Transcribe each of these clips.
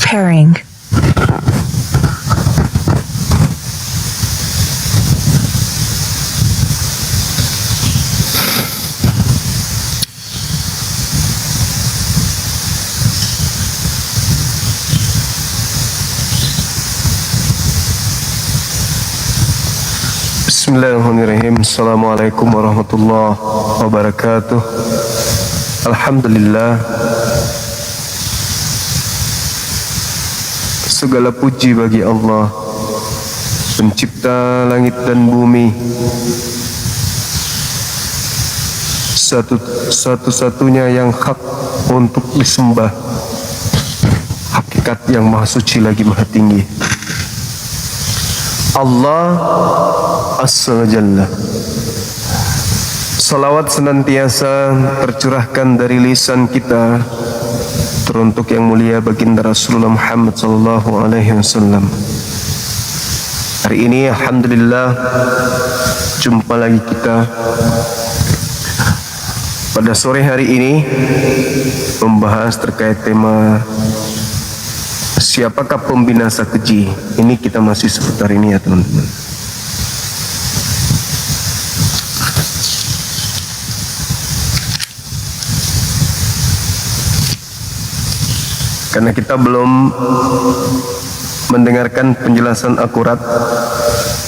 Pairing. Bismillahirrahmanirrahim. Assalamualaikum warahmatullahi wabarakatuh. Alhamdulillah, segala puji bagi Allah, pencipta langit dan bumi, satu-satunya yang hak untuk disembah, hakikat yang maha suci lagi maha tinggi, Allah Azza wa Jalla. Salawat senantiasa tercurahkan dari lisan kita teruntuk yang mulia baginda Rasulullah Muhammad sallallahu alaihi wasallam. Hari ini alhamdulillah jumpa lagi kita pada sore hari ini membahas terkait tema siapakah pembinasa keji. Ini kita masih seputar ini ya teman-teman. Karena kita belum mendengarkan penjelasan akurat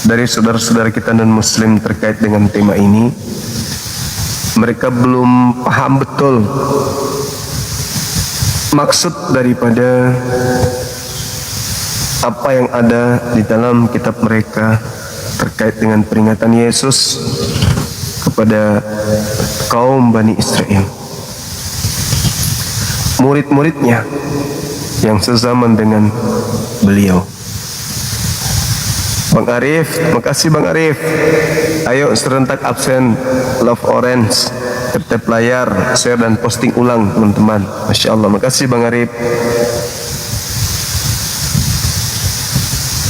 dari saudara-saudara kita non-muslim terkait dengan tema ini. Mereka belum paham betul maksud daripada apa yang ada di dalam kitab mereka terkait dengan peringatan Yesus kepada kaum Bani Israel, murid-muridnya yang sezaman dengan beliau. Bang Arif, makasih Bang Arif. Ayo serentak absen love orange, tap layar, share dan posting ulang teman-teman. Masya Allah, makasih Bang Arif.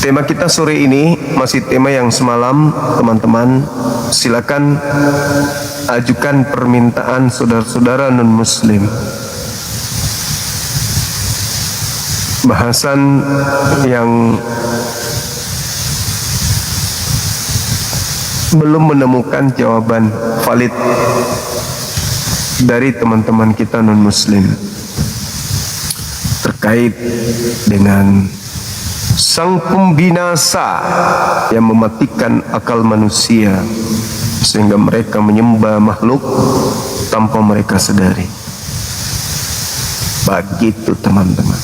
Tema kita sore ini masih tema yang semalam teman-teman. Silakan ajukan permintaan saudara-saudara non-muslim. Bahasan yang belum menemukan jawaban valid dari teman-teman kita non-muslim terkait dengan sang pembinasa yang mematikan akal manusia sehingga mereka menyembah makhluk tanpa mereka sadari. Begitu teman-teman.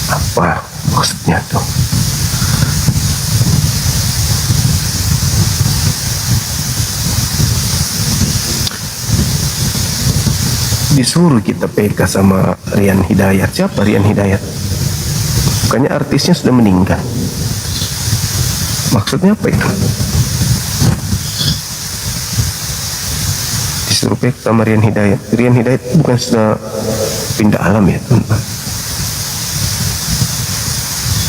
Apa maksudnya tuh? Disuruh kita PK sama Rian Hidayat. Siapa Rian Hidayat? Bukannya artisnya sudah meninggal. Maksudnya apa itu? Disuruh PK sama Rian Hidayat. Rian Hidayat bukan sudah pindah alam ya teman-teman?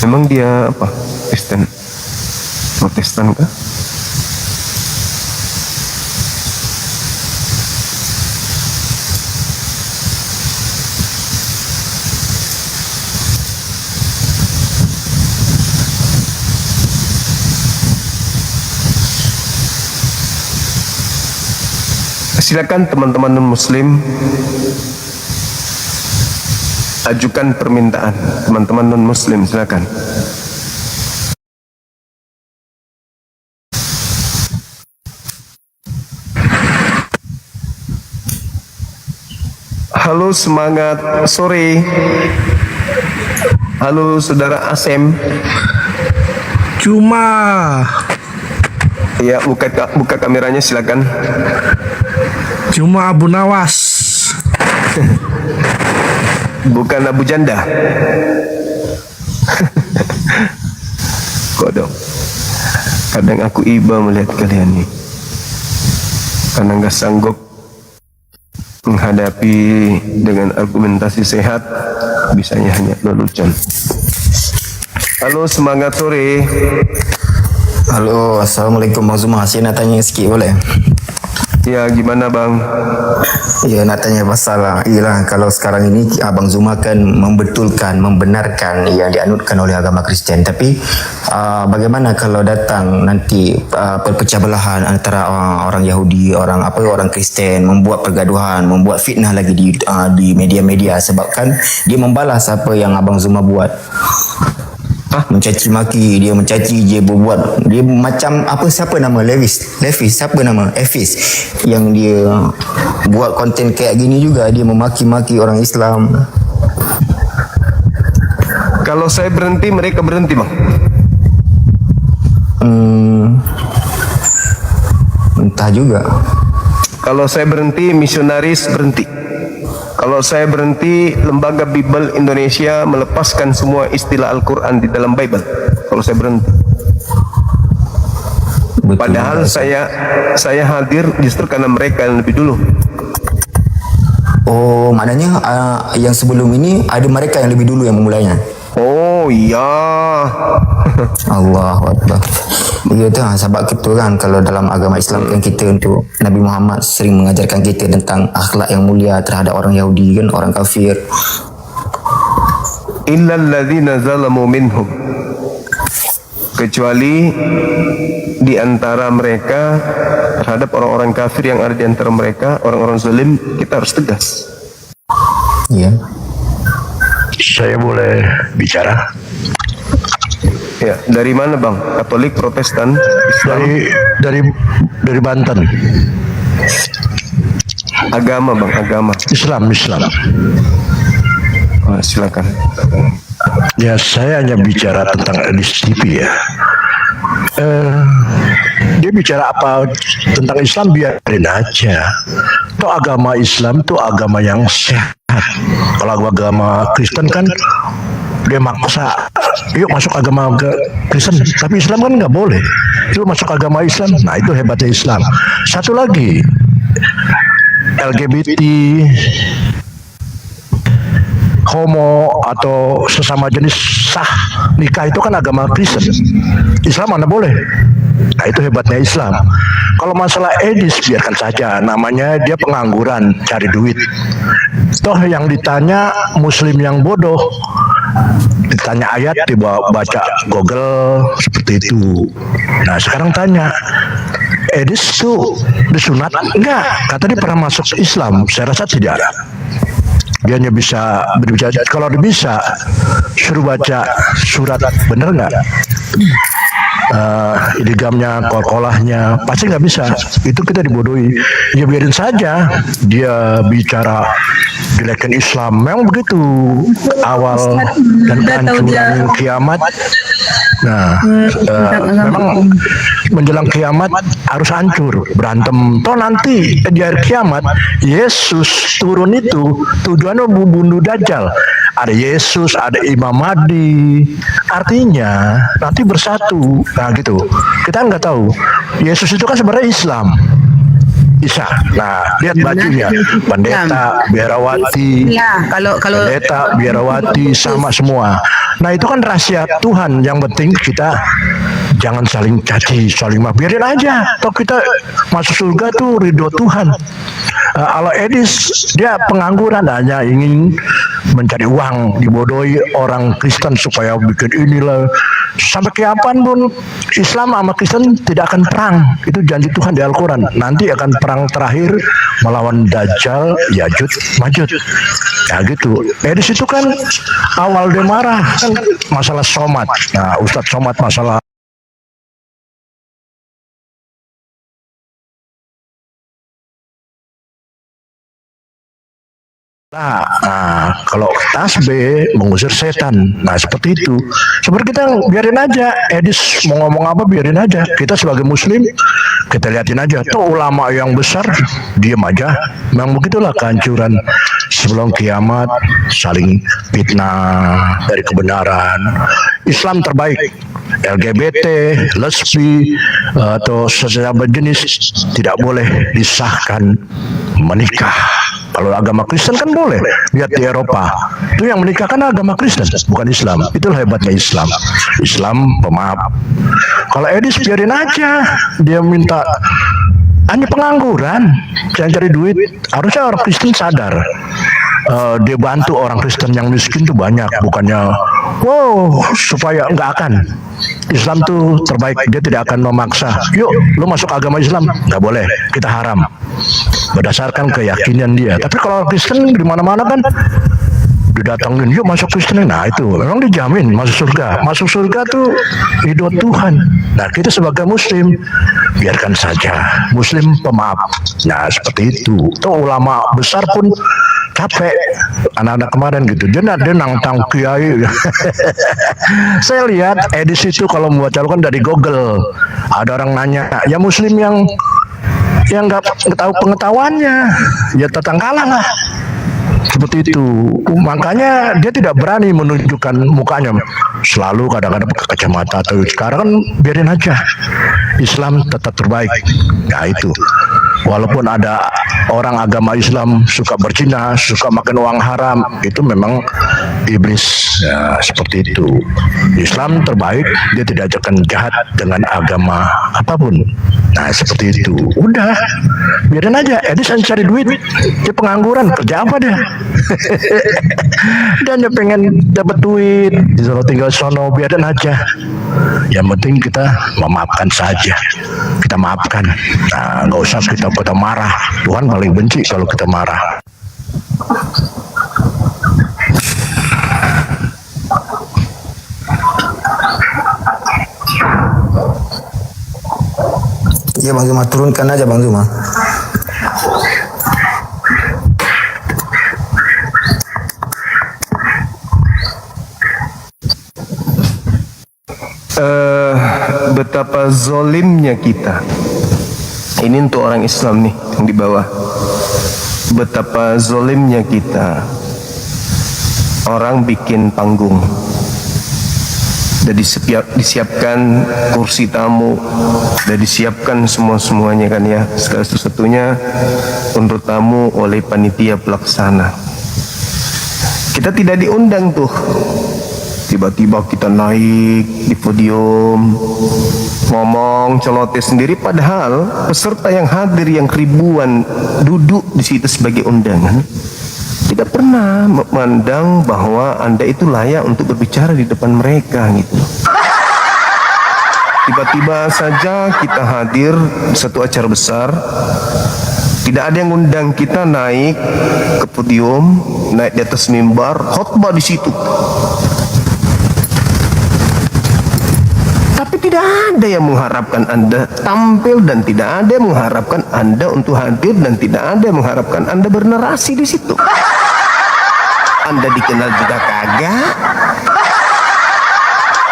Memang dia apa? Kristen? Protestan kah? Silakan teman-teman non-muslim ajukan permintaan. Teman-teman non-muslim silakan. Halo, semangat sore. Halo saudara Asem. Cuma Ya, buka kameranya silakan. Cuma Abu Nawas. Bukan Abu Janda. dong. Kadang aku iba melihat kalian nih, karena nggak sanggup menghadapi dengan argumentasi sehat, bisanya hanya lelucon. Halo, semangat sore. Halo, assalamualaikum Bang Zuma. Saya nak tanya sikit boleh? Ya, gimana bang? Ya, nak tanya pasal kalau sekarang ini Abang Zuma kan membenarkan yang dianutkan oleh agama Kristian. Tapi bagaimana kalau datang nanti perpecah belahan antara orang Yahudi, orang Kristen, membuat pergaduhan, membuat fitnah lagi di media-media sebabkan dia membalas apa yang Abang Zuma buat. Mencaci maki, dia mencaci, dia berbuat, dia macam siapa nama Levis siapa nama Efis yang dia buat konten kayak gini juga, dia memaki-maki orang Islam. Kalau saya berhenti, mereka berhenti bang. Entah juga. Kalau saya berhenti, misionaris berhenti. Kalau saya berhenti, Lembaga Bible Indonesia melepaskan semua istilah Al-Quran di dalam Bible. Kalau saya berhenti. Betul, padahal saya hadir justru karena mereka yang lebih dulu. Oh, maknanya yang sebelum ini ada mereka yang lebih dulu yang memulainya. Oh iya. Allahu Akbar. Ya tu sebab kita kan kalau dalam agama Islam kan kita untuk Nabi Muhammad sering mengajarkan kita tentang akhlak yang mulia terhadap orang Yahudi kan, orang kafir. Illal ladzina zalamu minhum, kecuali di antara mereka terhadap orang-orang kafir yang ada di antara mereka, orang-orang zalim, kita harus tegas. Ya. Saya boleh bicara? Ya, dari mana bang? Katolik, Protestan, Islam? Dari Banten. Agama bang, agama. Islam. Silakan. Ya, saya hanya bicara tentang Edis TV ya. Dia bicara apa tentang Islam biarin aja. Itu agama Islam itu agama yang sehat. Kalau agama Kristen kan dia maksa, yuk masuk agama Kristen, tapi Islam kan nggak boleh. Yuk masuk agama Islam. Nah itu hebatnya Islam. Satu lagi, LGBT, homo atau sesama jenis sah nikah itu kan agama Kristen. Islam mana boleh. Nah itu hebatnya Islam. Kalau masalah Edis biarkan saja, namanya dia pengangguran cari duit. Toh yang ditanya Muslim yang bodoh, ditanya ayat dibaca Google seperti itu. Nah sekarang tanya, Edis itu disunat enggak? Kata dia pernah masuk Islam. Saya rasa tidak. Dia hanya bisa berbicara. Kalau dia bisa suruh baca surat, bener nggak? Idigamnya, kolkolahnya pasti nggak bisa. Itu kita dibodohi. Ya biarin saja dia bicara dilekin Islam. Memang begitu awal dan kehancuran kiamat. Nah, memang menjelang kiamat harus hancur, berantem. Toh nanti di akhir kiamat Yesus turun itu tujuannya membunuh Dajjal. Ada Yesus, ada Imam Mahdi. Artinya nanti bersatu. Nah gitu. Kita nggak tahu. Yesus itu kan sebenarnya Islam. Isa. Nah, lihat bajunya. Pendeta, biarawati. Ya, kalau pendeta, biarawati sama semua. Nah, itu kan rahasia Tuhan. Yang penting kita jangan saling caci, saling biarin aja. Toh kita masuk surga tuh ridho Tuhan. Kalau Edis dia pengangguran, hanya ingin mencari uang, dibodohi orang Kristen supaya bikin inilah. Sampai kapan pun Islam sama Kristen tidak akan perang. Itu janji Tuhan di Al-Quran. Nanti akan perang terakhir melawan Dajjal, Yajud, Majud. Ya gitu. Edis itu kan awal dia marah kan masalah somat. Nah, Ustadz Somat masalah kalau tasbih mengusir setan. Nah seperti itu. Seperti kita biarin aja. Edis mau ngomong apa biarin aja. Kita sebagai Muslim kita liatin aja. Tuh ulama yang besar diam aja. Memang begitulah kehancuran sebelum kiamat saling fitnah dari kebenaran. Islam terbaik. LGBT, lesbi, atau sesama jenis tidak boleh disahkan menikah. Kalau agama Kristen kan boleh. Lihat di Eropa, itu yang menikah kan agama Kristen, bukan Islam. Itulah hebatnya Islam. Islam pemaaf. Kalau Edis biarin aja, dia minta hanya pengangguran, yang cari duit. Harusnya orang Kristen sadar. Dia bantu orang Kristen yang miskin tuh banyak, bukannya wow supaya nggak akan. Islam tuh terbaik, dia tidak akan memaksa. Yuk, lu masuk agama Islam, nggak boleh, kita haram. Berdasarkan keyakinan dia. Tapi kalau orang Kristen di mana-mana kan didatengin, yuk masuk Kristen. Nah itu memang dijamin masuk surga. Masuk surga tuh ridho Tuhan. Nah kita sebagai Muslim biarkan saja. Muslim pemaaf. Nah seperti itu. Tuh ulama besar pun capek, anak-anak kemarin gitu, dia nantang kiai. Saya lihat edis itu kalau membuat calokan dari Google, ada orang nanya, ya Muslim yang nggak tahu pengetahuannya, ya tetang kalah lah. Seperti itu. Makanya dia tidak berani menunjukkan mukanya. Selalu kadang-kadang pakai kacamata. Atau sekarang kan biarin aja. Islam tetap terbaik. Nah itu. Walaupun ada orang agama Islam suka berzina, suka makan uang haram, itu memang iblis. Ya, seperti itu. Islam terbaik, dia tidak akan jahat dengan agama apapun. Nah, seperti itu. Udah, biarin aja. Edis cari duit, dia pengangguran, kerja apa dia? Dan dia pengen dapat duit, di sono tinggal sono, biarin aja. Yang penting kita memaafkan saja. Kita maafkan. Nah, nggak usah kita marah. Tuhan paling benci kalau kita marah. Ya Bang Zuma, turunkan aja Bang Zuma. Betapa zolimnya kita. Ini untuk orang Islam nih yang di bawah. Betapa zolimnya kita. Orang bikin panggung. Sudah disiapkan kursi tamu, sudah disiapkan semuanya kan ya, segala sesuatunya untuk tamu oleh panitia pelaksana. Kita tidak diundang tuh. Tiba-tiba kita naik di podium ngomong celoteh sendiri, padahal peserta yang hadir yang ribuan duduk di situ sebagai undangan tidak pernah memandang bahwa Anda itu layak untuk berbicara di depan mereka gitu. Tiba-tiba saja kita hadir di satu acara besar, tidak ada yang undang kita naik ke podium, naik di atas mimbar, khotbah di situ. Tapi tidak ada yang mengharapkan Anda tampil, dan tidak ada yang mengharapkan Anda untuk hadir, dan tidak ada yang mengharapkan Anda bernarasi di situ. Anda dikenal juga kagak,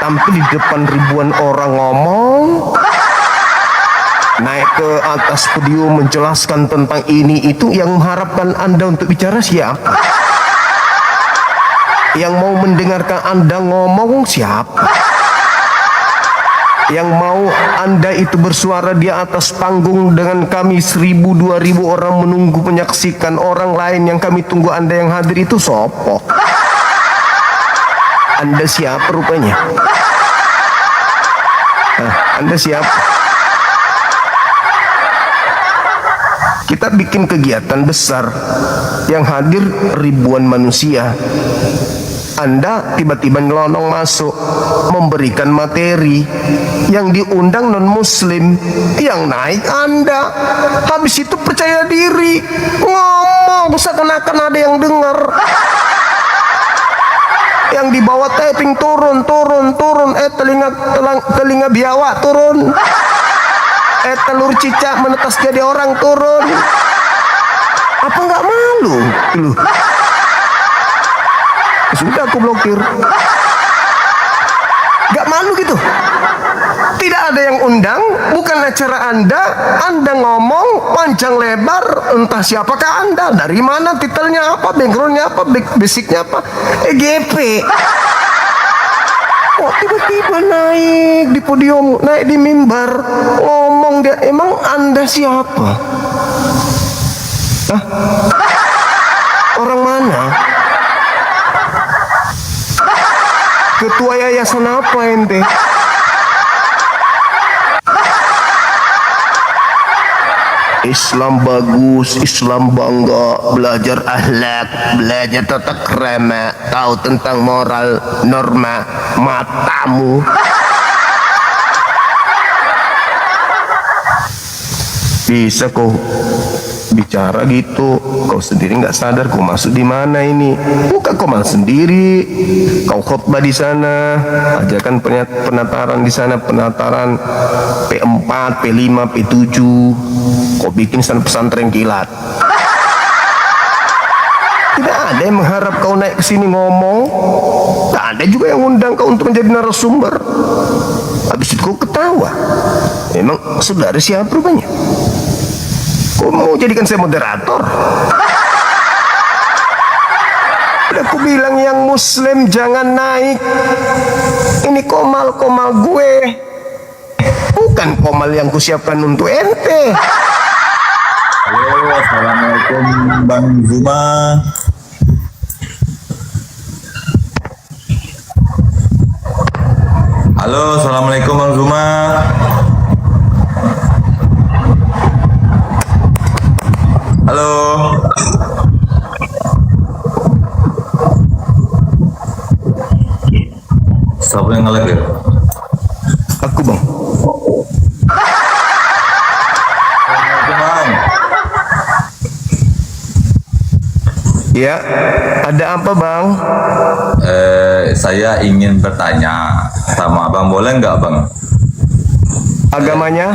tampil di depan ribuan orang ngomong, naik ke atas podium menjelaskan tentang ini itu. Yang mengharapkan Anda untuk bicara siapa? Yang mau mendengarkan Anda ngomong siapa? Yang mau Anda itu bersuara di atas panggung dengan kami 1.000-2.000 orang menunggu menyaksikan orang lain yang kami tunggu Anda yang hadir itu sopo? Anda siapa rupanya? Anda siapa? Kita bikin kegiatan besar yang hadir ribuan manusia. Anda tiba-tiba nyelonong masuk memberikan materi, yang diundang non muslim, yang naik Anda. Habis itu percaya diri ngomong seakan-akan ada yang dengar. Yang dibawa taping turun, telinga biawak turun, telur cicak menetas jadi orang turun. Apa nggak malu lu? Sudah aku blokir. Gak malu gitu. Tidak ada yang undang, bukan acara Anda. Anda ngomong panjang lebar, entah siapakah Anda, dari mana, titelnya apa, backgroundnya apa, basicnya apa, EGP. Kok tiba-tiba naik di podium, naik di mimbar, ngomong dia, emang Anda siapa? Hah? Orang mana? Ketua yayasan apa ente? Islam bagus, Islam bangga, belajar akhlak, belajar tata krama, tahu tentang moral, norma, matamu. Bisa kau bicara gitu, kau sendiri nggak sadar kau masuk di mana ini. Bukan kau malah sendiri, kau khutbah di sana, ajarkan penataran di sana, penataran P4, P5, P7. Kau bikin sana pesantren kilat. Tidak ada yang mengharap kau naik ke sini ngomong. Tak ada juga yang undang kau untuk menjadi narasumber. Habis itu kau ketawa. Memang saudara siapa rupanya? Kau mau jadikan saya moderator? Udah aku bilang yang muslim jangan naik. Ini komal-komal gue, bukan komal yang kusiapkan untuk ente. Halo, assalamualaikum Bang Zuma. Halo, assalamualaikum Bang Zuma. Halo. Siapa yang nge-lag ya? Aku bang. Assalamualaikum Bang. Ya, ada apa bang? Saya ingin bertanya sama Abang, boleh nggak Bang? Agamanya?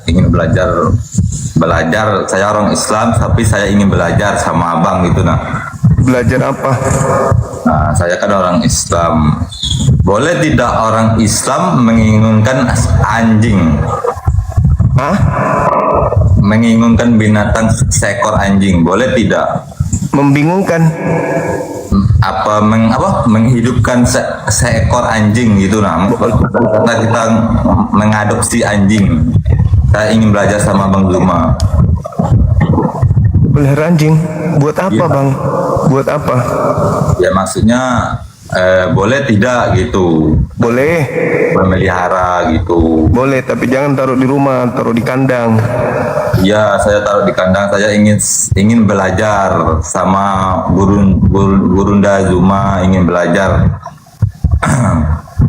Ingin belajar. Saya orang Islam, tapi saya ingin belajar sama Abang gitu nah. Belajar apa? Nah, saya kan orang Islam. Boleh tidak orang Islam menginginkan anjing? Hah? Menginginkan binatang seekor anjing, boleh tidak? Membingungkan. Menghidupkan seekor anjing gitu nah. Kita mengadopsi anjing. Saya ingin belajar sama Bang Zuma. Pelihara anjing? Buat apa Iya. bang? Buat apa? Ya maksudnya boleh tidak gitu? Boleh. Memelihara gitu. Boleh, tapi jangan taruh di rumah, taruh di kandang. Ya, saya taruh di kandang. Saya ingin belajar sama Gurunda Zuma, ingin belajar.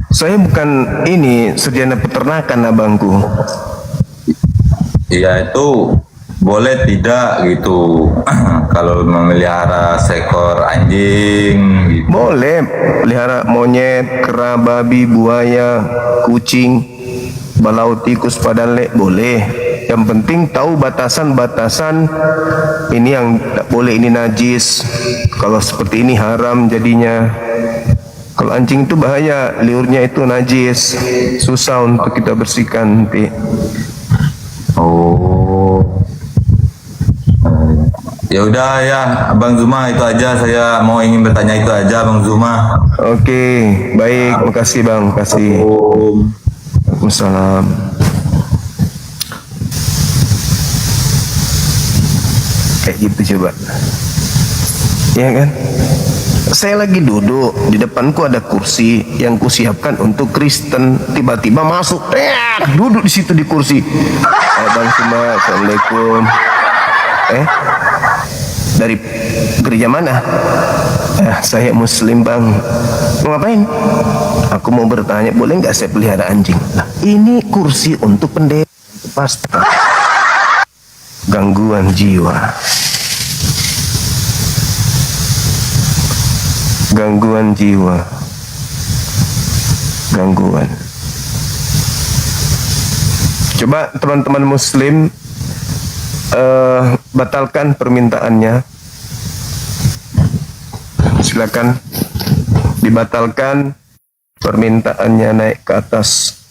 Saya bukan ini sarjana peternakan abangku. Iya, itu boleh tidak gitu? Kalau memelihara seekor anjing gitu. Boleh pelihara monyet, kera, babi, buaya, kucing, balau, tikus, padale, boleh. Yang penting tahu batasan-batasan. Ini yang tak boleh, ini najis. Kalau seperti ini haram jadinya. Kalau anjing itu bahaya, liurnya itu najis, susah untuk kita bersihkan nanti. Oh. Ya udah ya, Bang Zuma, itu aja. Saya mau ingin bertanya itu aja, Bang Zuma. Oke, baik, makasih bang, makasih. Waalaikumsalam. Kayak gitu coba. Ya kan? Saya lagi duduk, di depanku ada kursi yang kusiapkan untuk Kristen. Tiba-tiba masuk, duduk di situ di kursi. Bang Zuma, assalamualaikum. Dari gereja mana? Saya Muslim bang. Mau ngapain? Aku mau bertanya, boleh nggak saya pelihara anjing? Nah, ini kursi untuk pendeta, pastor. Gangguan jiwa. Gangguan jiwa. Gangguan. Coba teman-teman Muslim batalkan permintaannya. Silakan dibatalkan permintaannya, naik ke atas.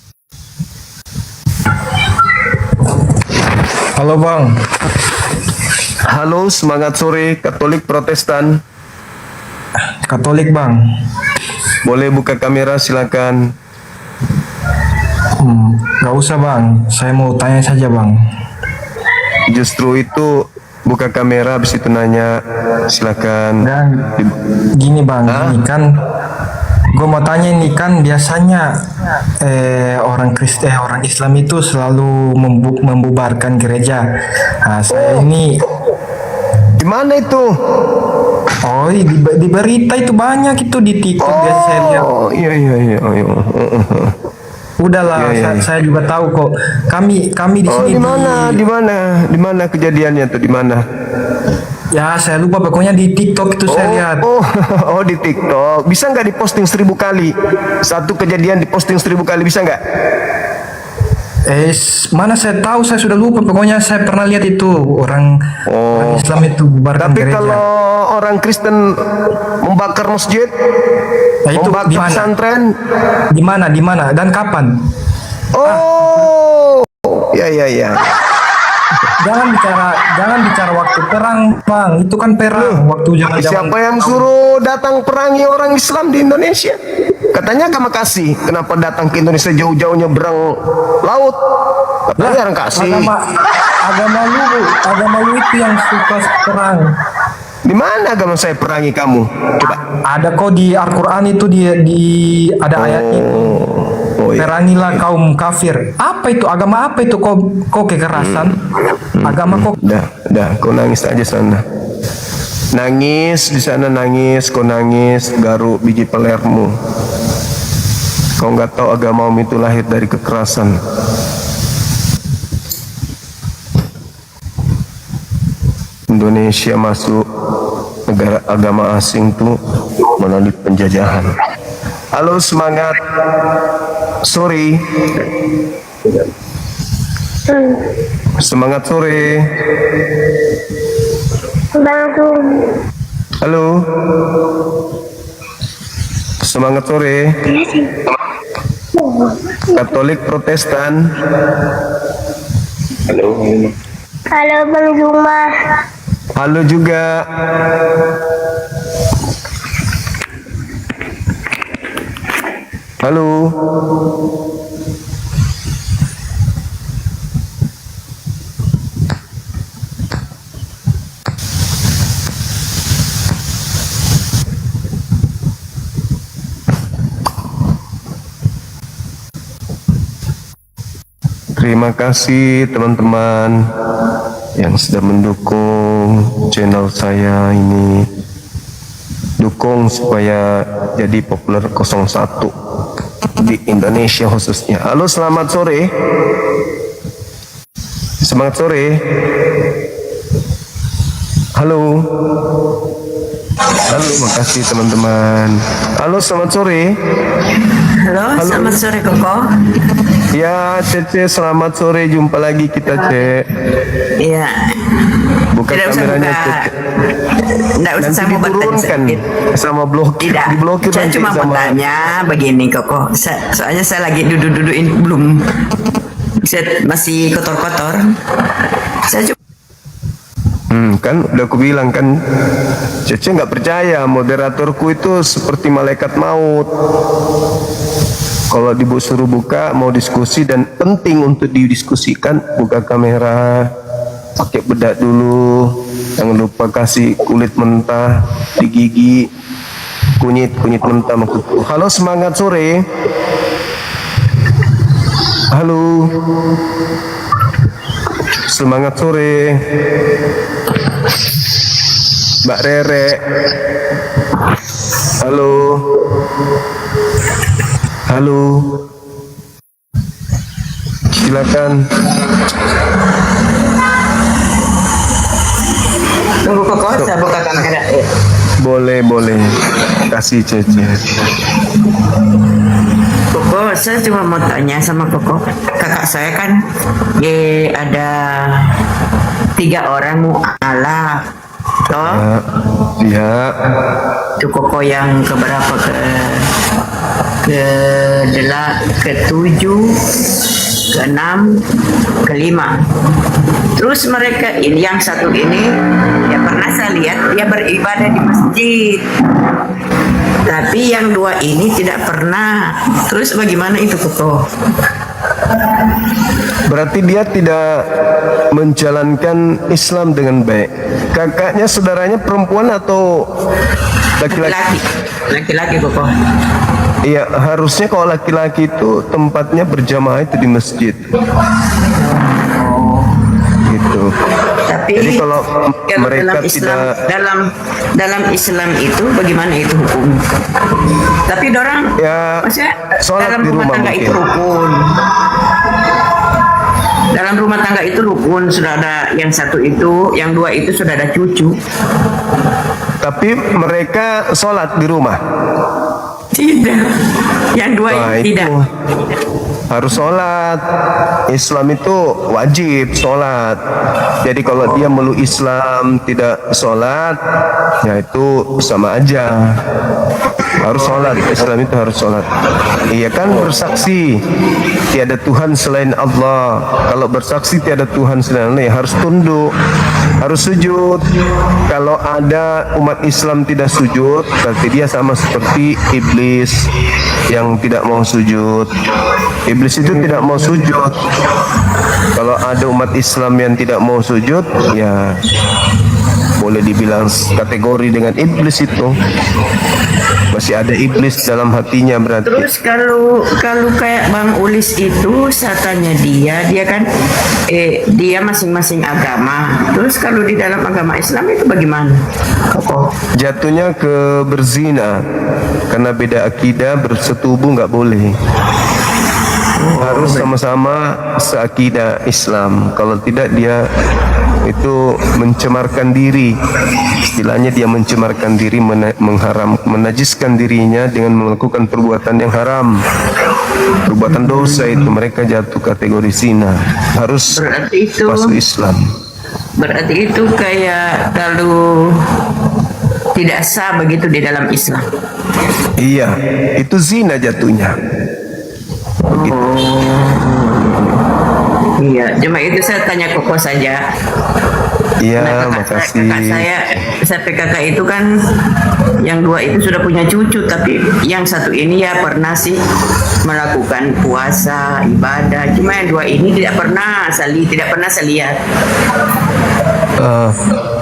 Halo Bang. Halo, semangat sore Katolik Protestan. Katolik Bang. Boleh buka kamera silakan. Gak usah Bang, saya mau tanya saja Bang. Justru itu buka kamera habis itu nanya silakan. Dan gini Bang, ini kan gue mau tanya ini kan biasanya orang Kristen, orang Islam itu selalu membubarkan gereja. Nah, saya ini Di mana itu? di berita itu banyak itu di TikTok biasa saya lihat. Oh iya. Udahlah, Iya. saya juga tahu kok. Kami di Oh sini di mana kejadiannya tuh di mana? ya saya lupa pokoknya di TikTok itu saya lihat. Oh di TikTok. Bisa nggak diposting 1000 kali? Satu kejadian diposting 1000 kali bisa nggak? Mana saya tahu, saya sudah lupa. Pokoknya saya pernah lihat itu orang Islam itu bubarkan Tapi gereja. kalau orang Kristen membakar masjid, Nah, itu membakar di mana? pesantren, Di mana dan kapan? oh, ya. Jangan bicara waktu perang, Bang. Itu kan perang waktu zaman. Siapa yang suruh datang perangi orang Islam di Indonesia? Katanya agama kasih. Kenapa datang ke Indonesia jauh-jauh nyebrang laut? Katanya orang kasih. Agama lu itu yang suka perang. Di mana agama saya perangi kamu? Coba. Ada kok di Al-Qur'an itu ada ayatnya. Oh iya. Perangilah kaum kafir. Apa itu? Agama apa itu? Kok kekerasan? Agama kok Dah, kau nangis aja sana. Nangis di sana nangis, kau nangis, garuk biji pelermu. Kau nggak tahu agamamu itu lahir dari kekerasan. Indonesia masuk negara agama asing tuh melalui penjajahan. Halo semangat. Sorry. Semangat sore. Halo. Semangat sore. Katolik Protestan. Halo Bang Zuma. Halo juga. Halo. Terima kasih teman-teman yang sudah mendukung channel saya ini. Dukung supaya jadi populer 01 di Indonesia khususnya. Halo, selamat sore. Semangat sore. Halo. Halo, makasih teman-teman. Halo, selamat sore. Halo, selamat sore Koko. Ya, Cece, selamat sore. Jumpa lagi kita, Ce. Iya. Buka Tidak usah kameranya, buka. Cece. Tidak usah Nanti saya mau bertanya diturunkan sedikit. sama blokir, Tidak. diblokir Saya nanti cuma sama. bertanya begini Koko. Soalnya saya lagi duduk-duduk ini belum. Saya masih kotor-kotor. Saya cuma Kan udah aku bilang kan, Cece nggak percaya moderatorku itu seperti malaikat maut. Kalau disuruh buka mau diskusi dan penting untuk didiskusikan, buka kamera, pakai bedak dulu, jangan lupa kasih kulit mentah di gigi, kunyit mentah maksudku. Halo, semangat sore. Halo, semangat sore. Mbak Rere. Halo. Halo. Silakan. tunggu Koko, saya buka kamera. Boleh. Kasih Cece. Koko, saya cuma mau tanya sama Koko. Kakak saya kan ada 3 orang mu'alaf. Toh, Ya. itu Koko yang keberapa ke-7, ke-6, ke-5. Terus mereka ini, yang satu ini, ya pernah saya lihat dia beribadah di masjid. Tapi yang dua ini tidak pernah. Terus bagaimana itu Koko? Berarti dia tidak menjalankan Islam dengan baik. Kakaknya, saudaranya perempuan atau laki-laki? Laki-laki Koko. Iya, harusnya kalau laki-laki itu tempatnya berjamaah itu di masjid. Gitu. Tapi Jadi kalau mereka dalam Islam, tidak dalam Islam itu bagaimana itu hukum? Tapi orang Ya, maksudnya sholat dalam di rumah rumah tangga mungkin. itu rukun. Dalam rumah tangga itu rukun, sudah ada yang satu itu, yang dua itu sudah ada cucu. tapi mereka sholat di rumah. Tidak. Yang dua Nah, ini tidak. harus sholat. Islam itu wajib sholat. Jadi kalau dia meluk Islam tidak sholat, ya itu sama aja. Harus sholat. Islam itu harus sholat. Iya kan, bersaksi tiada Tuhan selain Allah. Kalau bersaksi tiada Tuhan selain Allah, ya harus tunduk, harus sujud. Kalau ada umat Islam tidak sujud, berarti dia sama seperti iblis yang tidak mau sujud. Iblis itu tidak mau sujud. Kalau ada umat Islam yang tidak mau sujud, ya boleh dibilang kategori dengan iblis itu. Masih ada iblis dalam hatinya berarti. Terus kalau kayak Bang Ulis itu, saya tanya dia kan dia masing-masing agama. Terus kalau di dalam agama Islam itu bagaimana? Koko. Jatuhnya ke berzina karena beda akidah, bersetubuh nggak boleh. Harus sama-sama seakidah Islam. Kalau tidak, dia itu mencemarkan diri. Istilahnya dia mencemarkan diri, menajiskan dirinya dengan melakukan perbuatan yang haram, perbuatan dosa. Itu mereka jatuh kategori zina. Harus Berarti itu masuk Islam. Berarti itu kayak kalau tidak sah begitu di dalam Islam. Iya, itu zina jatuhnya. Begitu. Iya, cuma itu saya tanya Koko saja. Iya, Nah, makasih. saya PKK itu kan yang dua itu sudah punya cucu, tapi yang satu ini ya pernah sih melakukan puasa, ibadah. Cuma yang dua ini tidak pernah saya lihat.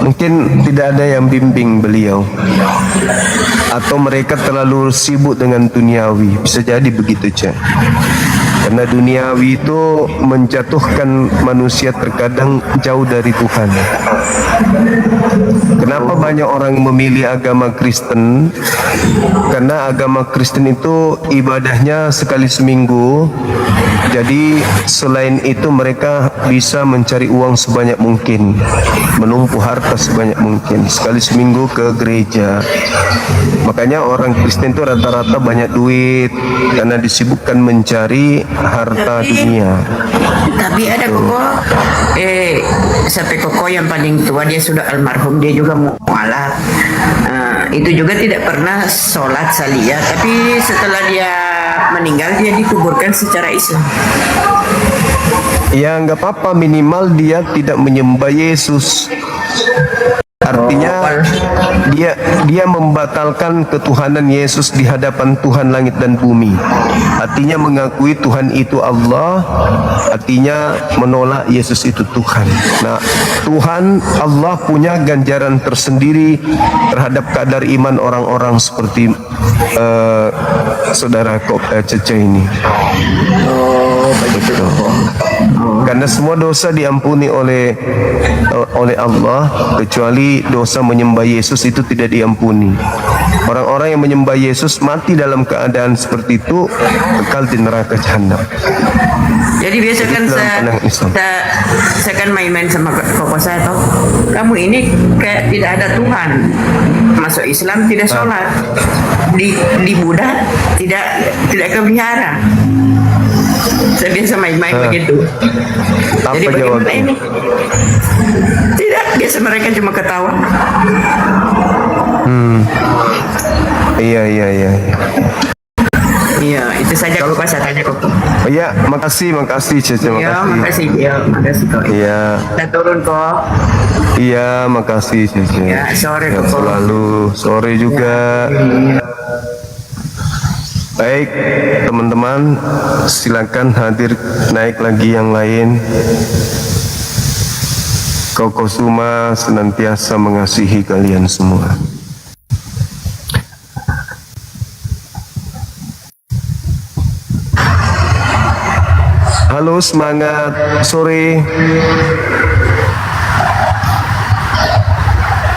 Mungkin tidak ada yang bimbing beliau, atau mereka terlalu sibuk dengan duniawi. Bisa jadi begitu, Cak. Karena duniawi itu menjatuhkan manusia terkadang jauh dari Tuhan. Kenapa banyak orang memilih agama Kristen? Karena agama Kristen itu ibadahnya sekali seminggu. Jadi selain itu mereka bisa mencari uang sebanyak mungkin, menumpuk harta sebanyak mungkin. Sekali seminggu ke gereja. Makanya orang Kristen itu rata-rata banyak duit karena disibukkan mencari harta dunia. Tapi ada Koko, sampai Koko yang paling tua, dia sudah almarhum, dia juga mualaf. Itu juga tidak pernah sholat saya lihat, tapi setelah dia meninggal dia dikuburkan secara Islam. Ya nggak apa-apa, minimal dia tidak menyembah Yesus. Artinya dia membatalkan ketuhanan Yesus di hadapan Tuhan langit dan bumi. Artinya mengakui Tuhan itu Allah, artinya menolak Yesus itu Tuhan. Nah, Tuhan Allah punya ganjaran tersendiri terhadap kadar iman orang-orang seperti saudara Cece ini. Begitu. Karena semua dosa diampuni oleh Allah, kecuali dosa menyembah Yesus itu tidak diampuni. Orang-orang yang menyembah Yesus mati dalam keadaan seperti itu, kekal di neraka jahanam. Jadi biasa kan saya kan main-main sama koko saya, toh kamu ini kayak tidak ada Tuhan, masuk Islam tidak sholat, di Buddha tidak ke wihara. Saya biasa main-main begitu. Apa Jadi bagaimana jawabnya? ini? Tidak, biasa mereka cuma ketawa. Iya. Iya, itu saja kok saya tanya kok. Oh iya, makasih Cece, Iya, makasih. makasih kok. Iya, Saya turun kok. iya, makasih Cece. Ya, sore, Sehat Koko. selalu, sore juga. Baik, teman-teman, silakan hadir naik lagi yang lain. Koko Suma senantiasa mengasihi kalian semua. Halo, semangat sore.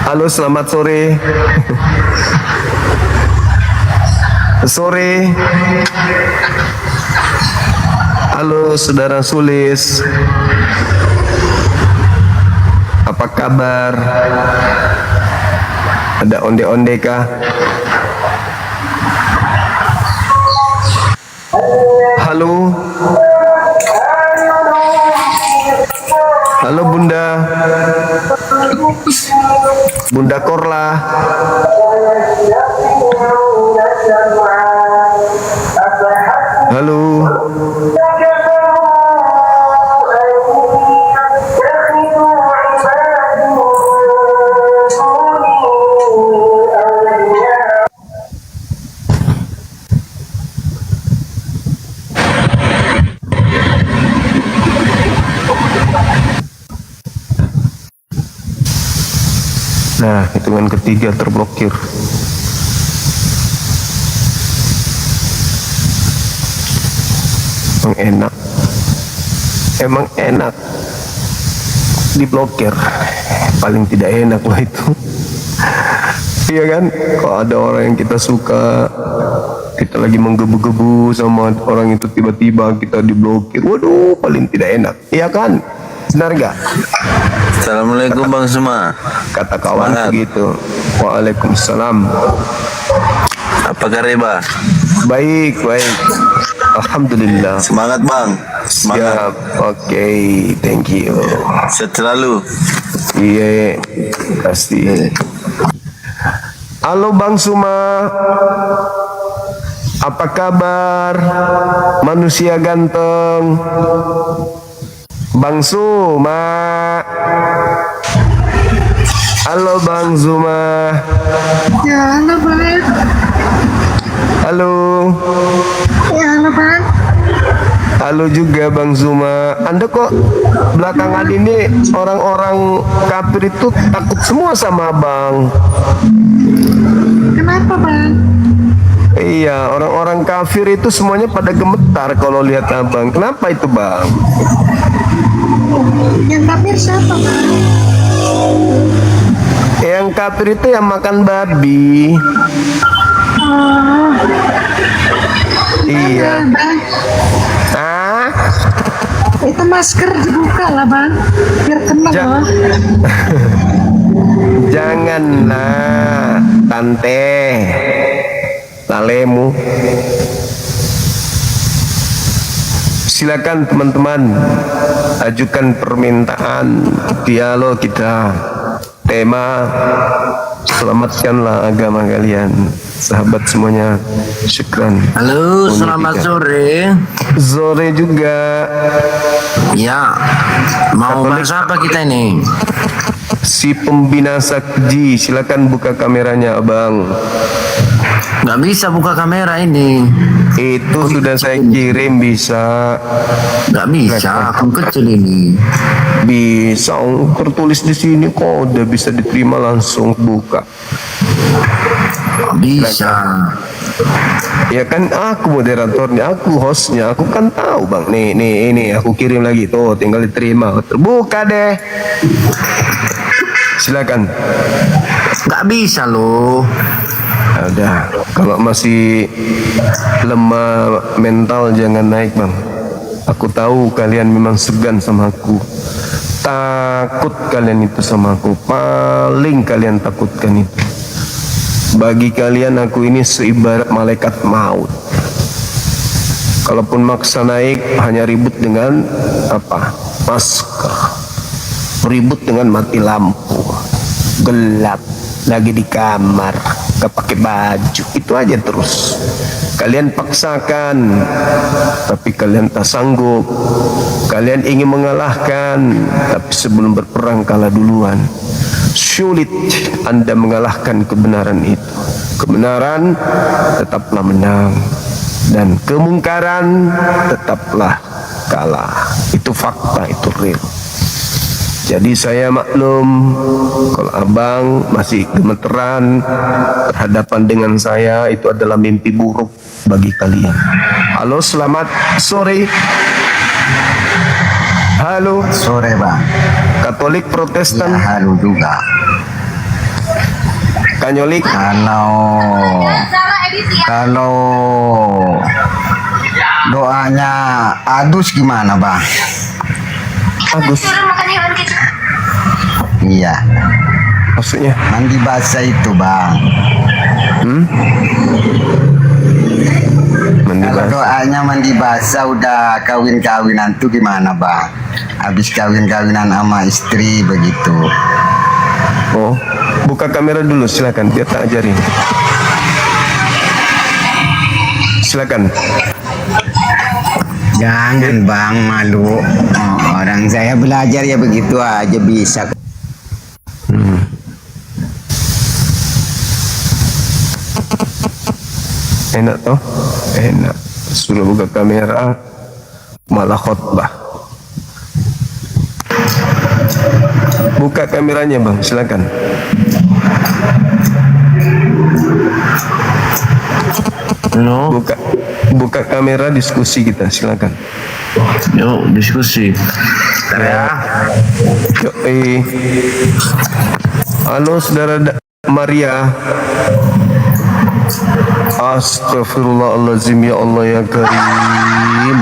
Halo, selamat sore. Sore. Halo, Saudara Sulis. Apa kabar? Ada onde-onde kah? Halo. Halo Bunda. Bunda Korla. Halo. Nah, hitungan ketiga terblokir. Emang enak diblokir. Paling tidak enak lah itu. Iya kan, kalau ada orang yang kita suka, kita lagi menggebu-gebu sama orang itu, tiba-tiba kita diblokir, waduh, paling tidak enak. Iya kan, benar nggak? Assalamualaikum Bang Suma. Kata kawan Semangat. begitu. Waalaikumsalam. Apa kabar? Baik. Alhamdulillah. Semangat Bang. Semangat. Siap. Oke, thank you. Sehat selalu. Iya, pasti. Halo Bang Suma. Apa kabar? Manusia ganteng. Bang Suma. Halo Bang Zuma. Ya, halo Bang. Halo. Ya, halo Bang. Halo juga Bang Zuma. Anda kok belakangan ini orang-orang kafir itu takut semua sama Bang? Kenapa Bang? Iya, orang-orang kafir itu semuanya pada gemetar kalau lihat Abang. Kenapa itu Bang? Yang kafir siapa Bang? Yang kafir itu yang makan babi. Oh, Iya. Bang. Ah, Itu masker dibuka lah Bang. Biar tenang Ja- loh. janganlah tante lalemu. Silakan teman-teman ajukan permintaan dialog kita. Tema selamatkanlah agama kalian. Sahabat semuanya, syukran. Halo, selamat sore. Sore juga. Ya, mau bahas apa kita ini? Si pembina Sakji, silakan buka kameranya Abang. Nggak bisa buka kamera ini. Itu sudah saya kirim, bisa. Nggak bisa, akun kecil ini. Bisa, tertulis di sini kok, udah bisa diterima langsung buka. Nggak bisa. Ya kan aku moderatornya, aku hostnya, aku kan tahu Bang. Nih, ini aku kirim lagi tuh, tinggal diterima. Terbuka deh. Silakan. Nggak bisa loh. Ya udah, kalau masih lemah mental jangan naik Bang. Aku tahu kalian memang segan sama aku. Takut kalian itu sama aku. Paling kalian takutkan itu. Bagi kalian aku ini seibarat malaikat maut. Kalaupun maksa naik hanya ribut dengan apa? Masker. Ribut dengan mati lampu. Gelap. Lagi di kamar. Gak pakai baju. Itu aja terus. Kalian paksakan, tapi kalian tak sanggup. Kalian ingin mengalahkan, tapi sebelum berperang kalah duluan. Sulit Anda mengalahkan kebenaran itu. Kebenaran tetaplah menang, dan kemungkaran tetaplah kalah. Itu fakta, itu real. Jadi saya maklum kalau abang masih gemeteran berhadapan dengan saya, itu adalah mimpi buruk bagi kalian. Halo, selamat sore. Halo. Sore bang. Katolik Protestan. Ya, halo juga. Katolik. Kalau doanya Agus gimana bang? Agus. Iya. Maksudnya? Mandi basah itu bang. Mandi Kalau basah. doanya mandi basah udah kawin-kawinan tuh gimana bang? Habis kawin-kawinan sama istri begitu. Oh, buka kamera dulu silakan, biar tak ajarin. Silakan. Jangan bang, malu. Oh, orang saya belajar ya begitu aja bisa. Enak toh? Enak. Suruh buka kamera, malah khotbah. Buka kameranya bang, silakan. Halo. Buka kamera, diskusi kita, silakan. Yuk diskusi. Yuk, halo saudara Maria. Astagfirullahaladzim, ya Allah ya Karim.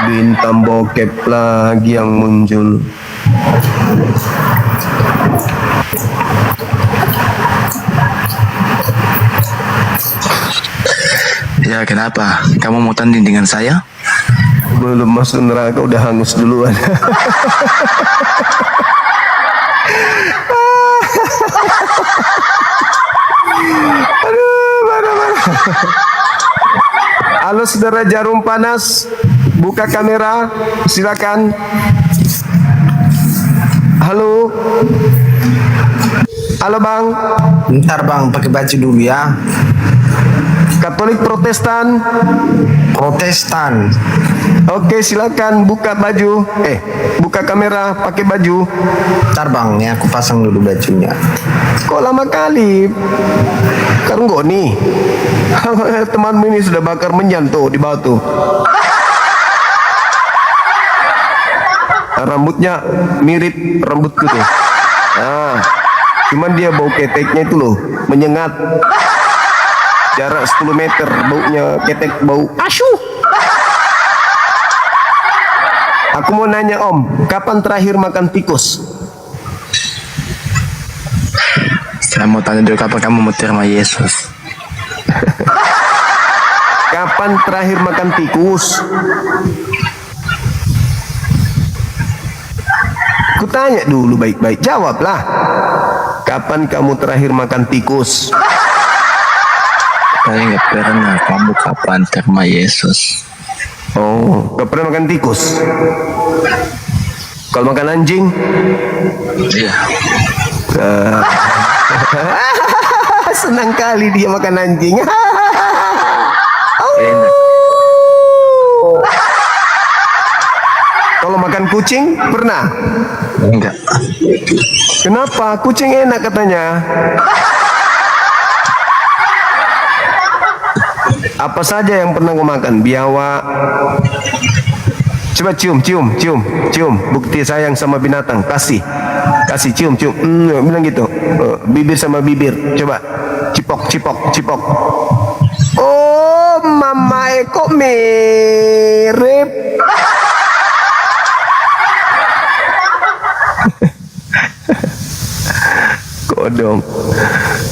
Bintang bokep lagi yang muncul. Ya kenapa? Kamu mau tanding dengan saya? Belum masuk neraka udah hangus duluan. Aduh, mana. Halo saudara Jarum Panas, buka kamera, silakan. Halo. Halo bang. Bentar bang, pakai baju dulu ya. Katolik Protestan. Protestan. Oke, silakan buka baju. Buka kamera, pakai baju. Bentar bang, nih aku pasang dulu bajunya. Kok lama kali? Karena nih. Temanmu ini sudah bakar menyan tuh di bawah tuh. Rambutnya mirip rambutku tuh. Nah, cuman dia bau keteknya itu loh, menyengat. Jarak 10 meter baunya ketek, bau asyuh. Aku mau nanya om, kapan terakhir makan tikus? Saya mau tanya dulu kapan kamu mau terima Yesus? Kapan terakhir makan tikus? Kutanya dulu baik-baik, jawablah. Kapan kamu terakhir makan tikus? Saya nggak pernah. Kamu kapan terima Yesus? Oh, gak pernah makan tikus. Kalau makan anjing? Iya. Senang kali dia makan anjing. Enak. Kalau makan kucing pernah? Enggak. Kenapa? Kucing enak katanya. Apa saja yang pernah kau makan? Biawak. Coba cium. Bukti sayang sama binatang. Kasih, cium. Bilang gitu. Bibir sama bibir. Coba. Cipok. Oh, mama kok mirip. Kodong.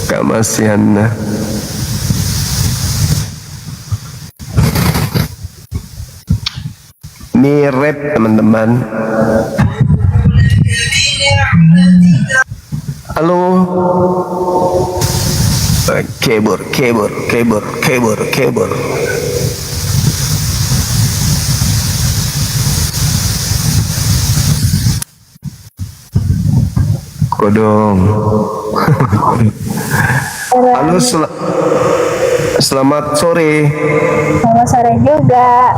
Kamasiana. Mirip teman-teman. Halo. Kebur. kabur. Kodong. Halo, selamat sore. Selamat sore juga.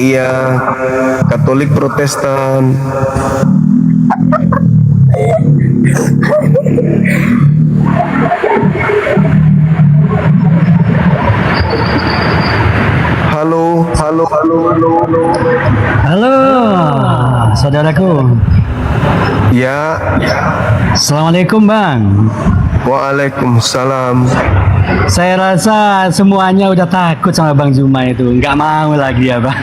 Iya, Katolik Protestan. Halo. Halo, saudaraku. Ya. Assalamualaikum, Bang. Waalaikumsalam. Saya rasa semuanya udah takut sama Bang Zuma itu. Nggak mau lagi ya, Bang.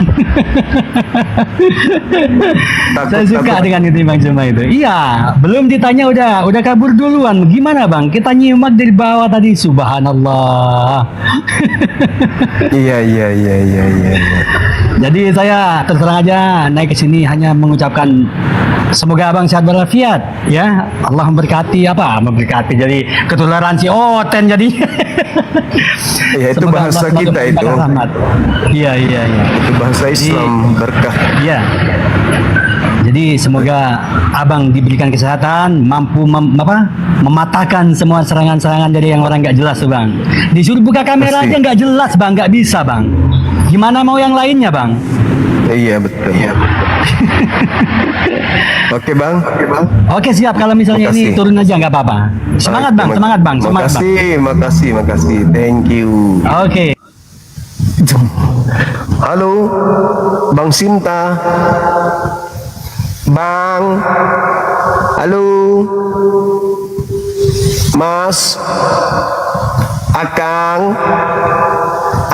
Saya suka dengan itu Bang Zuma itu. Iya, belum ditanya udah kabur duluan. Gimana, Bang? Kita nyimak dari bawah tadi. Subhanallah. Iya. Jadi saya terserang aja naik ke sini hanya mengucapkan semoga Abang sehat walafiat ya. Allah memberkati jadi ketularan si Oten jadi. Ya itu Semoga bahasa Allah kita itu. rahmat. Iya. Itu bahasa Islam berkah. Iya. Jadi semoga Abang diberikan kesehatan, mampu mematahkan semua serangan-serangan dari yang orang nggak jelas tuh Bang. Disuruh buka kamera aja nggak jelas Bang, nggak bisa Bang. Gimana mau yang lainnya Bang? Iya betul. Oke bang. Oke siap, kalau misalnya ini turun aja nggak apa-apa. Semangat Bang. Makasih. Thank you. Oke. Halo, Bang Sinta. Bang. Halo. Mas.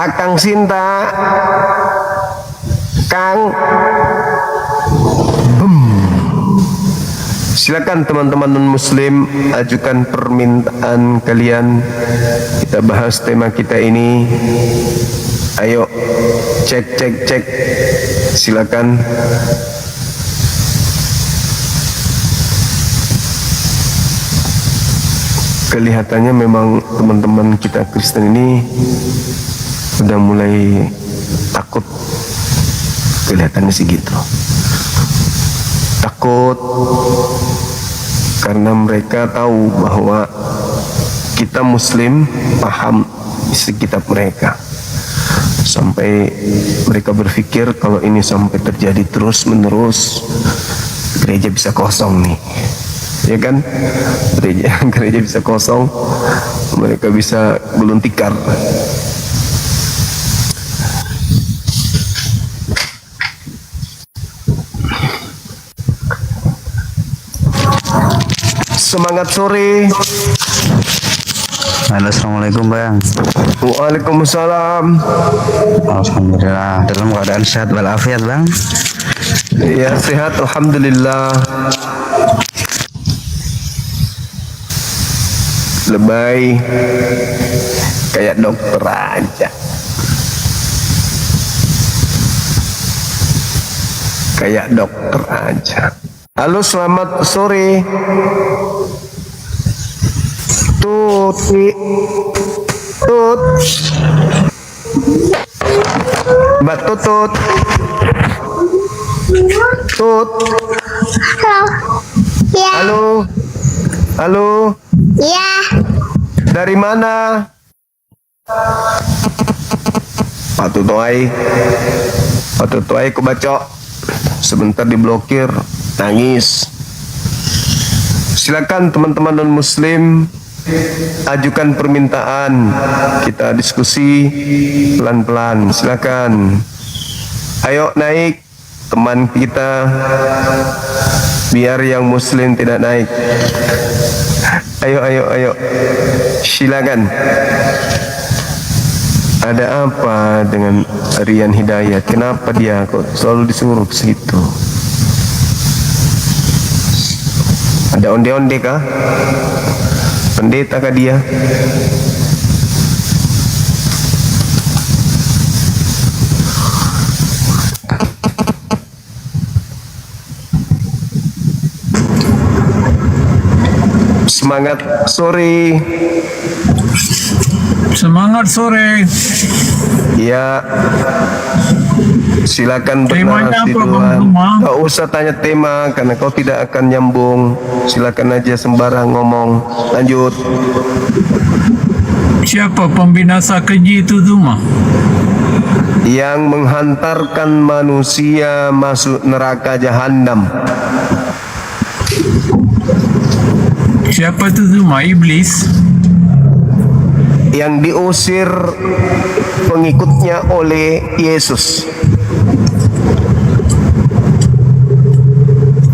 Akang Sinta. Kang. Silakan teman-teman non-muslim ajukan permintaan kalian. Kita bahas tema kita ini. Ayo cek. Silakan. Kelihatannya memang teman-teman kita Kristen ini sudah mulai takut. Kelihatannya sih gitu. Takut karena mereka tahu bahwa kita Muslim paham isi kitab mereka. Sampai mereka berpikir kalau ini sampai terjadi terus-menerus, gereja bisa kosong nih. Ya kan? Gereja bisa kosong, mereka bisa gulung tikar. Semangat sore. Halo, assalamualaikum Bang. Waalaikumsalam. Alhamdulillah, dalam keadaan sehat walafiat Bang. Ya sehat, alhamdulillah. Lebay kayak dokter aja. Halo, selamat sore. Tut. Mbak Tutut. Tut. Halo. Ya. Dari mana? Pak Tutoy kebacok. Sebentar diblokir, nangis. Silakan teman-teman non muslim ajukan permintaan, kita diskusi pelan-pelan. Silakan. Ayo naik teman kita, biar yang muslim tidak naik. Ayo. Silakan. Ada apa dengan Rian Hidayat? Kenapa dia kok selalu disuruh ke situ? Ada onde-onde kah? Pendeta kah dia? Semangat sore. Semangat sore. Ya, silakan Temanya bernarasi apa, Bang duluan. Zuma? Gak usah tanya tema karena kau tidak akan nyambung. Silakan aja sembarang ngomong. Lanjut. Siapa pembinasa keji itu Zuma? Yang menghantarkan manusia masuk neraka jahanam. Siapa itu Zuma? Iblis. Yang diusir pengikutnya oleh Yesus.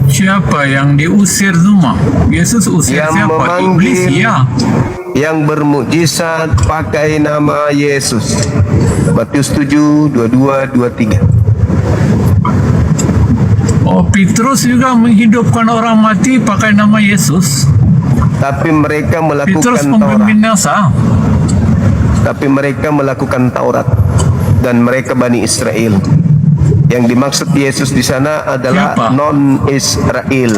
Siapa yang diusir Zuma? Yesus usir Yang siapa? memanggil, Iblis ya. yang bermukjizat pakai nama Yesus. Matius 7, 22, 23. Oh, Petrus juga menghidupkan orang mati pakai nama Yesus. Tapi mereka Petrus melakukan Taurat. pembinasa. Tapi mereka melakukan Taurat dan mereka Bani Israel. Yang dimaksud Yesus di sana adalah Siapa? non-Israel.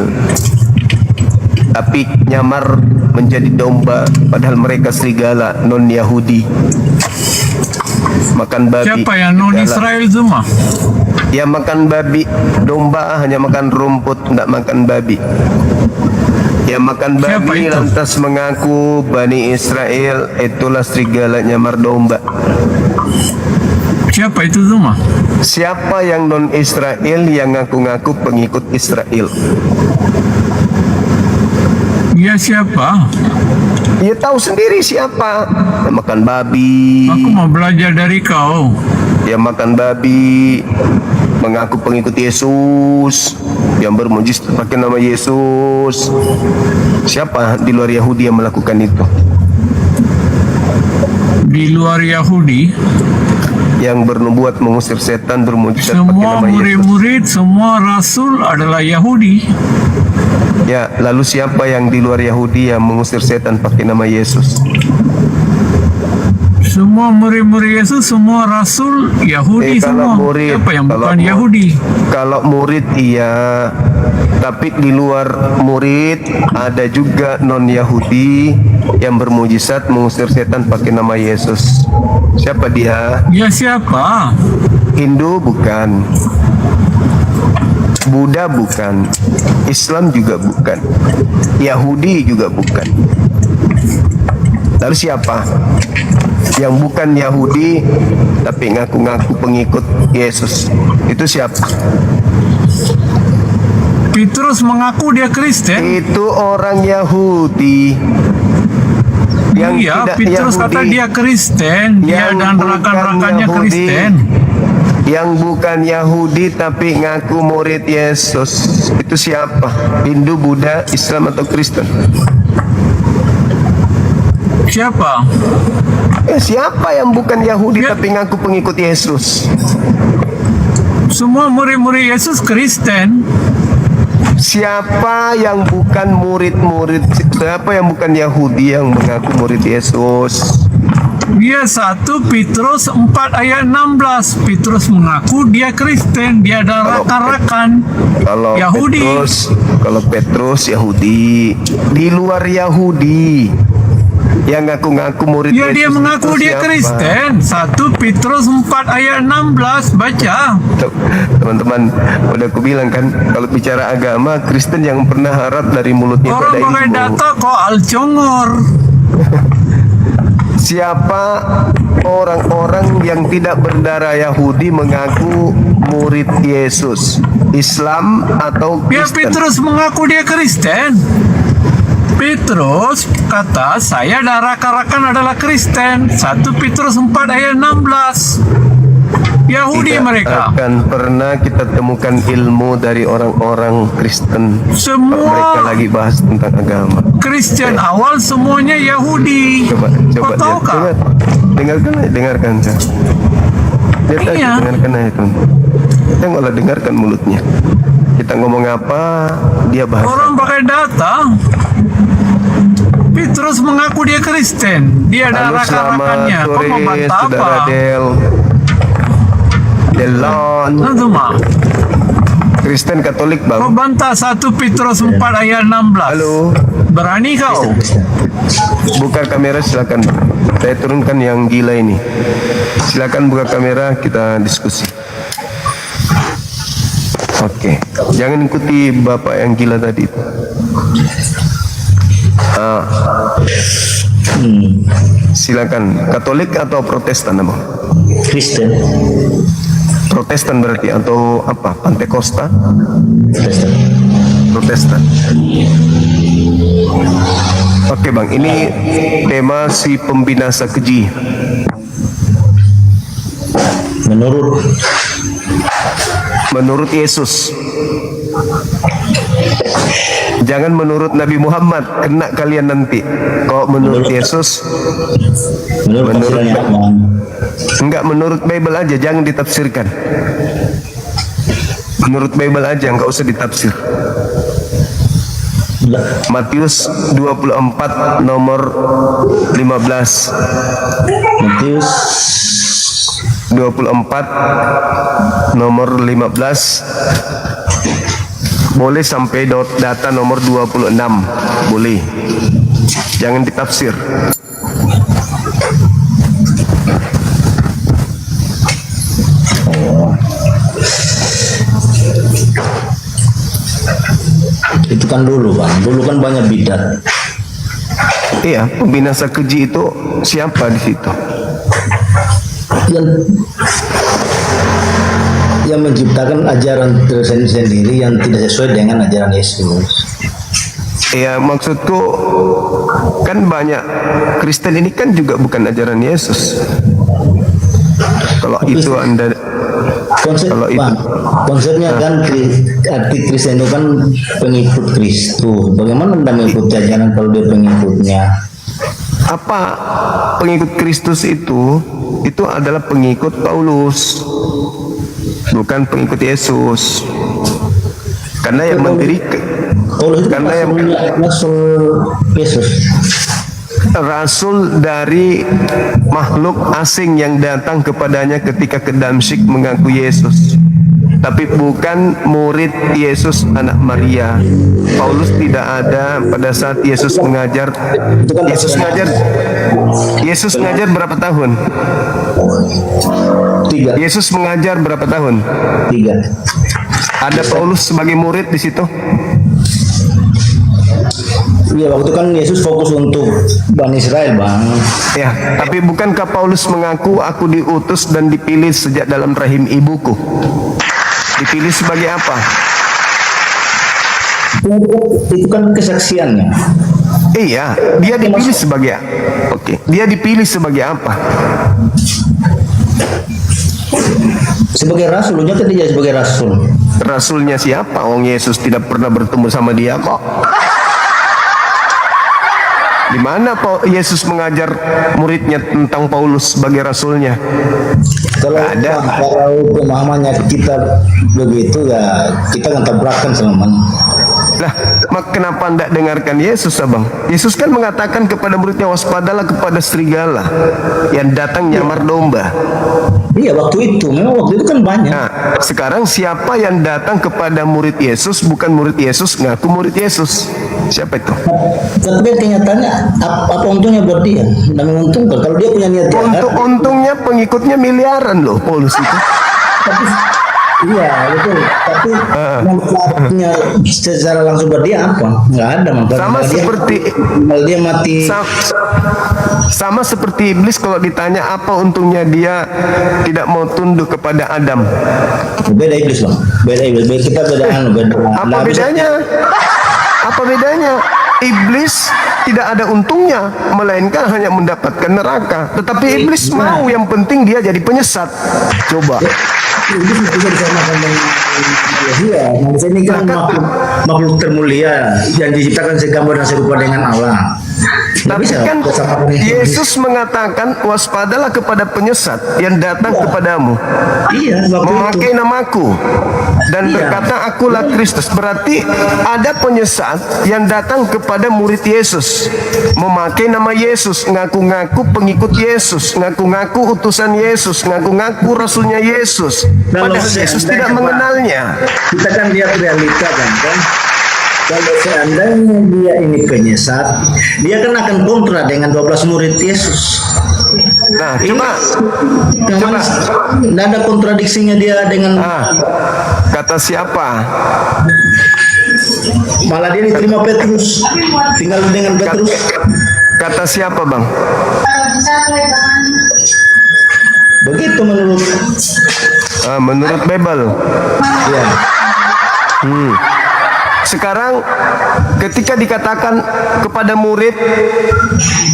Tapi nyamar menjadi domba padahal mereka serigala non-Yahudi. Makan babi. Siapa yang non Israel Zuma? Yang makan babi, domba hanya makan rumput, tidak makan babi. Yang makan Siapa babi itu? lantas mengaku Bani Israel, itulah serigala nyamar domba. Siapa itu Zuma? Siapa yang non-Israel yang ngaku-ngaku pengikut Israel? Ya siapa? Dia tahu sendiri siapa. Yang makan babi. Aku mau belajar dari kau. Yang makan babi, mengaku pengikut Yesus, yang bermujizat pakai nama Yesus. Siapa di luar Yahudi yang melakukan itu? Di luar Yahudi, Yang bernubuat mengusir setan, bermujizat pakai semua nama Yesus. murid-murid, semua rasul adalah Yahudi. Ya, lalu siapa yang di luar Yahudi yang mengusir setan pakai nama Yesus? Semua murid-murid Yesus, semua rasul Yahudi semua. Siapa yang bukan Yahudi? Kalau murid iya, tapi di luar murid ada juga non Yahudi yang bermujizat mengusir setan pakai nama Yesus. Siapa dia? Ya siapa? Hindu bukan, Buddha bukan, Islam juga bukan, Yahudi juga bukan. Lalu siapa yang bukan Yahudi tapi ngaku-ngaku pengikut Yesus? Itu siapa? Petrus mengaku dia Kristen. Itu orang Yahudi. Yang Iya, tidak Petrus Yahudi, kata dia Kristen. Dia yang dan bukan rekan-rekannya Yahudi, Kristen. yang bukan Yahudi tapi ngaku murid Yesus. Itu siapa? Hindu, Buddha, Islam atau Kristen? Siapa? Siapa yang bukan Yahudi tapi ngaku pengikut Yesus? Semua murid-murid Yesus Kristen. Siapa yang bukan murid-murid? Siapa yang bukan Yahudi yang mengaku murid Yesus? Dia 1 Petrus 4 ayat 16. Petrus mengaku dia Kristen. Dia adalah rekan-rekan Kalau Yahudi. Petrus Yahudi, di luar Yahudi yang ngaku-ngaku murid Ya, Yesus dia mengaku itu dia siapa? Kristen. 1 Petrus 4 ayat 16. Baca. Teman-teman, udah aku bilang kan, kalau bicara agama, Kristen yang pernah harap dari mulutnya itu Orang ada pakai ilmu. data kok alcongor. Siapa orang-orang yang tidak berdarah Yahudi mengaku murid Yesus? Islam atau Ya, Kristen? Petrus mengaku dia Kristen. Petrus kata saya dan rakan-rakan adalah Kristen. 1 Petrus 4 ayat 16. Yahudi Tidak mereka. akan pernah kita temukan ilmu dari orang-orang Kristen. Semua Kalau mereka lagi bahas tentang agama. Kristen awal semuanya Yahudi. Coba Kau tahu kah? dengarkan saya. Lihat aja, Iya. dengarkan aja tuh. Kita nggak dengarkan mulutnya. Kita ngomong apa, dia bahas. Orang pakai data. Petrus mengaku dia Kristen. Dia dan Halo, selamat rakan-rakannya. Kau sore, mau bantah saudara apa? Delon. Itu mah. Kristen Katolik bang. Kau bantah 1 Petrus 4 ayat 16. Halo. Berani kau? Buka kamera silakan. Saya turunkan yang gila ini. Silakan buka kamera, kita diskusi. Oke. Jangan ikuti bapak yang gila tadi. Silakan. Katolik atau Protestan abang? Kristen. Protestan berarti atau apa? Pantekosta? Kristen. Protestan. Oke bang, ini tema si pembinasa keji. Menurut Yesus. Jangan menurut Nabi Muhammad, kena kalian nanti. Kok menurut Yesus? Enggak, menurut Bible aja, jangan ditafsirkan. Menurut Bible aja, enggak usah ditafsir. Matius 24 nomor 15. Matius 24 nomor 15. Boleh sampai data nomor 26. Boleh. Jangan ditafsir. Itu kan dulu bang, dulu kan banyak bidat. Iya, pembinasa keji itu siapa di situ? Yang menciptakan ajaran tersendiri yang tidak sesuai dengan ajaran Yesus. Ya maksudku kan banyak Kristen ini kan juga bukan ajaran Yesus. Kalau itu Anda kalau itu konsepnya kan arti Kristen itu kan pengikut Kristus. Bagaimana Anda mengikuti ajaran kalau dia pengikutnya? Apa pengikut Kristus itu adalah pengikut Paulus, bukan pengikut Yesus. Karena yang mendirikan, karena yang Rasul dari makhluk asing yang datang kepadanya ketika ke Damsyik mengaku Yesus, tapi bukan murid Yesus anak Maria. Paulus tidak ada pada saat Yesus mengajar. Yesus mengajar berapa tahun? 3. Yesus mengajar berapa tahun? 3. Ada Paulus sebagai murid di situ? Iya, waktu kan Yesus fokus untuk Bani Israel, bang. Ya, tapi bukankah Paulus mengaku aku diutus dan dipilih sejak dalam rahim ibuku? Dipilih sebagai apa? Itu kan kesaksiannya. Iya, dia dipilih sebagai dia dipilih sebagai apa? Sebagai rasul, nyata dia sebagai rasul. Rasulnya siapa? Wong Yesus tidak pernah bertemu sama dia kok. Di mana Yesus mengajar muridnya tentang Paulus sebagai rasulnya? Kalau pemahamannya kita begitu ya kita akan tabrakan selamanya. Lah, kenapa tidak dengarkan Yesus, abang? Yesus kan mengatakan kepada muridnya, waspadalah kepada serigala yang datang nyamar domba. Iya, waktu itu memang waktu itu kan banyak. Nah, sekarang siapa yang datang kepada murid Yesus bukan murid Yesus, ngaku murid Yesus? Siapa itu? Tapi kenyataannya apa untungnya buat dia? Dan menguntungkan kalau dia punya niat jahat. Untungnya pengikutnya miliaran loh Paulus itu. Iya betul. Tapi manfaatnya secara langsung buat dia apa? Nggak ada manfaat. Sama seperti kalau dia mati. Sama seperti iblis kalau ditanya apa untungnya dia tidak mau tunduk kepada Adam. Beda iblis bang. Beda iblis. Kita beda. Apa bedanya? Apa bedanya? Iblis tidak ada untungnya, melainkan hanya mendapatkan neraka. Tetapi iblis mau, yang penting dia jadi penyesat. Coba. Iblis bisa disamakan dengan manusia. Manusia ini kan makhluk termulia yang diciptakan segambar dan serupa dengan Allah. Tapi kan Yesus mengatakan waspadalah kepada penyesat yang datang kepadamu, memakai namaku dan berkata akulah Kristus. Berarti ada penyesat yang datang kepada murid Yesus, memakai nama Yesus, ngaku-ngaku pengikut Yesus, ngaku-ngaku utusan Yesus, ngaku-ngaku rasulnya Yesus, padahal Yesus tidak mengenalnya. Kita kan lihat realita kan. Kalau seandainya dia ini penyesat, dia kan akan kontra dengan 12 murid Yesus. Nah, coba tidak ada kontradiksinya dia dengan kata siapa? Malah dia diterima Petrus, tinggal dengan Petrus. Kata siapa, Bang? Begitu menurut Bible. Ya. Sekarang ketika dikatakan kepada murid,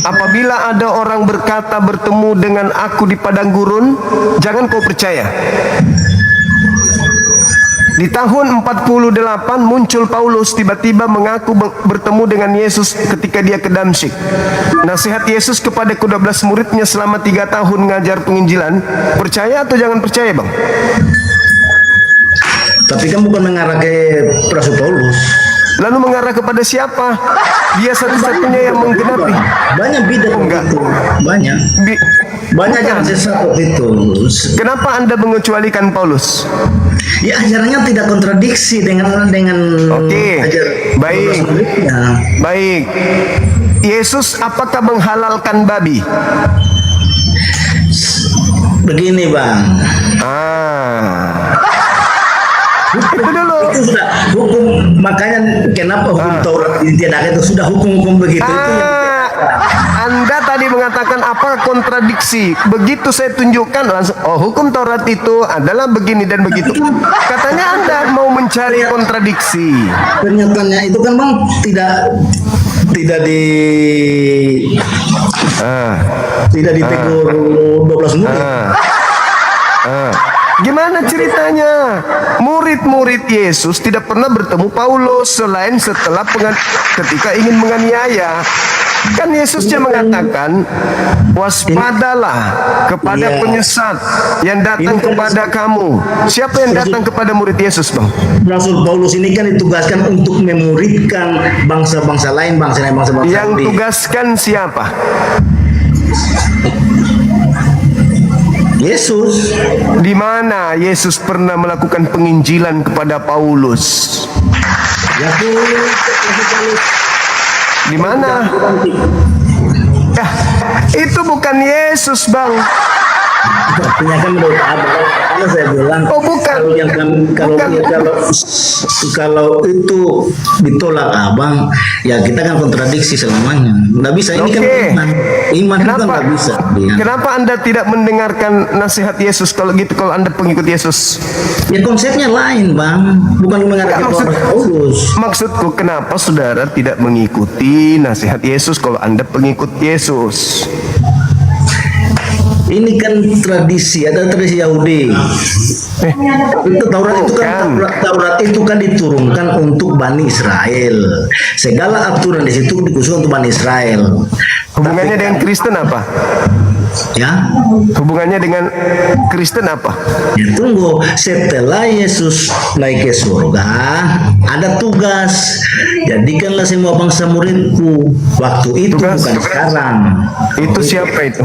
apabila ada orang berkata bertemu dengan aku di padang gurun, jangan kau percaya. Di tahun 48 muncul Paulus, tiba-tiba mengaku bertemu dengan Yesus ketika dia ke Damsyik. Nasihat Yesus kepada ke-12 muridnya selama 3 tahun ngajar penginjilan, percaya atau jangan percaya, Bang? Tapi kan bukan mengarah ke Rasul Paulus. Lalu mengarah kepada siapa? Dia satu-satunya yang menggenapi. Banyak bidah begitu. Banyak yang sesat itu. Kenapa Anda mengecualikan Paulus? Ya ajarannya tidak kontradiksi dengan Oke. Baik. Yesus apakah menghalalkan babi? Begini, Bang. Itu dulu. Itu sudah hukum, makanya kenapa hukum Taurat ditiadakan itu sudah hukum-hukum begitu. Itu yang Anda tadi mengatakan apa kontradiksi? Begitu saya tunjukkan langsung, hukum Taurat itu adalah begini dan begitu. Katanya Anda mau mencari kontradiksi. Pernyataannya itu kan, Bang, tidak ditegur 12 murid. Gimana ceritanya? Murid-murid Yesus tidak pernah bertemu Paulus selain setelah ketika ingin menganiaya. Kan Yesusnya mengatakan, waspadalah kepada penyesat yang datang kepada kamu. Siapa yang datang kepada murid Yesus, Bang? Rasul Paulus ini kan ditugaskan untuk memuridkan bangsa-bangsa lain, bangsa-bangsa yang tugaskan siapa? Yesus. Di mana Yesus pernah melakukan penginjilan kepada Paulus? Di mana? Itu bukan Yesus, Bang. Artinya kan menurut Abang, saya bilang, bukan. Kalau itu ditolak Abang, ya kita kan kontradiksi selamanya. Nggak bisa. Ini kan iman itu kan nggak bisa. Kenapa Anda tidak mendengarkan nasihat Yesus kalau gitu? Kalau Anda pengikut Yesus, ya konsepnya lain, Bang. Bukan mengarah ke Paulus. Maksudku, kenapa saudara tidak mengikuti nasihat Yesus kalau Anda pengikut Yesus? Ini kan tradisi, ada tradisi Yahudi. Itu Taurat itu kan diturunkan untuk Bani Israel. Segala aturan di situ dikhususkan untuk Bani Israel. Hubungannya dengan Kristen apa? Ya. Hubungannya dengan Kristen apa? Ya, tunggu, setelah Yesus naik ke surga, ada tugas. Jadikanlah semua bangsa muridku. Waktu itu bukan sekarang. Itu siapa itu?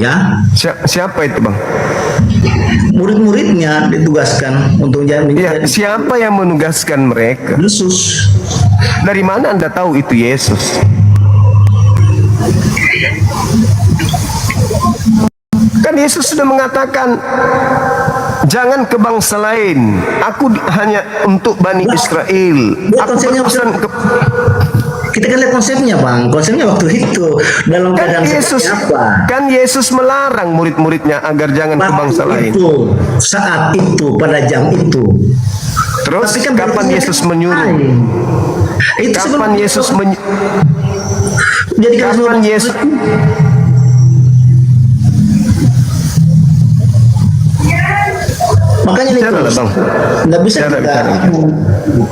Ya. Siapa itu, Bang? Murid-muridnya ditugaskan untuk jadi. Siapa yang menugaskan mereka? Yesus. Dari mana Anda tahu itu Yesus? Kan Yesus sudah mengatakan, jangan ke bangsa lain. Aku hanya untuk Bani Israel. Aku berpesan ke... Kita kan lihat konsepnya, Bang. Konsepnya waktu itu dalam keadaan Yesus, apa? Kan Yesus melarang murid-muridnya agar jangan ke bangsa lain. Saat itu, pada jam itu. Terus kan kapan Yesus menyuruh? Kapan Yesus menyuruh? Jadi kapan Yesus? Makanya ini nggak bisa kita,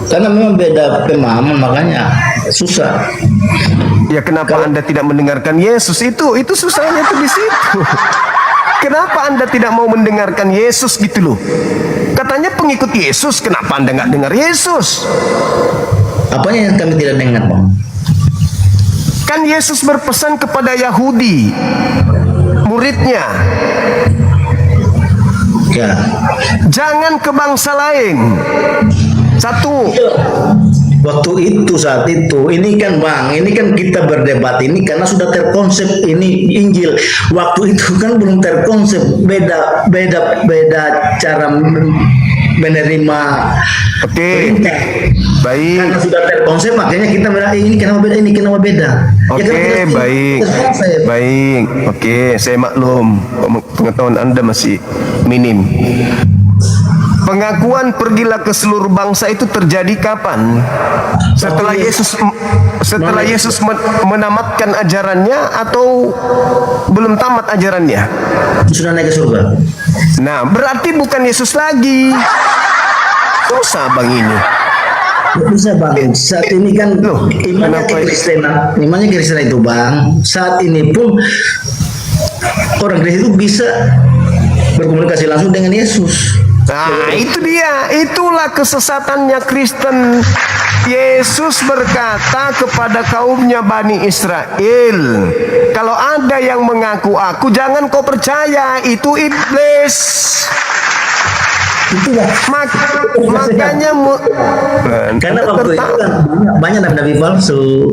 karena memang beda pemahaman, makanya susah. Ya kenapa Anda tidak mendengarkan Yesus? Itu susahnya tuh di situ. Kenapa Anda tidak mau mendengarkan Yesus gitu loh? Katanya pengikut Yesus, kenapa Anda nggak dengar Yesus? Apanya yang kami tidak dengar, Bang? Kan Yesus berpesan kepada Yahudi, muridnya, ya, jangan ke bangsa lain. Satu. Waktu itu, saat itu, ini kan Bang, ini kan kita berdebat ini karena sudah terkonsep ini Injil. Waktu itu kan belum terkonsep, beda cara menerima. Oke. Baik. Karena sudah terkonsep, makanya kita merasa ini kenapa beda, ini kenapa beda. Oke, baik. Baik. Oke, saya maklum pengetahuan Anda masih minim. Pengakuan pergilah ke seluruh bangsa itu terjadi kapan? Setelah Yesus menamatkan ajarannya atau belum tamat ajarannya? Sudah naik ke surga. Nah, berarti bukan Yesus lagi. Susah Bang ini. Bisa Bang, saat ini kan imannya Kristen itu Bang. Saat ini pun orang Kristen itu bisa berkomunikasi langsung dengan Yesus. Nah, itu dia. Itulah kesesatannya Kristen. Yesus berkata kepada kaumnya Bani Israel, kalau ada yang mengaku aku, jangan kau percaya, itu iblis. Makanya karena waktu itu kan banyak nabi palsu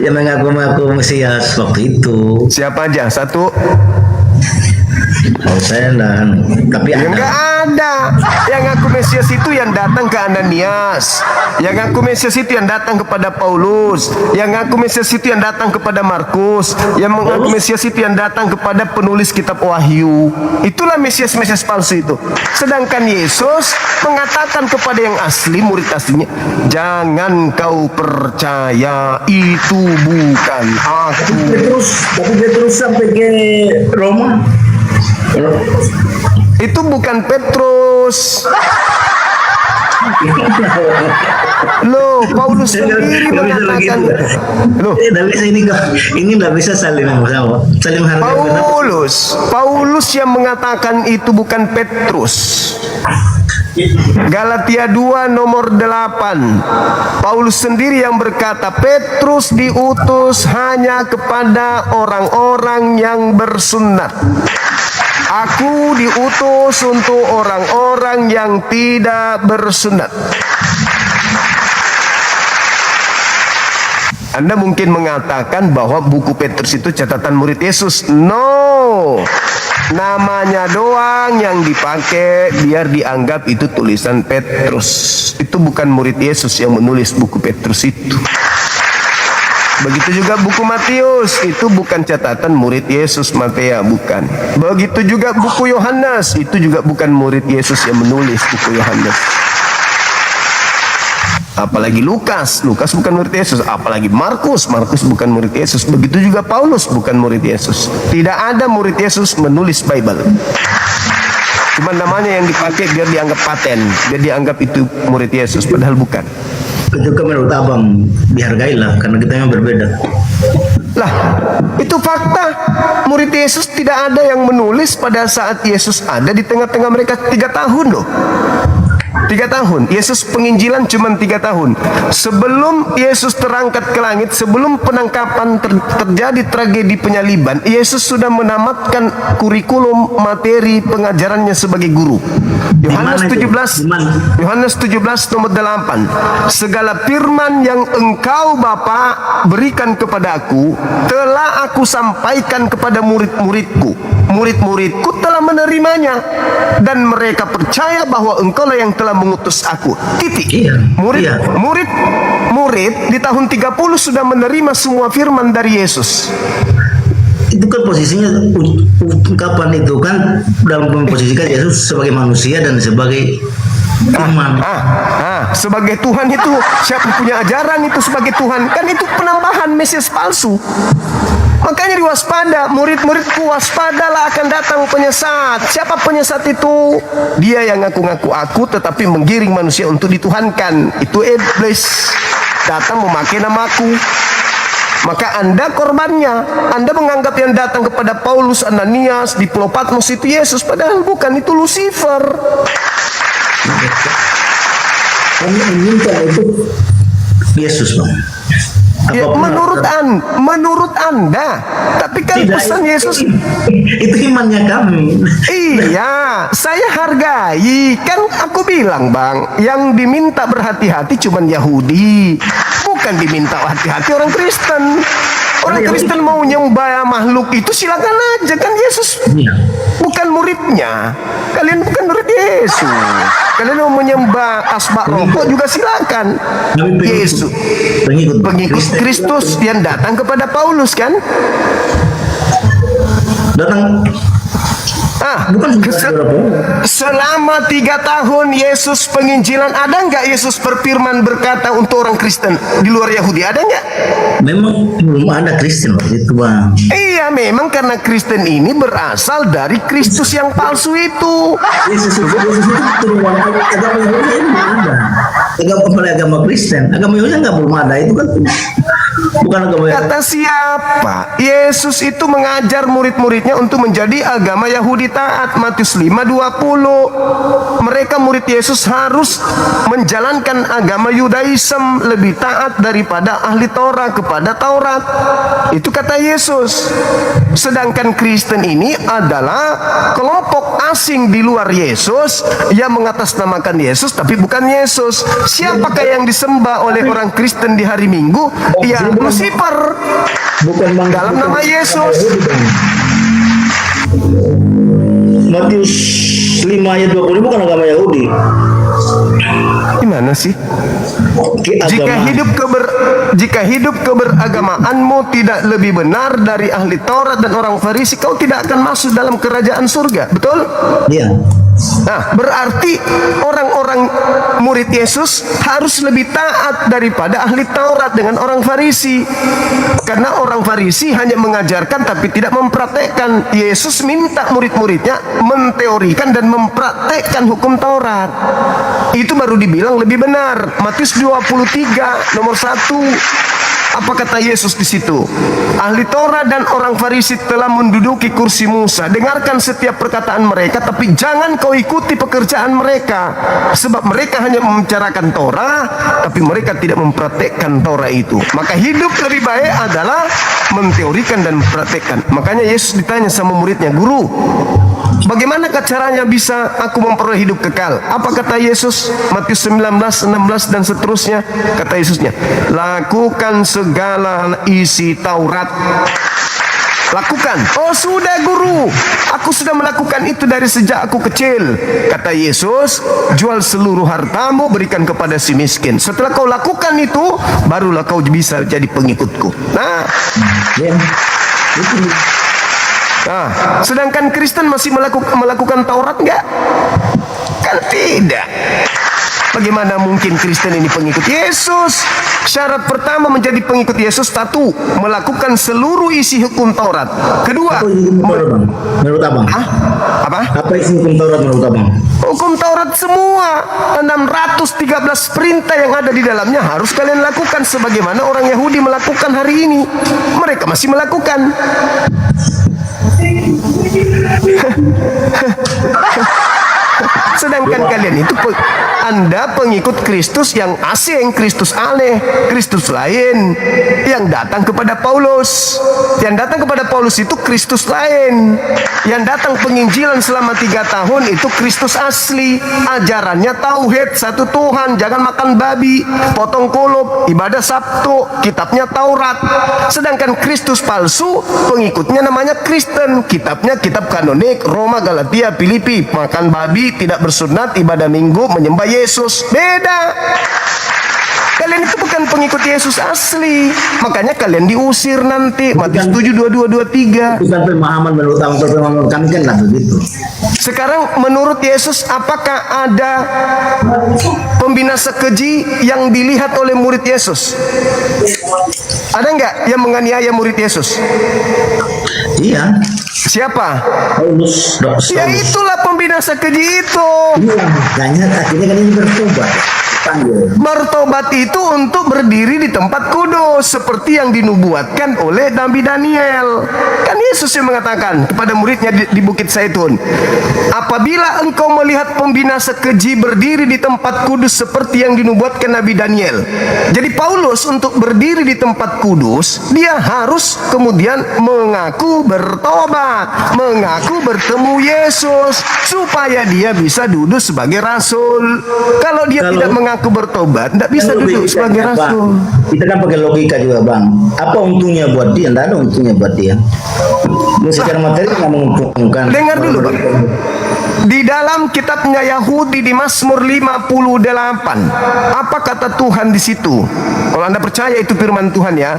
yang mengaku Mesias waktu itu. Siapa aja? Satu. Saya tapi enggak ada. Yang ngaku Mesias itu yang datang ke Ananias, yang ngaku Mesias itu yang datang kepada Paulus, yang ngaku Mesias itu yang datang kepada Markus, yang mengaku Mesias itu yang datang kepada penulis kitab Wahyu. Itulah Mesias palsu itu. Sedangkan Yesus mengatakan kepada yang asli, murid aslinya, jangan kau percaya, itu bukan aku. Tapi Petrus sampai ke Roma. Itu bukan Petrus. Loh, Paulus sendiri mengatakan. Loh, ini nggak bisa saling menghargai. Paulus yang mengatakan itu bukan Petrus. Galatia 2 nomor 8. Paulus sendiri yang berkata, Petrus diutus hanya kepada orang-orang yang bersunat. Aku diutus untuk orang-orang yang tidak bersunat. Anda mungkin mengatakan bahwa buku Petrus itu catatan murid Yesus. No, namanya doang yang dipakai biar dianggap itu tulisan Petrus. Itu bukan murid Yesus yang menulis buku Petrus itu. Begitu juga buku Matius, itu bukan catatan murid Yesus, Matius bukan. Begitu juga buku Yohanes, itu juga bukan murid Yesus yang menulis buku Yohanes. Apalagi Lukas bukan murid Yesus. Apalagi Markus bukan murid Yesus. Begitu juga Paulus bukan murid Yesus. Tidak ada murid Yesus menulis Bible. Cuma namanya yang dipakai biar dianggap paten, biar dianggap itu murid Yesus, padahal bukan. Itu kan menurut Abang dihargailah karena kita yang berbeda. Lah, itu fakta. Murid Yesus tidak ada yang menulis pada saat Yesus ada di tengah-tengah mereka 3 tahun loh. 3 tahun. Yesus penginjilan cuma 3 tahun. Sebelum Yesus terangkat ke langit, sebelum penangkapan terjadi tragedi penyaliban, Yesus sudah menamatkan kurikulum materi pengajarannya sebagai guru. Yohanes 17 nomor 8. Segala firman yang engkau Bapa berikan kepada aku telah aku sampaikan kepada murid-muridku. Murid-muridku telah menerimanya dan mereka percaya bahwa engkaulah yang telah mengutus aku. Titik. Murid di tahun 30 sudah menerima semua firman dari Yesus. Itu kan posisinya ungkapan itu kan dalam memposisikan Yesus sebagai manusia dan sebagai iman. Sebagai Tuhan itu, siapa punya ajaran itu sebagai Tuhan, kan itu penambahan Mesias palsu. Makanya diwaspada, murid-muridku waspadalah akan datang penyesat. Siapa penyesat itu? Dia yang ngaku-ngaku aku tetapi menggiring manusia untuk dituhankan. Itu iblis datang memakai namaku. maka Anda korbannya. Anda menganggap yang datang kepada Paulus, Ananias di Pulau Patmos itu Yesus, padahal bukan, itu Lucifer. Kami meminta itu Yesus, Bang. Ya, menurut Anda, tapi kan Tidak, pesan Yesus itu imannya kami. iya, saya hargai. Kan aku bilang, Bang, yang diminta berhati-hati cuman Yahudi, bukan diminta hati-hati orang Kristen. Orang Kristen mau nyembah makhluk itu silakan aja, kan Yesus bukan muridnya. Kalian bukan murid Yesus. Kalian mau menyembah asbak rokok juga silakan. Yesus pengikut Kristus yang datang kepada Paulus kan? Datang selama 3 tahun Yesus penginjilan, ada nggak Yesus berfirman berkata untuk orang Kristen di luar Yahudi, ada nggak? Memang belum ada Kristen waktu itu, Bang. Iya, memang karena Kristen ini berasal dari Kristus yang palsu itu. Yesus itu turunan agama Yahudi ini ada. Agama Kristen, agama Yahudi nggak belum ada, itu kan bukan agama Yahudi. Kata siapa? Yesus itu mengajar murid-muridnya untuk menjadi agama Yahudi taat. Matius 5:20. Mereka murid Yesus harus menjalankan agama Yudaism, lebih taat daripada ahli Torah kepada Taurat. Itu kata Yesus. Sedangkan Kristen ini adalah kelompok asing di luar Yesus yang mengatasnamakan Yesus tapi bukan Yesus. Siapakah yang disembah oleh orang Kristen di hari Minggu? Ya, Lucifer. Bukan dalam nama Yesus. Matius 5 ayat 20 bukan agama Yahudi. Gimana sih? Jika hidup keberagamaanmu tidak lebih benar dari ahli Taurat dan orang Farisi, kau tidak akan masuk dalam kerajaan surga. Betul? Iya. Nah, berarti orang-orang murid Yesus harus lebih taat daripada ahli Taurat dengan orang Farisi. Karena orang Farisi hanya mengajarkan tapi tidak mempraktekkan. Yesus minta murid-muridnya menteorikan dan mempraktekkan hukum Taurat. Itu baru dibilang lebih benar. Matius 23 nomor 1. Apa kata Yesus di situ? Ahli Torah dan orang Farisi telah menduduki kursi Musa. Dengarkan setiap perkataan mereka, tapi jangan kau ikuti pekerjaan mereka. Sebab mereka hanya membicarakan Torah, tapi mereka tidak mempraktekkan Torah itu. Maka hidup lebih baik adalah menteorikan dan mempraktekkan. Makanya Yesus ditanya sama muridnya, Guru, bagaimanakah caranya bisa aku memperoleh hidup kekal? Apa kata Yesus? Matius 19, 16 dan seterusnya. Kata Yesusnya, lakukan segala isi Taurat. Lakukan. Oh sudah Guru, aku sudah melakukan itu dari sejak aku kecil. Kata Yesus, jual seluruh hartamu, berikan kepada si miskin. Setelah kau lakukan itu, barulah kau bisa jadi pengikutku. Nah, sedangkan Kristen masih melakukan Taurat enggak? Kan tidak. Bagaimana mungkin Kristen ini pengikut Yesus? Syarat pertama menjadi pengikut Yesus, 1, melakukan seluruh isi hukum Taurat. Kedua, menurut Abang? Apa isi hukum Taurat menurut Abang? Hukum Taurat semua 613 perintah yang ada di dalamnya harus kalian lakukan sebagaimana orang Yahudi melakukan hari ini. Mereka masih melakukan. Sedangkan kalian itu Anda pengikut Kristus yang asing, Kristus aneh, Kristus lain yang datang kepada Paulus. Yang datang kepada Paulus itu Kristus lain. Yang datang penginjilan selama 3 tahun itu Kristus asli. Ajarannya tauhid, satu Tuhan, jangan makan babi, potong kulub, ibadah Sabtu, kitabnya Taurat. Sedangkan Kristus palsu, pengikutnya namanya Kristen. Kitabnya kitab kanonik, Roma, Galatia, Filipi, makan babi, tidak bersunat, ibadah Minggu, menyembah Yesus. Beda. Kalian itu bukan pengikut Yesus asli. Makanya kalian diusir nanti. Matius 7, 22, 23. Bukan pemahaman menurut kami kan lah begitu. Sekarang menurut Yesus, apakah ada pembinasa keji yang dilihat oleh murid Yesus? Ada nggak yang menganiaya murid Yesus? Iya. Siapa? Paulus. Ya itulah pembinasa keji itu. Iya, makanya akhirnya kan ini bertobat. Bertobat itu untuk berdiri di tempat kudus seperti yang dinubuatkan oleh Nabi Daniel. Kan Yesus yang mengatakan kepada muridnya di Bukit Zaitun, apabila engkau melihat pembinasa keji berdiri di tempat kudus seperti yang dinubuatkan Nabi Daniel. Jadi Paulus untuk berdiri di tempat kudus, dia harus kemudian mengaku bertobat, mengaku bertemu Yesus supaya dia bisa duduk sebagai rasul. Kalau dia tidak mengaku bertobat, tidak bisa duduk sebagai rasul. Kita kan pakai logika juga, Bang. Apa untungnya buat dia? Tidak ada untungnya buat dia. Secara materi nggak menguntungkan. Dengar dulu, Bang. Di dalam kitabnya Yahudi di Mazmur 58, apa kata Tuhan di situ? Kalau Anda percaya itu firman Tuhan ya,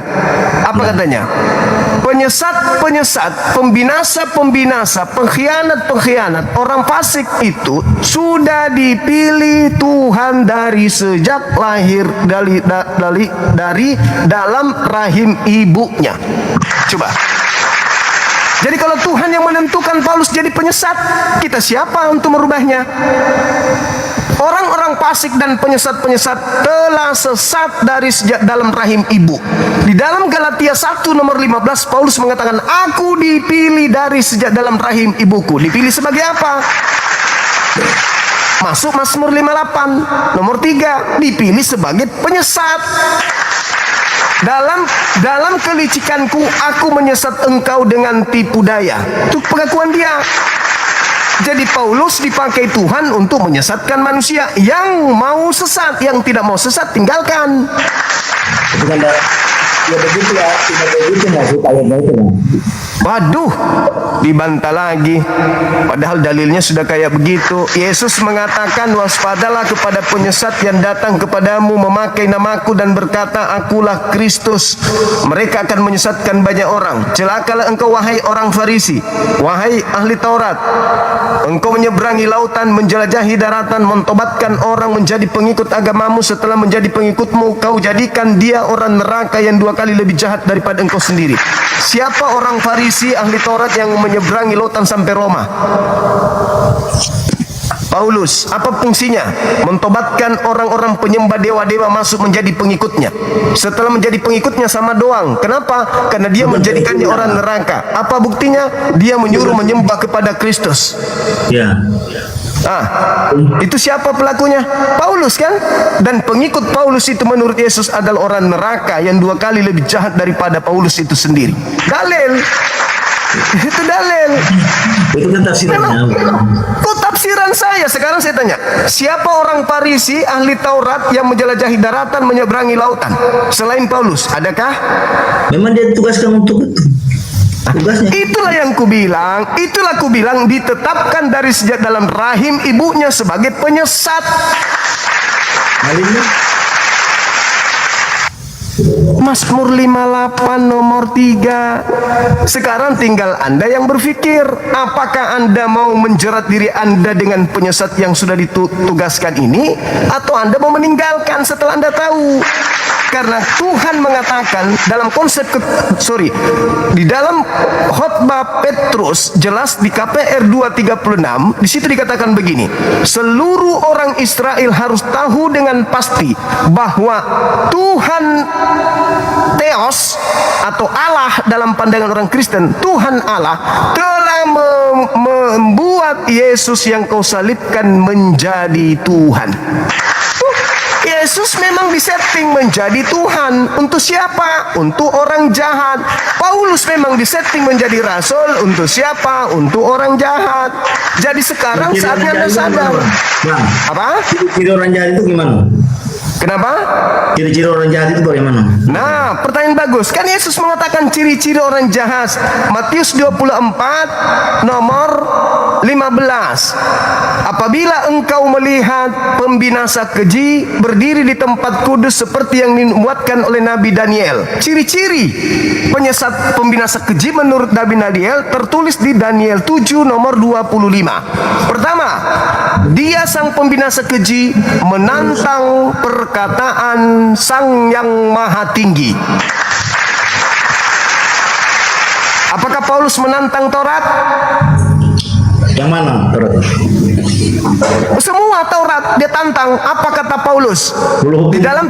apa katanya? Penyesat-penyesat, pembinasa-pembinasa, pengkhianat-pengkhianat, orang fasik itu sudah dipilih Tuhan dari sejak lahir dari dalam rahim ibunya. Coba. Jadi kalau Tuhan yang menentukan Paulus jadi penyesat, kita siapa untuk merubahnya? Orang-orang fasik dan penyesat-penyesat telah sesat dari sejak dalam rahim ibu. Di dalam Galatia 1 nomor 15 Paulus mengatakan, aku dipilih dari sejak dalam rahim ibuku. Dipilih sebagai apa? Masuk Mazmur 58 nomor 3, dipilih sebagai penyesat. Dalam kelicikanku aku menyesat engkau dengan tipu daya. Itu pengakuan dia. Jadi Paulus dipakai Tuhan untuk menyesatkan manusia. Yang mau sesat, yang tidak mau sesat tinggalkan. Ya begitu ya, tidak begitu maksud ayatnya itu. Waduh, dibantah lagi. Padahal dalilnya sudah kayak begitu. Yesus mengatakan, waspadalah kepada penyesat yang datang kepadamu memakai namaku dan berkata, akulah Kristus. Mereka akan menyesatkan banyak orang. Celakalah engkau wahai orang Farisi, wahai ahli Taurat. Engkau menyeberangi lautan, menjelajahi daratan, mentobatkan orang menjadi pengikut agamamu. Setelah menjadi pengikutmu, kau jadikan dia orang neraka yang 2 kali lebih jahat daripada engkau sendiri. Siapa orang Farisi ahli Taurat yang menyeberangi lautan sampai Roma? Paulus. Apa fungsinya? Mentobatkan orang-orang penyembah dewa-dewa masuk menjadi pengikutnya. Setelah menjadi pengikutnya sama doang. Kenapa? Karena dia menjadikannya orang neraka. Apa buktinya? Dia menyuruh menyembah kepada Kristus. Ya. Itu siapa pelakunya? Paulus kan? Dan pengikut Paulus itu menurut Yesus adalah orang neraka yang 2 kali lebih jahat daripada Paulus itu sendiri. Dalil. Itu dalil. Itu kan tafsirannya. Kok tafsiran saya? Sekarang saya tanya, siapa orang Farisi ahli Taurat yang menjelajahi daratan, menyeberangi lautan selain Paulus? Adakah? Memang dia ditugaskan untuk itu. Tugasnya. Itulah yang kubilang ditetapkan dari sejak dalam rahim ibunya sebagai penyesat. Mazmur 58 nomor 3. Sekarang tinggal Anda yang berpikir, apakah Anda mau menjerat diri Anda dengan penyesat yang sudah ditugaskan ini, atau Anda mau meninggalkan setelah Anda tahu? Karena Tuhan mengatakan dalam di dalam khotbah Petrus, jelas di KPR 2:36, di situ dikatakan begini, seluruh orang Israel harus tahu dengan pasti bahwa Tuhan Theos atau Allah dalam pandangan orang Kristen, Tuhan Allah telah membuat Yesus yang kau salibkan menjadi Tuhan. Yesus memang disetting menjadi Tuhan. Untuk siapa? Untuk orang jahat. Paulus memang disetting menjadi rasul. Untuk siapa? Untuk orang jahat. Jadi sekarang saatnya Anda sadar. Apa? Ciri orang jahat itu gimana? Kenapa? Ciri-ciri orang jahat itu bagaimana? Nah, pertanyaan bagus. Kan Yesus mengatakan ciri-ciri orang jahat. Matius 24 nomor 15. Apabila engkau melihat pembinasa keji berdiri di tempat kudus seperti yang dibuatkan oleh Nabi Daniel. Ciri-ciri penyesat pembinasa keji menurut Nabi Daniel tertulis di Daniel 7 nomor 25. Pertama, dia sang pembinasa keji menantang perkataan Sang Yang Maha Tinggi. Apakah Paulus menantang Taurat? Yang mana Taurat? Semua Taurat dia tantang. Apa kata Paulus? Di dalam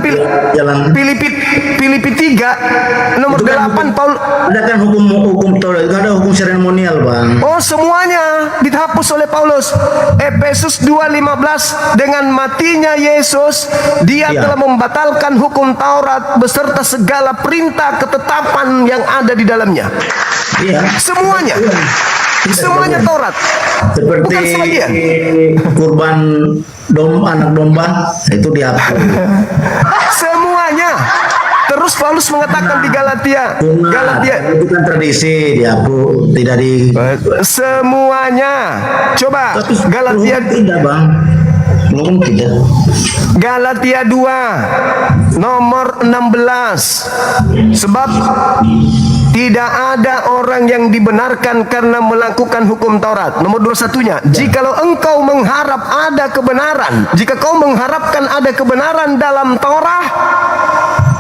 Filipi 3 nomor 8 Paulus. Ada kan hukum Taurat, ada hukum seremonial, Bang. Oh, semuanya dihapus oleh Paulus. Efesus 2:15, dengan matinya Yesus, dia telah membatalkan hukum Taurat beserta segala perintah ketetapan yang ada di dalamnya. Semuanya. Semuanya Taurat. Seperti bukan sebagian. Kurban anak domba itu dihapus. Semuanya. Terus Paulus mengatakan di Galatia itu kan tradisi dihapus, tidak di semuanya. Coba Galatia tidak, Bang. Belum tidak. Galatia 2 nomor 16. Sebab tidak ada orang yang dibenarkan karena melakukan hukum Taurat. Nomor 21-nya, jikalau engkau mengharap ada kebenaran, jika kau mengharapkan ada kebenaran dalam Taurat,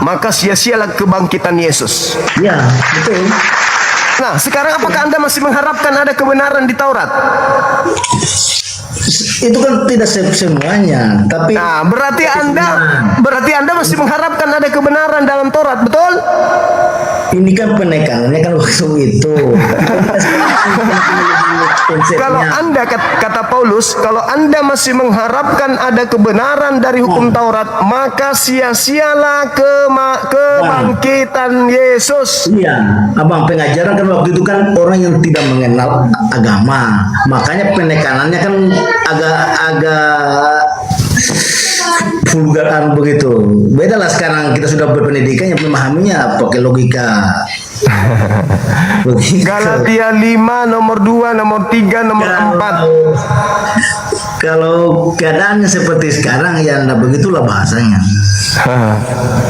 maka sia-sialah kebangkitan Yesus. Ya, betul. Nah, sekarang apakah Anda masih mengharapkan ada kebenaran di Taurat? Itu kan tidak semuanya, tapi nah, berarti Anda masih mengharapkan ada kebenaran dalam Taurat, betul? Ini kan penekanannya kan waktu itu. Kalau Anda, kata Paulus, kalau Anda masih mengharapkan ada kebenaran dari hukum Taurat, maka sia-sialah kebangkitan Yesus. Iya, Abang, pengajaran kan waktu itu kan orang yang tidak mengenal agama, makanya penekanannya kan agak vulgaran begitu. Beda lah sekarang kita sudah berpendidikan, yang memahaminya pakai logika. Galatia 5 nomor 2, nomor 3, nomor 4. Kalau keadaannya seperti sekarang ya enggak begitulah bahasanya.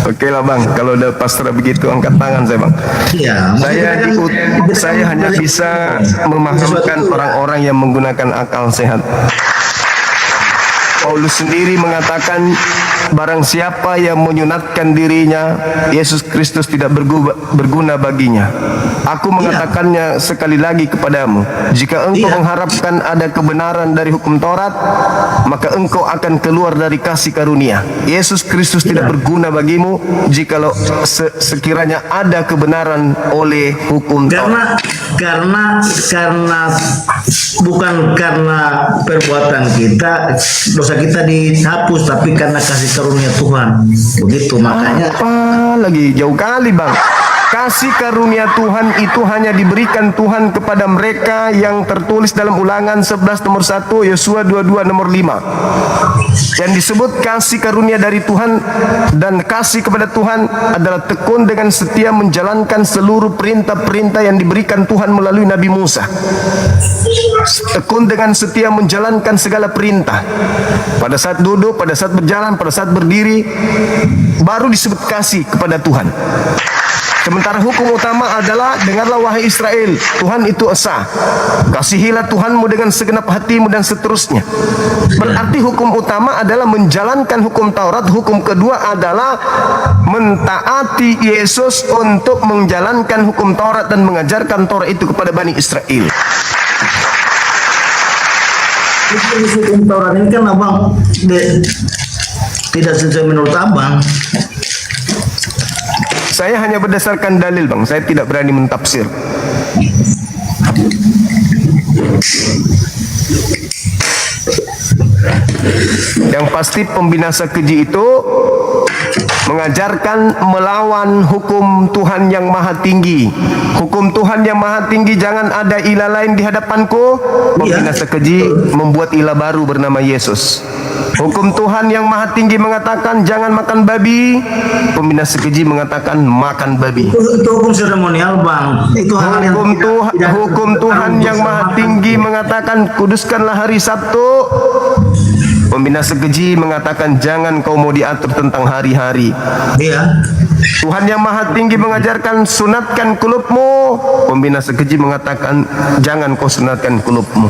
Oke lah, Bang, kalau udah pastor begitu angkat tangan saya, Bang. Iya, saya hanya bisa memahamkan orang-orang yang menggunakan akal sehat. Paulus sendiri mengatakan, barang siapa yang menyunatkan dirinya, Yesus Kristus tidak berguna baginya. Aku mengatakannya sekali lagi kepadamu, jika engkau mengharapkan ada kebenaran dari hukum Taurat, maka engkau akan keluar dari kasih karunia. Yesus Kristus tidak berguna bagimu jikalau sekiranya ada kebenaran oleh hukum Taurat. Karena bukan karena perbuatan kita, dosa kita dihapus, tapi karena kasih karunia Tuhan. Begitu makanya. Apa lagi jauh kali, Bang. Kasih karunia Tuhan itu hanya diberikan Tuhan kepada mereka yang tertulis dalam Ulangan 11 nomor 1, Yosua 22 nomor 5. Yang disebut kasih karunia dari Tuhan dan kasih kepada Tuhan adalah tekun dengan setia menjalankan seluruh perintah-perintah yang diberikan Tuhan melalui Nabi Musa. Tekun dengan setia menjalankan segala perintah. Pada saat duduk, pada saat berjalan, pada saat berdiri, baru disebut kasih kepada Tuhan. Sementara hukum utama adalah, dengarlah wahai Israel, Tuhan itu esa. Kasihilah Tuhanmu dengan segenap hatimu dan seterusnya. Berarti hukum utama adalah menjalankan hukum Taurat. Hukum kedua adalah mentaati Yesus untuk menjalankan hukum Taurat dan mengajarkan Taurat itu kepada Bani Israel. Hukum Taurat ini kan, Abang, tidak sesuai menurut Abang. Saya hanya berdasarkan dalil, Bang. Saya tidak berani mentafsir. Yang pasti pembinasa keji itu mengajarkan melawan hukum Tuhan yang maha tinggi. Hukum Tuhan yang maha tinggi, jangan ada ilah lain di hadapanku. Pembinasa keji membuat ilah baru bernama Yesus. Hukum Tuhan yang maha tinggi mengatakan jangan makan babi. Pembinasa keji mengatakan makan babi. Itu hukum seremonial, Bang. Itu hal yang hukum Tuhan yang maha tinggi mengatakan kuduskanlah hari Sabtu. Pembinasa keji mengatakan jangan kau mau diatur tentang hari-hari. Iya. Tuhan yang maha tinggi mengajarkan sunatkan kulupmu. Pembinasa keji mengatakan jangan kau sunatkan kulupmu.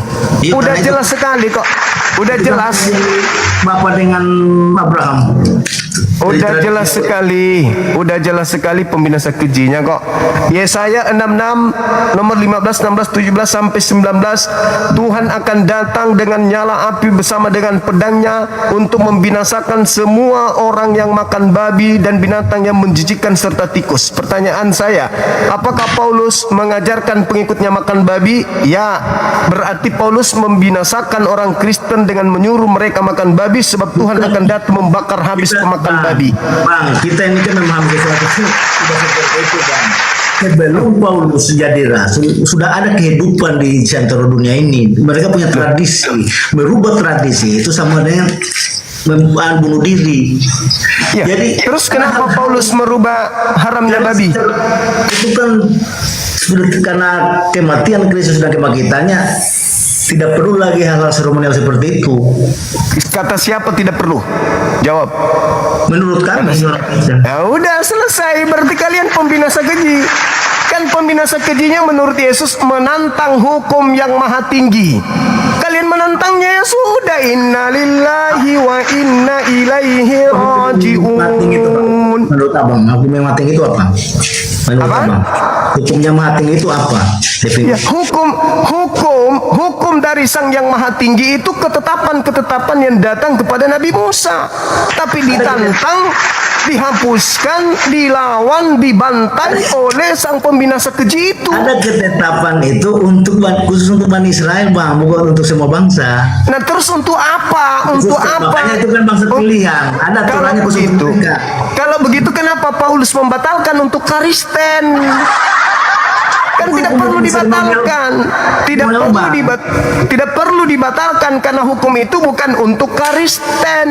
Udah jelas sekali kok. Udah jelas. Bapak dengan Abraham. Udah jelas sekali, pembinasa kejinya kok. Yesaya 66 nomor 15, 16, 17 sampai 19. Tuhan akan datang dengan nyala api bersama dengan pedangnya untuk membinasakan semua orang yang makan babi dan binatang yang menjijikkan serta tikus. Pertanyaan saya, apakah Paulus mengajarkan pengikutnya makan babi? Ya, berarti Paulus membinasakan orang Kristen dengan menyuruh mereka makan babi, sebab Tuhan akan datang membakar habis pemakan babi. Bang, kita ini kan memahami sesuatu tidak seperti itu, Bang. Sebelum Paulus jadi rasul, sudah ada kehidupan di seantero dunia ini. Mereka punya tradisi. Merubah tradisi itu sama dengan bunuh diri. Ya. Jadi terus kenapa Paulus merubah haramnya babi? Itu kan sudah karena kematian Kristus dan kebangkitannya. Tidak perlu lagi hal-hal seremonial seperti itu. Kata siapa tidak perlu? Jawab. Menurut kami. Ya udah selesai. Berarti kalian pembinasa keji. Kan pembinasa kejinya menurut Yesus menantang hukum yang maha tinggi. Kalian menantangnya, ya sudah. Inna lillahi wa inna ilaihi raji'un. Menurut abang, hukum yang maha tinggi itu apa? Menurut abang, hukumnya maha tinggi itu apa? Ya, hukum dari Sang Yang Maha Tinggi itu ketetapan-ketetapan yang datang kepada Nabi Musa, tapi ditantang, dihapuskan, dilawan, dibantai oleh sang pembinasa keji itu. Ada ketetapan itu untuk khusus untuk Bani Israel, Bang, bukan untuk semua bangsa. Nah, terus untuk apa? Untuk apa? Makanya itu kan bangsa pilihan. Ada aturannya khusus untuk mereka. Kalau begitu kenapa Paulus membatalkan untuk Kristen? Kan tidak perlu dibatalkan, tidak perlu dibatalkan karena hukum itu bukan untuk Kristen.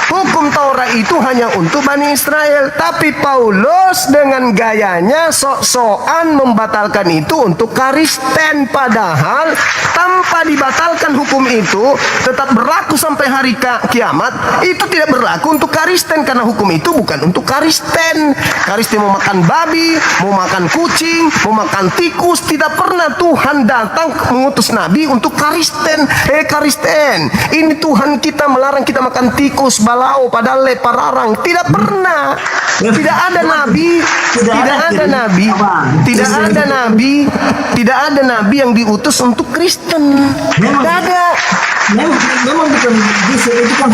Hukum Taurat itu hanya untuk Bani Israel, tapi Paulus dengan gayanya sok-sokan membatalkan itu untuk Kristen, padahal tanpa dibatalkan hukum itu tetap berlaku sampai hari kiamat. Itu tidak berlaku untuk Kristen karena hukum itu bukan untuk Kristen. Kristen mau makan babi, mau makan kucing, mau makan tikus. Tidak pernah Tuhan datang mengutus nabi untuk Kristen. Kristen, ini Tuhan kita melarang kita makan tikus, balau, padahal pararang. Tidak pernah. Tidak ada nabi, tidak ada nabi yang diutus untuk Kristen. Tidak ada. Memang bukan itu kan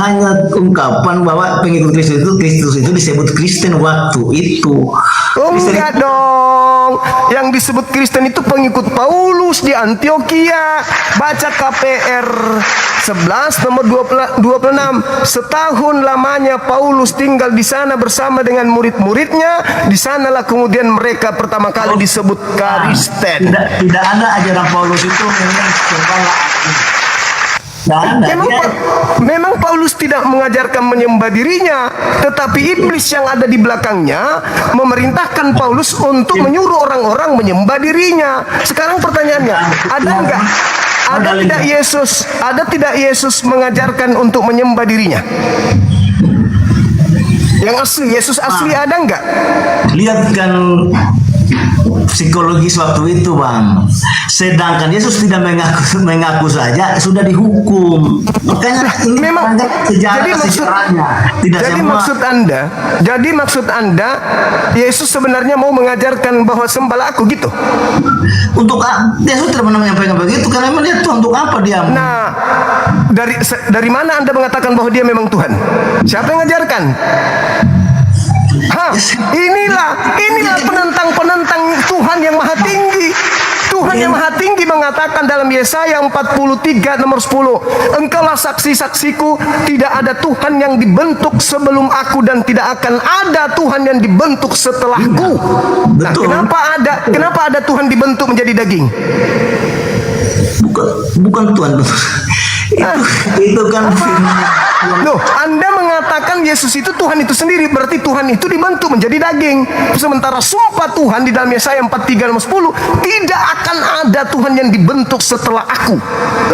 hanya ungkapan bahwa pengikut Kristus itu disebut Kristen waktu itu. Enggak dong. Yang disebut Kristen itu pengikut Paulus di Antioquia. Baca KPR 11 nomor 26. Setahun lamanya Paulus tinggal di sana bersama dengan murid-muridnya. Di sanalah kemudian mereka pertama kali disebut Kristen. Tidak ada ajaran Paulus itu memang segala Memang Paulus tidak mengajarkan menyembah dirinya, tetapi iblis yang ada di belakangnya memerintahkan Paulus untuk menyuruh orang-orang menyembah dirinya. Sekarang pertanyaannya, ada tidak Yesus mengajarkan untuk menyembah dirinya? Yang asli, Yesus asli ada enggak? Lihat kan psikologis waktu itu, Bang. Sedangkan Yesus tidak mengaku saja sudah dihukum. Makanya ini memang sejarahnya. Jadi maksud Anda Yesus sebenarnya mau mengajarkan bahwa sembahlah aku gitu? Untuk Yesus tidak pernah menyampaikan begitu karena memang dia Tuhan. Untuk apa dia? Nah, dari mana Anda mengatakan bahwa dia memang Tuhan? Siapa yang mengajarkan? Inilah penentang Tuhan yang maha tinggi. Tuhan yang maha tinggi mengatakan dalam Yesaya 43 nomor 10, engkaulah saksi-saksiku, tidak ada Tuhan yang dibentuk sebelum aku dan tidak akan ada Tuhan yang dibentuk setelahku. Nah, kenapa ada Tuhan dibentuk menjadi daging? Bukan Tuhan. Itu kan Loh, Anda mengatakan Yesus itu Tuhan itu sendiri, berarti Tuhan itu dibentuk menjadi daging. Sementara sumpah Tuhan di dalam Yesaya 43 nomor 10, tidak akan ada Tuhan yang dibentuk setelah aku.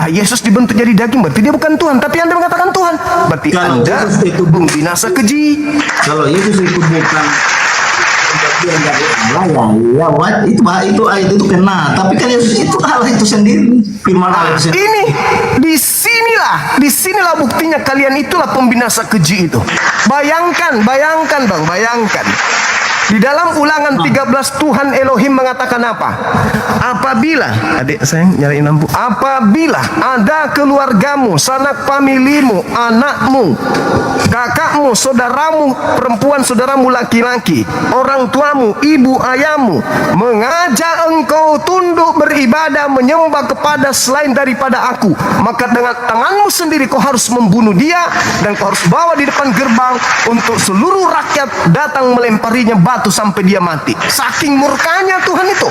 Lah, Yesus dibentuk jadi daging, berarti dia bukan Tuhan. Tapi Anda mengatakan Tuhan, berarti Anda pembinasa keji. Kalau Yesus itu bukan itu ayat itu kena, tapi kan Yesus itu Allah itu sendiri, firman Allah sendiri. Ini disinilah disinilah buktinya kalian itulah pembinasa keji itu. Bayangkan bang, bayangkan. Di dalam Ulangan 13 Tuhan Elohim mengatakan apa? Apabila, adik sayang nyariin lampu. Apabila ada keluargamu, sanak familimu, anakmu, kakakmu, saudaramu perempuan, saudaramu laki-laki, orang tuamu, ibu ayahmu mengajak engkau tunduk beribadah menyembah kepada selain daripada aku, maka dengan tanganmu sendiri kau harus membunuh dia dan kau harus bawa di depan gerbang untuk seluruh rakyat datang melemparinya batu sampai dia mati. Saking murkanya Tuhan itu.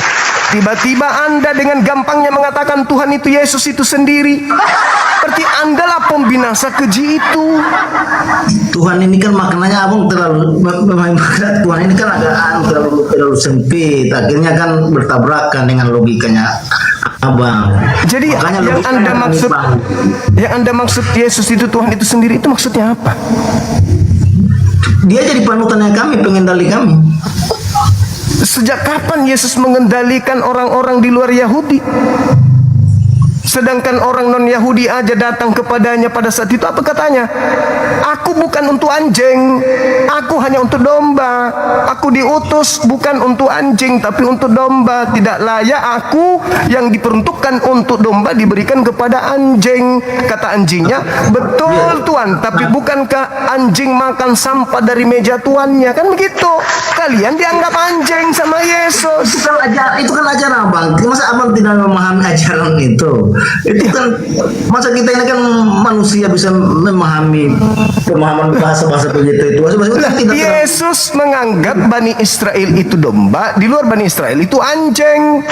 Tiba-tiba Anda dengan gampangnya mengatakan Tuhan itu Yesus itu sendiri. Berarti Anda lah pembinasa keji itu. Tuhan ini kan maknanya abang terlalu Tuhan ini kan agak terlalu sempit. Akhirnya kan bertabrakan dengan logikanya abang. Jadi yang Anda maksud Yesus itu Tuhan itu sendiri itu maksudnya apa? Dia jadi panutannya kami, pengendali kami. Sejak kapan Yesus mengendalikan orang-orang di luar Yahudi? Sedangkan orang non-Yahudi aja datang kepadanya pada saat itu, apa katanya? Aku bukan untuk anjing, aku hanya untuk domba. Aku diutus bukan untuk anjing tapi untuk domba. Tidak layak aku yang diperuntukkan untuk domba diberikan kepada anjing. Kata anjingnya, betul Tuan, tapi bukankah anjing makan sampah dari meja tuannya? Kan begitu. Kalian dianggap anjing sama Yesus. Itu kan ajaran abang. Masa abang tidak memahami ajaran itu? Itu kan masa kita ini kan manusia bisa memahami pemahaman bahasa-bahasa begitu itu. Yesus menganggap Bani Israel itu domba, di luar Bani Israel itu anjing.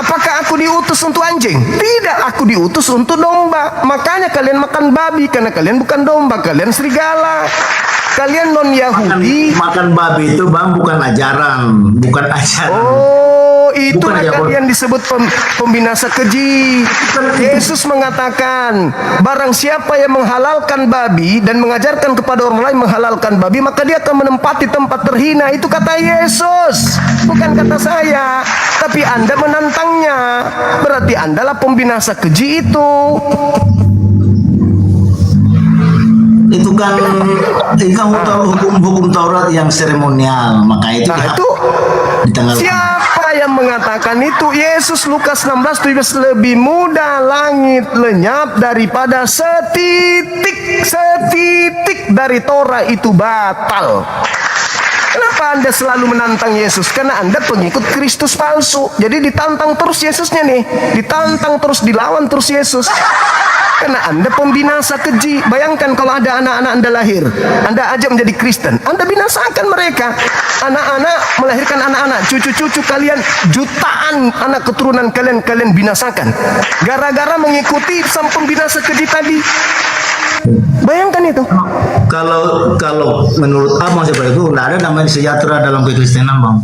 Apakah aku diutus untuk anjing? Tidak, aku diutus untuk domba. Makanya kalian makan babi karena kalian bukan domba, kalian serigala. Kalian non-Yahudi makan babi itu bang bukan ajaran, bukan ajaran. Oh, itulah kalian disebut pembinasa keji. Yesus mengatakan, barang siapa yang menghalalkan babi dan mengajarkan kepada orang lain menghalalkan babi, maka dia akan menempati tempat terhina. Itu kata Yesus, bukan kata saya. Tapi Anda menantangnya, berarti Anda lah pembinasa keji itu. Itu kan hukum Taurat yang seremonial, maka itu siapa yang mengatakan itu? Yesus, Lukas 16:17, lebih mudah langit lenyap daripada setitik dari Torah itu batal. Kenapa Anda selalu menantang Yesus? Karena Anda pengikut Kristus palsu. Jadi ditantang terus Yesusnya nih, ditantang terus, dilawan terus Yesus. Karena Anda pembinasa keji. Bayangkan kalau ada anak-anak Anda lahir, Anda ajak menjadi Kristen, Anda binasakan mereka. Anak-anak melahirkan anak-anak, cucu-cucu kalian, jutaan anak keturunan kalian binasakan. Gara-gara mengikuti sang pembinasa keji tadi. Bayangkan itu. Kalau menurut abang seperti itu, tidak ada namanya sejahtera dalam kekristenan bang.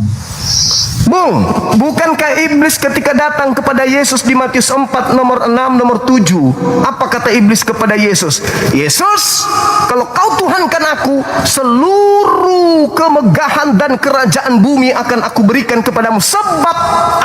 Bung, bukankah iblis ketika datang kepada Yesus di Matius 4 nomor 6 nomor 7, apa kata iblis kepada Yesus? Yesus, kalau kau Tuhankan aku, seluruh kemegahan dan kerajaan bumi akan aku berikan kepadamu, sebab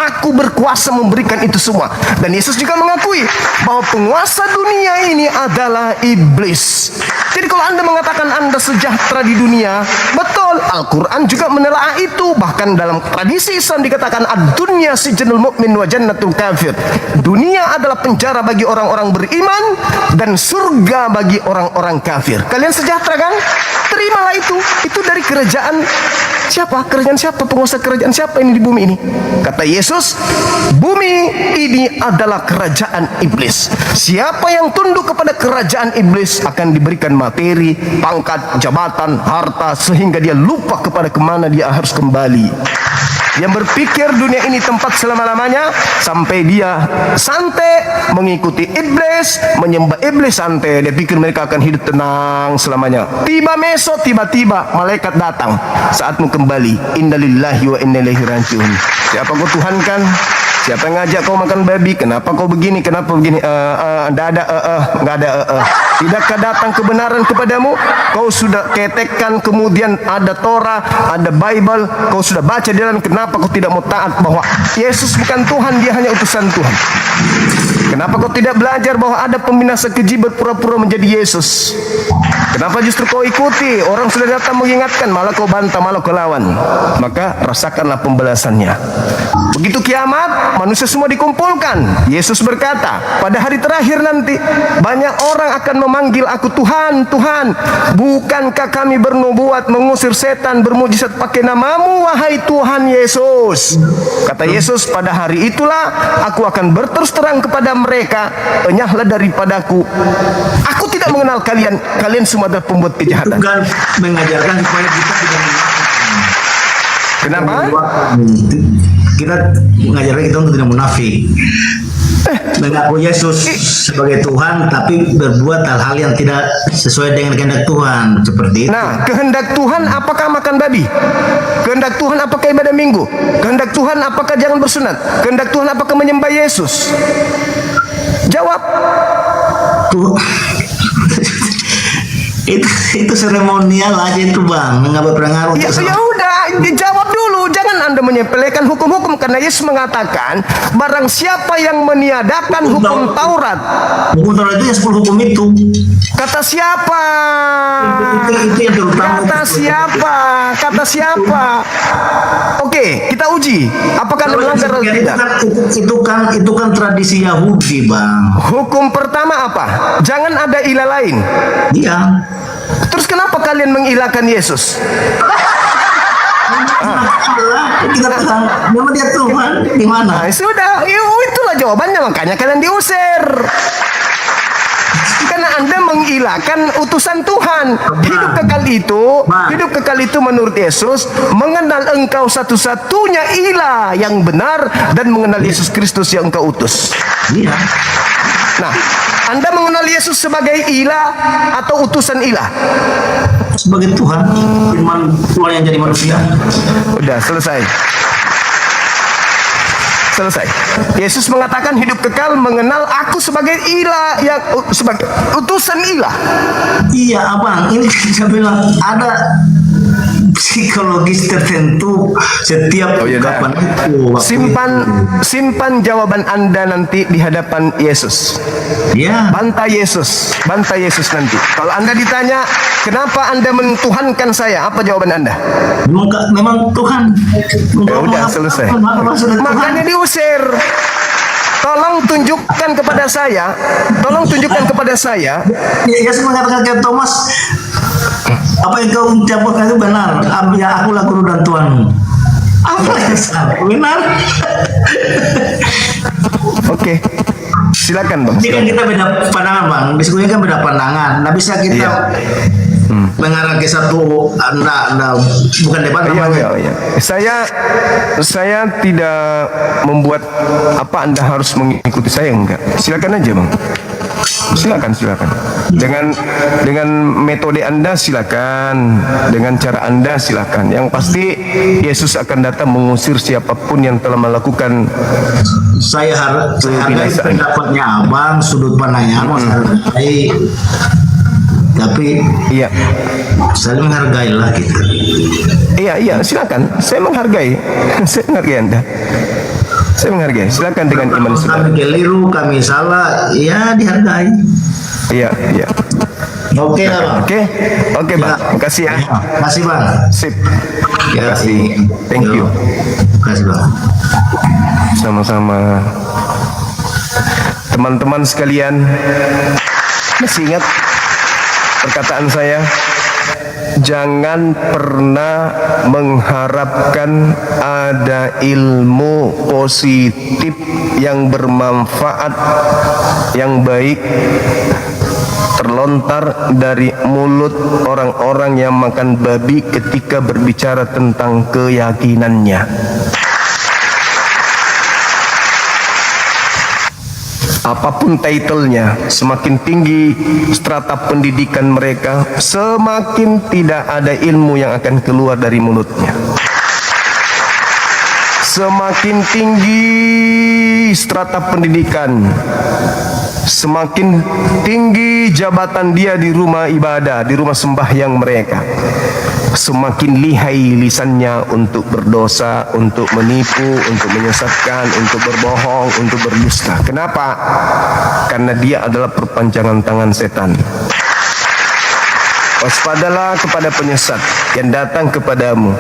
aku berkuasa memberikan itu semua. Dan Yesus juga mengakui bahwa penguasa dunia ini adalah iblis. Jadi kalau Anda mengatakan Anda sejahtera di dunia, betul, Al-Quran juga menelaah itu. Bahkan dalam tradisi Islam dikatakan ad-dunya sijnul mu'min wa jannatul kafir. Dunia adalah penjara bagi orang-orang beriman dan surga bagi orang-orang kafir. Kalian sejahtera kan? Terimalah itu. Itu dari kerajaan siapa? Kerajaan siapa? Penguasa kerajaan siapa ini di bumi ini? Kata Yesus, bumi ini adalah kerajaan iblis. Siapa yang tunduk kepada kerajaan iblis akan diberikan materi, pangkat, jabatan, harta, sehingga dia lupa kepada kemana dia harus kembali. Yang berpikir dunia ini tempat selama-lamanya, sampai dia santai mengikuti iblis, menyembah iblis santai, dia pikir mereka akan hidup tenang selamanya. Tiba-tiba malaikat datang, saatmu kembali. Innalillahi wa inna ilaihi rajiun. Siapa kau Tuhan kan? Siapa yang ngajak kau makan babi? Kenapa kau begini? Kenapa begini? Nggak ada. Tidakkah datang kebenaran kepadamu? Kau sudah ketekkan, kemudian ada Torah, ada Bible, kau sudah baca di dalam. Kenapa kau tidak mau taat bahwa Yesus bukan Tuhan, dia hanya utusan Tuhan? Kenapa kau tidak belajar bahwa ada pembinasa keji berpura-pura menjadi Yesus? Kenapa justru kau ikuti? Orang sudah datang mengingatkan, malah kau bantah, malah kau lawan. Maka rasakanlah pembalasannya. Begitu kiamat, manusia semua dikumpulkan. Yesus berkata, pada hari terakhir nanti, banyak orang akan memanggil aku Tuhan, Tuhan. Bukankah kami bernubuat mengusir setan, bermujizat pakai namamu, wahai Tuhan Yesus? Kata Yesus, pada hari itulah aku akan berterus terang kepada mereka, enyahlah daripadaku. Aku tidak mengenal kalian. Kalian semua adalah pembuat kejahatan. Bukan mengajarkan supaya kita tidak munafik. Kenapa? Kita mengajarkan kita untuk tidak munafik. Mengaku Yesus sebagai Tuhan, tapi berbuat hal-hal yang tidak sesuai dengan kehendak Tuhan, seperti itu. Nah, kehendak Tuhan apakah makan babi? Kehendak Tuhan apakah ibadah minggu? Kehendak Tuhan apakah jangan bersunat? Kehendak Tuhan apakah menyembah Yesus? Jawab. Itu seremonial aja itu bang, nggak berpengaruh. Ya udah, dijawab dulu. Jangan Anda menyepelekan hukum-hukum, karena Yesus mengatakan barang siapa yang meniadakan hukum Taurat. Hukum Taurat itu ya 10 hukum itu. Kata siapa? Itu yang terutama. Kata siapa? Kata siapa? Oke, kita uji. Apakah Anda melanggar atau tidak? Itu kan tradisi Yahudi bang. Hukum pertama apa? Jangan ada ilah lain. Iya. Terus kenapa kalian mengilahkan Yesus? Kita bilang, nama dia Tuhan, di mana? Nah, sudah, itulah jawabannya, makanya kalian diusir. Karena Anda mengilahkan utusan Tuhan. Hidup kekal itu menurut Yesus mengenal engkau satu-satunya ilah yang benar dan mengenal Yesus Kristus yang engkau utus. Iya. Nah, Anda mengenal Yesus sebagai ilah atau utusan ilah? Sebagai Tuhan, firman Tuhan yang jadi manusia. Udah selesai. Yesus mengatakan hidup kekal mengenal aku sebagai ilah, yang sebagai utusan ilah. Iya abang, ini saya bilang ada psikologis tertentu setiap ungkapan itu. Simpan jawaban Anda nanti di hadapan Yesus. Ya. Bantah Yesus nanti. Kalau Anda ditanya, kenapa Anda mentuhankan saya? Apa jawaban Anda? Memang Tuhan. Ya udah selesai. Makanya diusir. Tolong tunjukkan kepada saya. Yesus mengatakan ke Thomas, apa yang kau ucapkan itu benar. Ya, akulah guru dan Tuhanmu. Apa yang salah? Benar. Oke. Silakan bang. Ini kan kita beda pandangan bang. Diskusinya kan beda pandangan. Nggak bisa kita mengarah ke satu. Bukan debat. Iya. Saya tidak membuat apa Anda harus mengikuti saya, enggak. Silakan aja bang. Silakan. Dengan metode Anda silakan, dengan cara Anda silakan. Yang pasti Yesus akan datang mengusir siapapun yang telah melakukan. Saya hargai pendapatnya abang, sudut pandangnya abang. Tapi iya, saya menghargai lah kita. Iya, silakan. Saya menghargai Anda. Saya menghargai. Silakan dengan iman saudara. Kami keliru, kami salah, ya dihargai. Iya. Oke lah bang. Oke bang. Makasih ya. Makasih bang. Sip. Makasih. Thank you. Makasih bang. Sama-sama. Teman-teman sekalian, masih ingat perkataan saya? Jangan pernah mengharapkan ada ilmu positif yang bermanfaat, yang baik terlontar dari mulut orang-orang yang makan babi ketika berbicara tentang keyakinannya. Apapun titlenya, semakin tinggi strata pendidikan mereka, semakin tidak ada ilmu yang akan keluar dari mulutnya. Semakin tinggi strata pendidikan, semakin tinggi jabatan dia di rumah ibadah, di rumah sembahyang mereka, semakin lihai lisannya untuk berdosa, untuk menipu, untuk menyesatkan, untuk berbohong, untuk berdusta. Kenapa? Karena dia adalah perpanjangan tangan setan. Waspadalah kepada penyesat yang datang kepadamu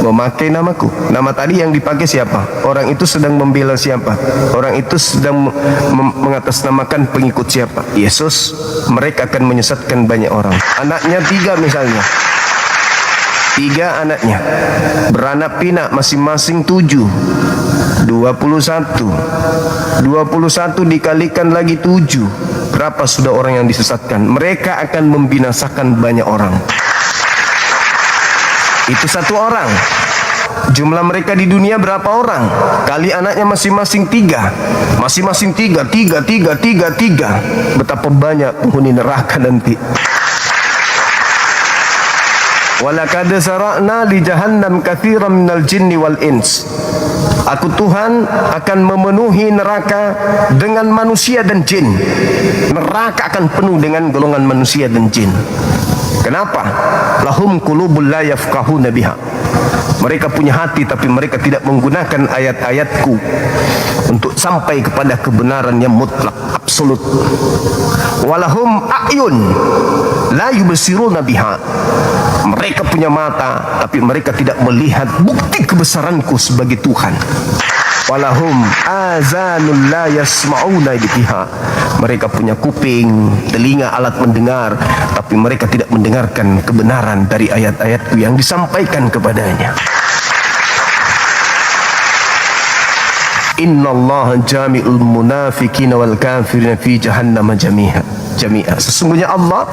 memakai namaku. Nama tadi yang dipakai siapa? Orang itu sedang membela siapa? Orang itu sedang mengatasnamakan pengikut siapa? Yesus. Mereka akan menyesatkan banyak orang. Anaknya 3 misalnya. 3 anaknya, beranak pinak masing-masing 7, 21 dikalikan lagi 7, berapa sudah orang yang disesatkan? Mereka akan membinasakan banyak orang. Itu 1 orang. Jumlah mereka di dunia berapa orang? Kali anaknya masing-masing 3, masing-masing 3. Betapa banyak penghuni neraka nanti. Walaqad sara'na li jahannam katsiran minal jinni wal ins. Aku Tuhan akan memenuhi neraka dengan manusia dan jin. Neraka akan penuh dengan golongan manusia dan jin. Kenapa? Lahum qulubul la yafqahuna biha. Mereka punya hati tapi mereka tidak menggunakan ayat-ayatku untuk sampai kepada kebenaran yang mutlak, absolut. Walahum a'yun la yubsiruna biha. Mereka punya mata tapi mereka tidak melihat bukti kebesaranku sebagai Tuhan. Walahum azanul la yasma'una biha. Mereka punya kuping, telinga, alat mendengar, tapi mereka tidak mendengarkan kebenaran dari ayat-ayatku yang disampaikan kepadanya. Innallaha jami'ul munafiqina wal kafirina fi jahannam jami'a. Sesungguhnya Allah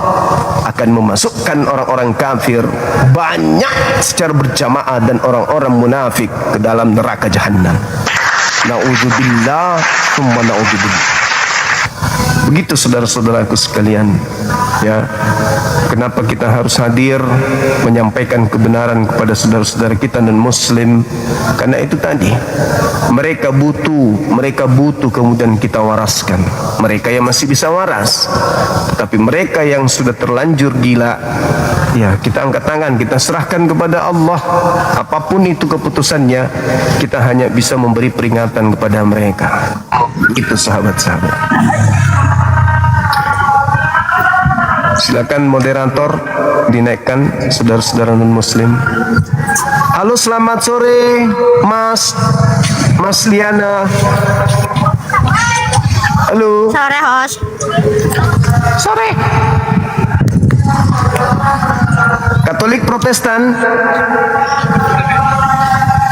akan memasukkan orang-orang kafir banyak secara berjamaah dan orang-orang munafik ke dalam neraka jahanam. Na'udzubillah tsumma na'udzubillah. Begitu saudara-saudaraku sekalian, ya. Kenapa kita harus hadir menyampaikan kebenaran kepada saudara-saudara kita dan muslim? Karena itu tadi, mereka butuh kemudian kita waraskan. Mereka yang masih bisa waras, tetapi mereka yang sudah terlanjur gila, ya kita angkat tangan, kita serahkan kepada Allah. Apapun itu keputusannya, kita hanya bisa memberi peringatan kepada mereka. Itu sahabat-sahabat. Silakan moderator dinaikkan saudara-saudara non muslim. Halo, selamat sore Mas Liana. Halo. Sore, host. Sore. Katolik Protestan?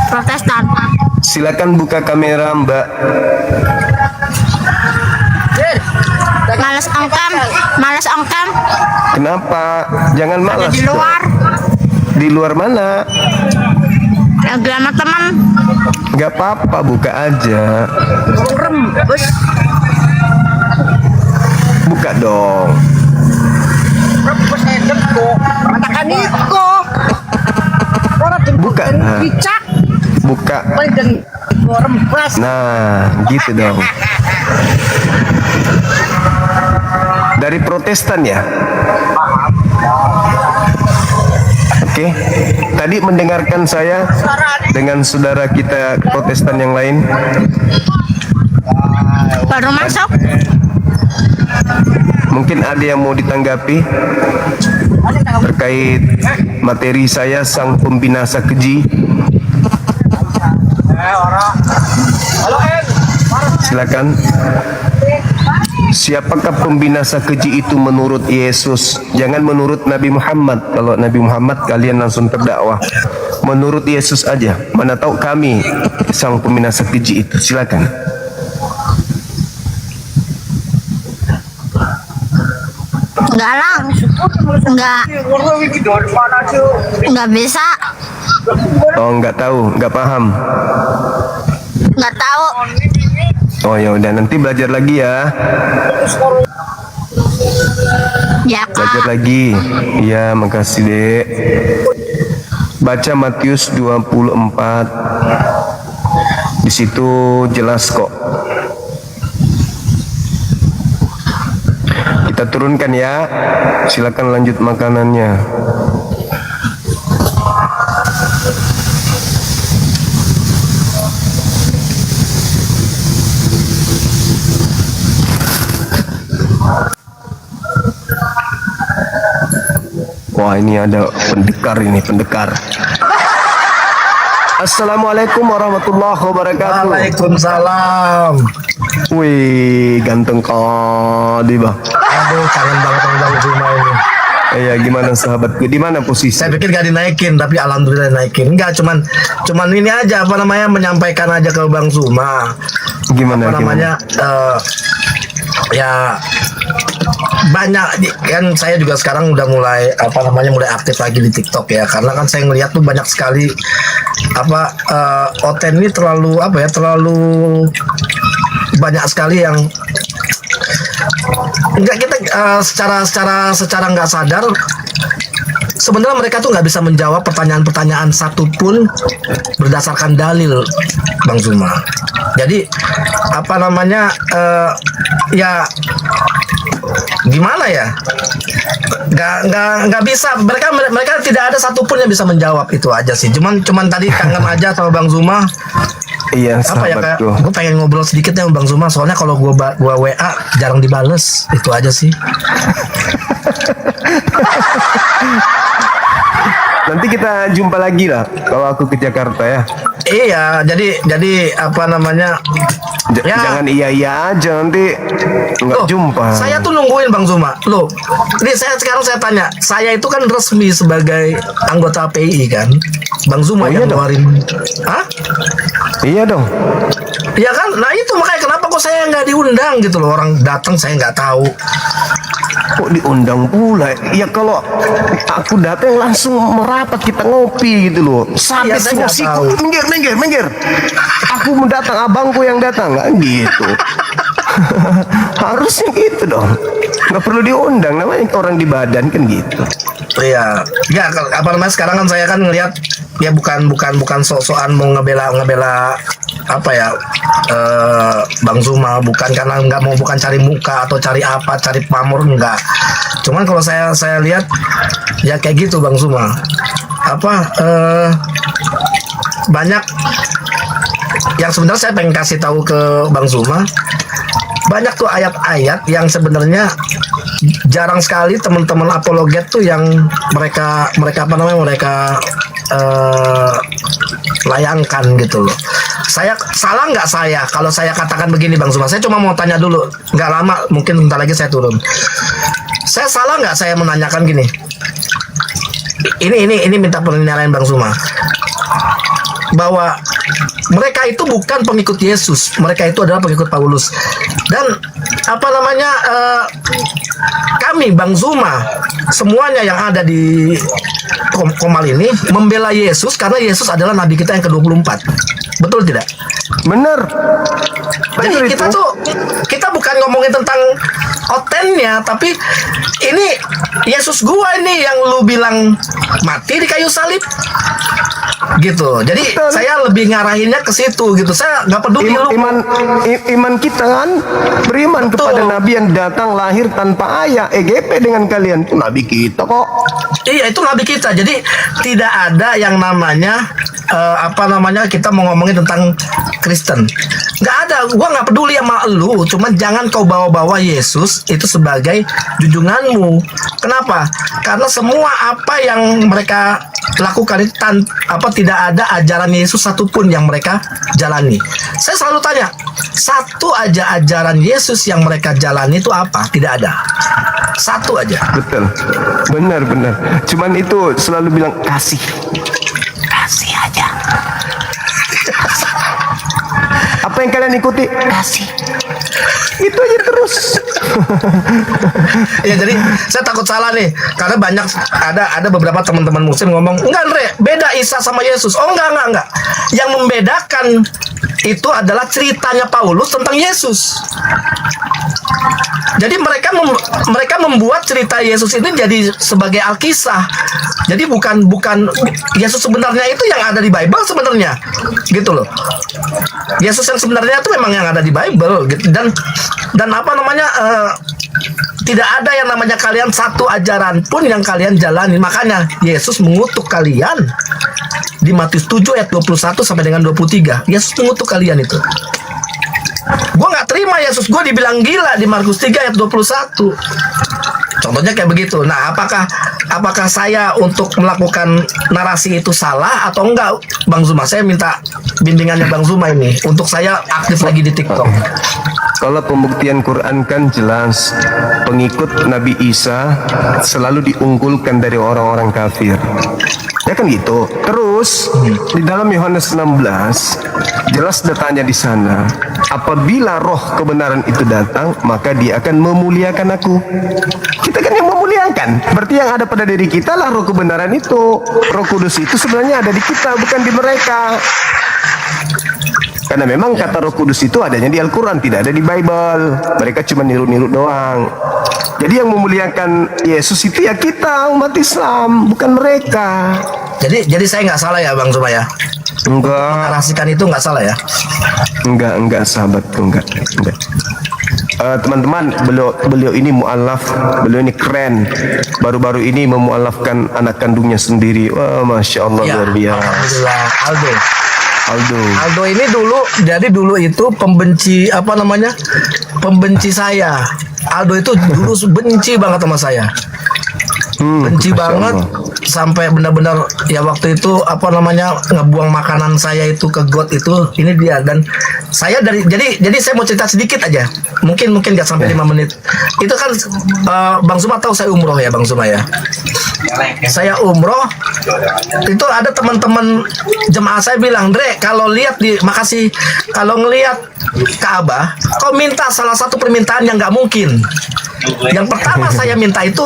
Protestan. Silakan buka kamera, Mbak. Males ongkam. Kenapa? Jangan malas. Ada di luar. Di luar mana? Lagi sama teman. Gak apa-apa, buka aja. Buka dong. Buka. Buka. Nah, gitu dong. Dari Protestan ya? Oke. Tadi mendengarkan saya dengan saudara kita Protestan yang lain. Baru masuk. Mungkin ada yang mau ditanggapi terkait materi saya, sang pembinasa keji. Silakan. Siapakah pembinasa keji itu menurut Yesus? Jangan menurut Nabi Muhammad. Kalau Nabi Muhammad kalian langsung terdakwah. Menurut Yesus aja. Mana tahu kami sang pembinasa keji itu. Silakan. Enggak lah. Enggak bisa. Oh, enggak tahu, enggak paham. Enggak tahu. Oh ya udah, nanti belajar lagi ya. Ya, Kak. Belajar lagi. Ya, makasih, Dek. Baca Matius 24. Di situ jelas kok. Kita turunkan ya. Silakan lanjut makanannya. Wah, ini ada pendekar ini, pendekar. Assalamualaikum warahmatullahi wabarakatuh. Waalaikumsalam. Wih, ganteng kali bang. Aduh, kangen banget sama Bang Zuma ini. Iya, gimana sahabatku? Di mana posisi? Saya pikir gak dinaikin, tapi alhamdulillah dinaikin. Enggak, cuman ini aja apa namanya, menyampaikan aja ke Bang Zuma. Gimana? Apa namanya? Ya banyak kan, saya juga sekarang udah mulai mulai aktif lagi di TikTok ya, karena kan saya ngelihat tuh banyak sekali Oten ini terlalu banyak sekali yang enggak kita secara nggak sadar sebenarnya mereka tuh nggak bisa menjawab pertanyaan-pertanyaan satupun berdasarkan dalil, Bang Zuma. Jadi ya gimana ya, nggak bisa, mereka tidak ada satupun yang bisa menjawab, itu aja sih. Cuman tadi kangen aja sama Bang Zuma. Iya, sahabatku. Gue pengen ngobrol sedikit ya sama Bang Zuma, soalnya kalau gua WA jarang dibales, itu aja sih. Nanti kita jumpa lagi lah kalau aku ke Jakarta ya. Iya, jadi ya. Jangan iya aja, nanti nggak jumpa. Saya tuh nungguin Bang Zuma. Loh, ini sekarang saya tanya, saya itu kan resmi sebagai anggota PI kan, Bang Zuma yang ngeluarin. Hah? Iya dong. Iya kan, nah itu makanya kenapa kok saya nggak diundang gitu loh, orang datang saya nggak tahu. Kok diundang pula? Ya kalau aku datang langsung merapat, kita ngopi gitu loh. Sampai semua sikut minggir. Aku mau datang, abangku yang datang, nggak gitu. Harusnya gitu dong. Nggak perlu diundang, namanya orang di badan kan gitu. Iya, ya sekarang kan saya kan ngelihat ya bukan sok-sokan mau ngebela Bang Zuma, bukan karena bukan cari muka atau cari pamor, enggak. Cuman kalau saya lihat ya kayak gitu Bang Zuma. Banyak yang sebenarnya saya pengen kasih tahu ke Bang Zuma. Banyak tuh ayat-ayat yang sebenarnya jarang sekali teman-teman apologet tuh yang mereka layangkan gitu loh. Saya salah nggak saya kalau saya katakan begini Bang Zuma? Saya cuma mau tanya dulu, nggak lama, mungkin bentar lagi saya turun. Saya salah nggak saya menanyakan gini? Ini minta penilaian Bang Zuma, bahwa mereka itu bukan pengikut Yesus, mereka itu adalah pengikut Paulus. Dan kami Bang Zuma, semuanya yang ada di Komal ini membela Yesus karena Yesus adalah nabi kita yang ke-24. Betul tidak? Bener. Jadi kita bukan ngomongin tentang Otennya, tapi ini Yesus gua ini yang lu bilang mati di kayu salib. Gitu. Jadi saya lebih ngarahinnya ke situ gitu. Saya nggak peduli iman kita kan beriman kepada nabi yang datang lahir tanpa ayah. EGP dengan kalian itu nabi kita kok. Iya, itu nabi kita. Jadi tidak ada yang namanya kita mau ngomongin tentang Kristen. Nggak ada. Gua nggak peduli sama lu. Cuman jangan kau bawa-bawa Yesus itu sebagai junjunganmu. Kenapa? Karena semua apa yang mereka lakukan itu tidak ada ajaran Yesus satupun yang mereka jalani. Saya selalu tanya, satu aja ajaran Yesus yang mereka jalani itu apa? Tidak ada. Satu aja. Betul. Benar. Cuman itu selalu bilang kasih aja. Apa yang kalian ikuti? Kasih. Itu aja terus. Ya, jadi saya takut salah nih, karena banyak ada beberapa teman-teman muslim ngomong, enggak Andre, beda Isa sama Yesus. Oh enggak. Yang membedakan itu adalah ceritanya Paulus tentang Yesus. Jadi mereka membuat cerita Yesus ini jadi sebagai Alkisah. Jadi bukan Yesus sebenarnya itu yang ada di Bible sebenarnya, gitu loh. Yesus yang sebenarnya itu memang yang ada di Bible gitu. Dan Tidak ada yang namanya kalian satu ajaran pun yang kalian jalani. Makanya Yesus mengutuk kalian di Matius 7 ayat 21 sampai dengan 23. Yesus mengutuk kalian itu. Gue nggak terima Yesus gue dibilang gila di Markus 3 ayat 21. Contohnya kayak begitu. Nah, apakah saya untuk melakukan narasi itu salah atau enggak, Bang Zuma? Saya minta bimbingannya Bang Zuma ini untuk saya aktif lagi di TikTok. Kalau pembuktian Quran kan jelas, pengikut Nabi Isa selalu diunggulkan dari orang-orang kafir. Ya kan gitu. Terus di dalam Yohanes 16 jelas datanya di sana, apabila roh kebenaran itu datang, maka dia akan memuliakan aku. Kita kan yang memuliakan. Berarti yang ada pada diri kita lah roh kebenaran itu. Roh Kudus itu sebenarnya ada di kita, bukan di mereka. Karena memang kata Roh Kudus itu adanya di Al-Quran, tidak ada di Bible. Mereka cuma niru-niru doang. Jadi yang memuliakan Yesus itu ya kita, umat Islam, bukan mereka. Jadi saya nggak salah ya Bang Zuma ya? Enggak. Menarasikan itu nggak salah ya? Enggak sahabatku, enggak. Teman-teman, beliau ini mu'alaf, beliau ini keren. Baru-baru ini memu'alafkan anak kandungnya sendiri. Wah, Masya Allah, Ya, luar biasa. Alhamdulillah, Aldo. Aldo ini dulu itu pembenci pembenci saya. Aldo itu dulu benci banget sama saya. Benci banget sampai benar-benar ya waktu itu ngebuang makanan saya itu ke got itu, ini dia. Dan saya jadi saya mau cerita sedikit aja, mungkin gak sampai 5 menit. Itu kan Bang Zuma tahu saya umroh ya Bang Zuma ya. Saya umroh itu ada teman-teman jemaah saya bilang, Dre, kalau lihat kalau ngelihat Ka'bah, kau minta salah satu permintaan yang nggak mungkin. Yang pertama saya minta itu,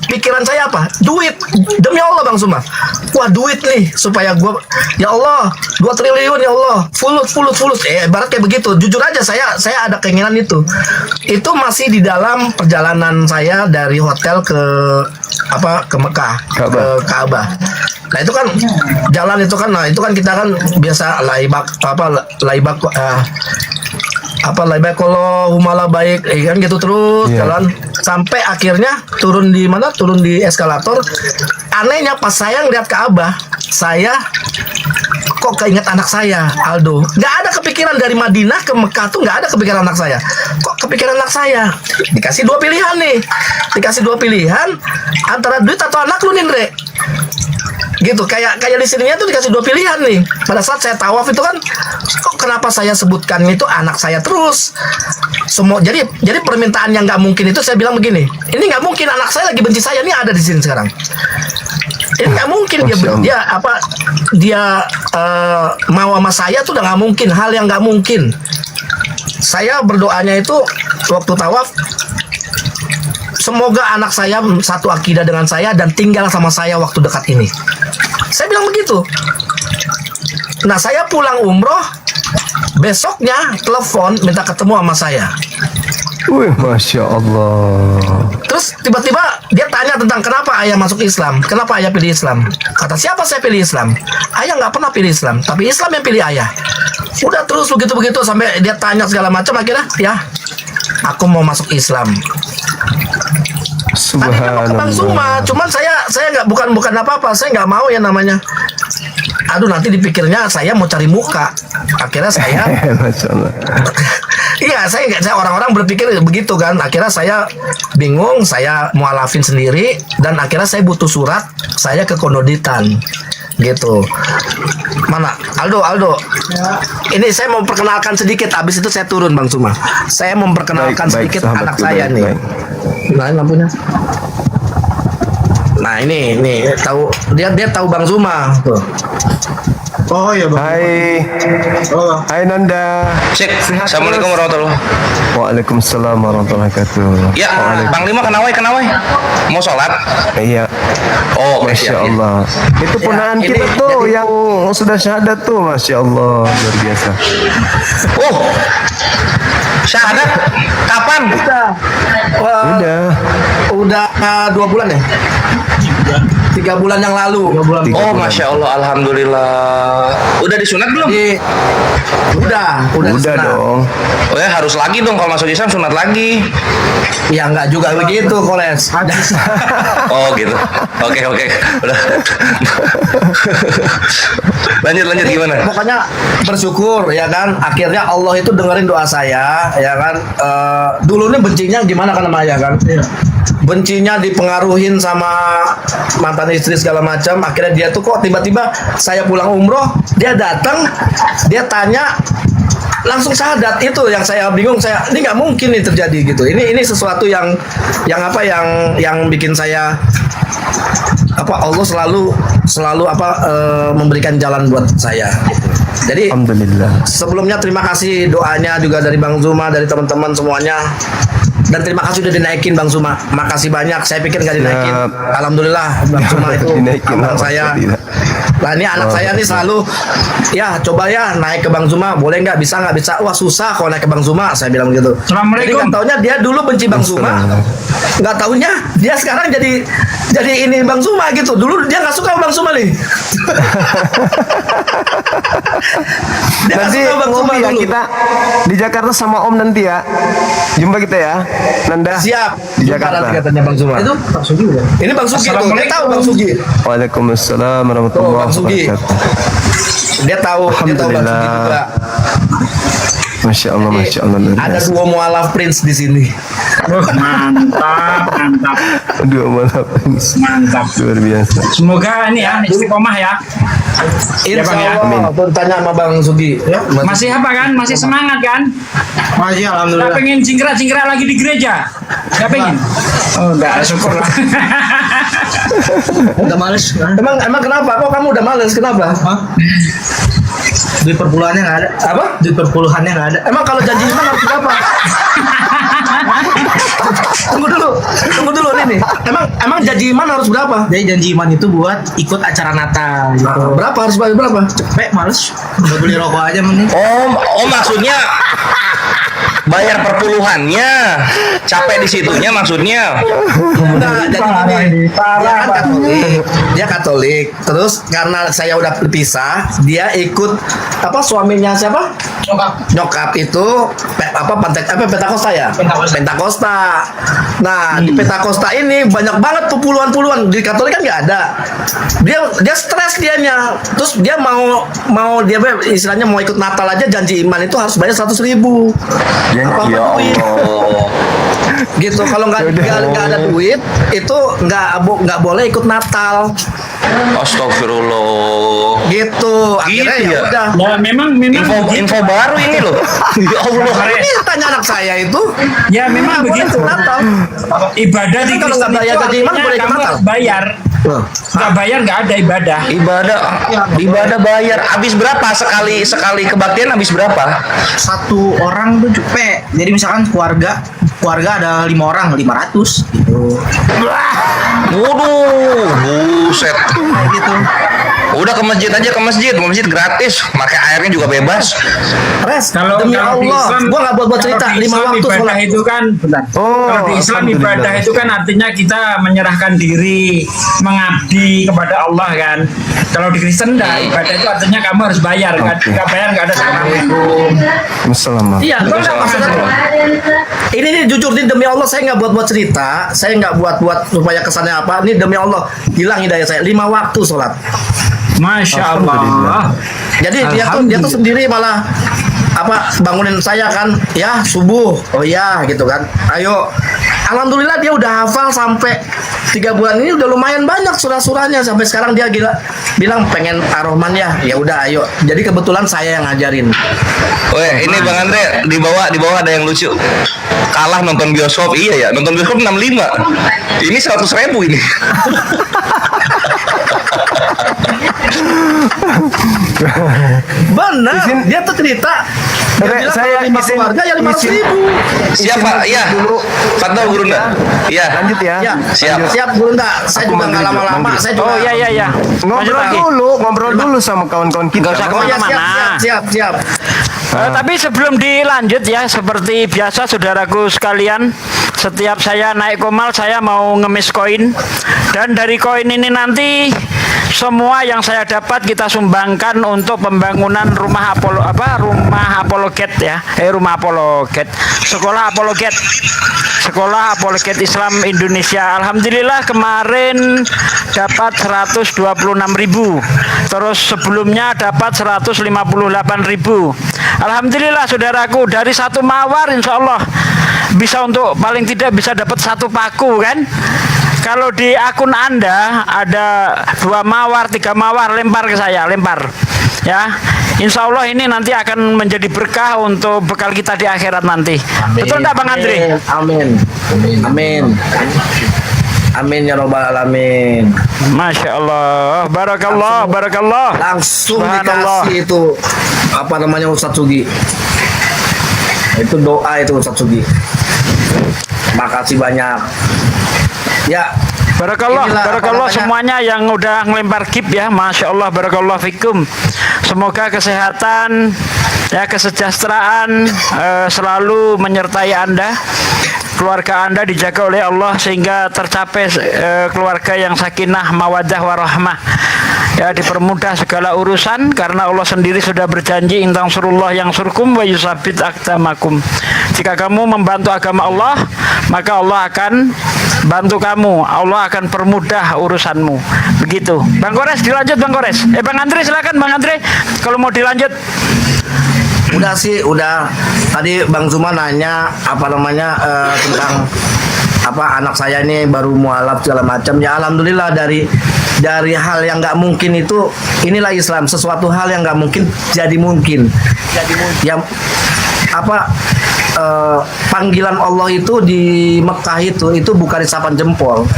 pikiran saya apa? Duit. Demi Allah Bang Zuma. Wah, duit nih supaya gua, ya Allah, 2 triliun ya Allah. Fulus. Ibarat kayak begitu. Jujur aja saya ada keinginan itu. Itu masih di dalam perjalanan saya dari hotel ke Mekah, ke Ka'bah. Nah, itu kan jalan itu kan kita kan biasa laibak kalau baik kan gitu terus jalan sampai akhirnya turun di eskalator. Anehnya pas saya ngeliat Ka'bah, saya kok keinget anak saya, Aldo. Nggak ada kepikiran dari Madinah ke Mekah tuh, nggak ada kepikiran anak saya. Kok kepikiran anak saya? Dikasih 2 pilihan nih. Dikasih 2 pilihan antara duit atau anak lu nih, Ndre. Gitu, kayak di sininya tuh dikasih 2 pilihan nih. Pada saat saya tawaf itu kan, kok kenapa saya sebutkan itu anak saya terus? Jadi permintaan yang nggak mungkin itu saya bilang begini, ini nggak mungkin, anak saya lagi benci saya, ini ada di sini sekarang. Ini nggak mungkin dia mau sama saya tuh udah nggak mungkin, hal yang nggak mungkin. Saya berdoanya itu waktu tawaf, semoga anak saya satu akidah dengan saya dan tinggal sama saya waktu dekat ini. Saya bilang begitu. Nah, saya pulang umroh, besoknya telepon minta ketemu sama saya. Wih, Masya Allah. Terus tiba-tiba dia tanya tentang kenapa ayah masuk Islam, kenapa ayah pilih Islam. Kata siapa saya pilih Islam? Ayah nggak pernah pilih Islam, tapi Islam yang pilih ayah. Udah terus begitu sampai dia tanya segala macam, akhirnya ya aku mau masuk Islam. Tadinya mau ke Bang Zuma, cuman saya nggak bukan apa-apa, saya nggak mau ya namanya. Aduh, nanti dipikirnya saya mau cari muka. Akhirnya saya iya, saya orang-orang berpikir begitu kan. Akhirnya saya bingung, saya mualafin sendiri dan akhirnya saya butuh surat, saya ke Konoditan. Gitu. Mana? Aldo. Ini saya mau perkenalkan sedikit, habis itu saya turun Bang Zuma. Saya memperkenalkan sedikit anak saya nih. Nah, lampunya. Nah, ini tahu dia tahu Bang Zuma tuh. Oh iya Bang. Hai Nanda. Assalamualaikum warahmatullahi wabarakatuh. Waalaikumsalam warahmatullahi wabarakatuh. Ya, Bang Lima kenawai. Mau sholat? Iya. Oh, Masya Allah. Itu ponaan kita tuh yang sudah syahadat tuh, Masya Allah, luar biasa. Oh, syahadat kapan? Udah 2 bulan ya. 3 bulan yang lalu. Tiga Oh, bulan. masya Allah, alhamdulillah. Udah disunat belum? Udah Udah disunat. dong. Oh ya, harus lagi dong kalau masuk Islam sunat lagi. Ya enggak juga begitu, Koles. Oh gitu. Oke. Udah. lanjut gimana? Pokoknya bersyukur ya kan. Akhirnya Allah itu dengerin doa saya ya kan. Dulu nih bencinya gimana kan sama ayah kan? Bencinya dipengaruhin sama mantan istri segala macam. Akhirnya dia tuh kok tiba-tiba saya pulang umroh, dia datang, dia tanya langsung syahadat. Itu yang saya bingung. Ini nggak mungkin nih terjadi gitu. Ini sesuatu yang bikin saya Allah selalu memberikan jalan buat saya gitu. Jadi Alhamdulillah. sebelumnya terima kasih doanya juga dari Bang Zuma, dari teman-teman semuanya. Dan terima kasih udah dinaikin Bang Zuma. Makasih banyak. Saya pikir nggak dinaikin. Alhamdulillah Bang Zuma itu Dinaikin, abang saya. alhamdulillah. Nah ini anak saya nih selalu ya coba ya naik ke Bang Zuma, boleh nggak, bisa nggak, bisa. Wah susah kalau naik ke Bang Zuma, saya bilang gitu. Jadi nggak taunya dia dulu benci Bang Zuma, nggak taunya dia sekarang jadi ini Bang Zuma gitu. Dulu dia nggak suka Bang Zuma nih. Dia nggak Nanti suka Bang Zuma ngopi ya dulu. kita di Jakarta sama Om nanti ya. Jumpa kita ya. Nanda. Siap. Di Jumpa Jakarta. nanti katanya Bang Zuma. Itu Bang Sugi ya? Ini Bang Sugi tuh. Dia tahu Bang Sugi. Waalaikumsalam warahmatullahi Bang Sugi. wabarakatuh. Dia tahu Bang Sugi juga. Masya Allah, luar Ada biasa. 2 mualaf Prince di sini. Mantap. Dua malam. Mantap. Luar biasa. Semoga ini ya istiqomah ya. Ya, Insya Bang, ya. Allah. Tuh tanya sama Bang Sugi. Ya, Masih apa kan? Masih semangat kan? Masih Gak alhamdulillah. pengen cingkrak lagi di gereja? Gak pengen? Oh enggak, syukur lah. Udah males. Emang kenapa? Kok kamu udah males? Kenapa? Duit perpuluhannya nggak ada. Apa? Duit perpuluhannya nggak ada. Emang kalau janji iman harus berapa? Tunggu dulu nih. Emang janji iman harus berapa? Jadi janji iman itu buat ikut acara Natal gitu. Berapa harus bayar berapa? Cepet males. Udah beli rokok aja mending. Oh maksudnya bayar perpuluhannya, capek di situnya maksudnya. Udah, jadi gini, dia Katolik. Terus karena saya udah berpisah, dia ikut suaminya siapa? Nyokap itu Pentakosta ya? Pentakosta. Nah, di Pentakosta ini banyak banget tuh puluhan. Di Katolik kan nggak ada. Dia stres dianya. Terus dia mau dia istilahnya mau ikut Natal aja, janji iman itu harus bayar 100.000. Ya Allah. Gitu. Kalau nggak ada duit itu nggak boleh ikut Natal. Astagfirullah. Gitu. Akhirnya Gitu ya ya? udah. Ya memang Info baru ini loh. Ya Allah. Ini tanya anak saya itu. Ya memang nggak boleh begitu. ikut Natal. Ibadah di Kalau nggak Kristen bayar itu janji iman artinya boleh ikut kamu Natal. bayar. Nggak bayar nggak ada ibadah. Ibadah bayar. Habis berapa sekali kebaktian habis berapa? Satu orang tuh cepet. Jadi misalkan keluarga ada 5 orang, 500 gitu. Waduh, buset. Gitu. Udah ke masjid aja, ke masjid gratis, pakai airnya juga bebas. Res, Kalau demi di Allah, Islam- gua nggak buat cerita kalau di 5 Islam waktu ibadah sholat. itu kan kalau di Islam alhamdulillah. ibadah itu kan artinya kita menyerahkan diri, mengabdi kepada Allah kan. Kalau di Kristen enggak, ibadah itu artinya kamu harus bayar kan. Nggak bayar nggak ada Assalamualaikum. Assalamualaikum. Iya, gua nggak maksudnya. Ini nih jujur nih demi Allah saya nggak buat cerita, saya nggak buat supaya kesannya apa. Ini demi Allah hilang hidayah saya 5 waktu sholat. Masya Allah. Jadi dia tuh sendiri malah bangunin saya kan, ya subuh, oh ya gitu kan, ayo. Alhamdulillah dia udah hafal sampai 3 bulan ini udah lumayan banyak surah-surahnya sampai sekarang dia bilang pengen Ar-Rahman ya udah ayo. Jadi kebetulan saya yang ngajarin. Weh, ini Bang Andre di bawah ada yang lucu. Kalah nonton bioskop, iya ya, nonton bioskop 65. Ini 100.000 ini. Benar, dia tuh cerita. Dia bilang saya kalau 5 izin- keluarga ya 500.000. Siapa? Iya. Fatwa Gurunda. Iya. Lanjut ya. Ya, Siap. siap Gurunda. Saya juga nggak lama-lama. Saya juga. Oh iya. Ngobrol dulu sama kawan-kawan kita. Nggak usah Oh ya, kemana-mana. siap. Tapi sebelum dilanjut ya, seperti biasa saudaraku sekalian, setiap saya naik komal saya mau ngemis koin. Dan dari koin ini nanti semua yang saya dapat kita sumbangkan untuk pembangunan rumah apologet ya. Rumah apologet. Sekolah apologet Islam Indonesia. Alhamdulillah kemarin dapat 126.000. Terus sebelumnya dapat 158.000. Alhamdulillah saudaraku, dari satu mawar insya Allah bisa untuk paling tidak bisa dapat satu paku kan. Kalau di akun Anda ada 2 mawar, 3 mawar, lempar ke saya, lempar. Ya, insya Allah ini nanti akan menjadi berkah untuk bekal kita di akhirat nanti. Amin. Betul enggak Bang Andre? Amin. Amin. Amin ya robbal alamin. Masya Allah, barakallah. Langsung dikasih itu apa namanya Ustadz Sugi. Itu doa itu Ustadz Sugi. Makasih banyak. Ya, Barakallah semuanya yang udah ngelempar gift ya, Masya Allah, barakallah fikum. Semoga kesehatan, ya kesejahteraan selalu menyertai Anda. Keluarga Anda dijaga oleh Allah sehingga tercapai keluarga yang sakinah, mawaddah, warahmah. Ya, dipermudah segala urusan karena Allah sendiri sudah berjanji intang surullah yang surkum wa yusabit aqdamakum. Jika kamu membantu agama Allah, maka Allah akan bantu kamu. Allah akan permudah urusanmu. Begitu. Bang Kores dilanjut Bang Kores. Bang Andre silakan Bang Andre kalau mau dilanjut. Udah sih, udah. Tadi Bang Zuma nanya apa namanya tentang apa anak saya ini baru mualaf segala macam. Ya alhamdulillah dari hal yang nggak mungkin itu inilah Islam, sesuatu hal yang nggak mungkin jadi mungkin. Yang apa panggilan Allah itu di Mekah itu bukan isapan jempol.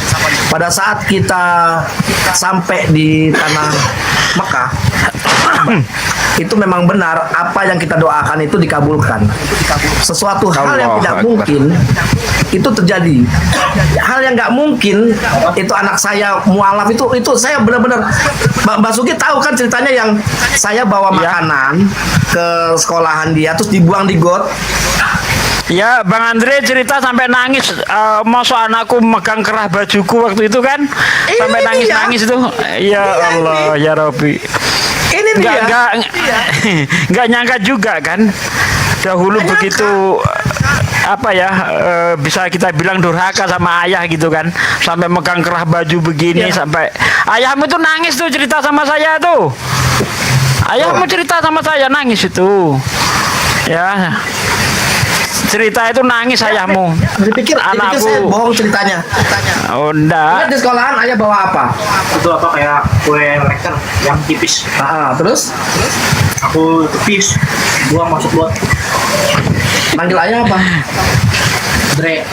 Pada saat kita sampai di tanah Mekah itu memang benar apa yang kita doakan itu dikabulkan. Sesuatu hal yang tidak mungkin itu terjadi. Hal yang nggak mungkin itu anak saya mualaf itu saya benar-benar Mbak Sugi tahu kan ceritanya yang saya bawa makanan ke sekolahan dia terus dibuang di got. Ya, Bang Andre cerita sampai nangis. Masuk anakku megang kerah bajuku waktu itu kan, sampai nangis-nangis itu. Ya Allah, ya Rabbi. Ini nggak nyangka juga kan. Dahulu begitu apa ya bisa kita bilang durhaka sama ayah gitu kan, sampai megang kerah baju begini sampai ayahmu tuh nangis tuh cerita sama saya tuh. Ayahmu cerita sama saya nangis itu. Ya. Cerita itu nangis ayahmu. Dipikir saya bohong ceritanya. Oh enggak. Di sekolahan ayah bawa apa? Itu apa kayak kue leker yang tipis. Terus? Aku tepis, buang masuk got. Panggil ayah apa? Dre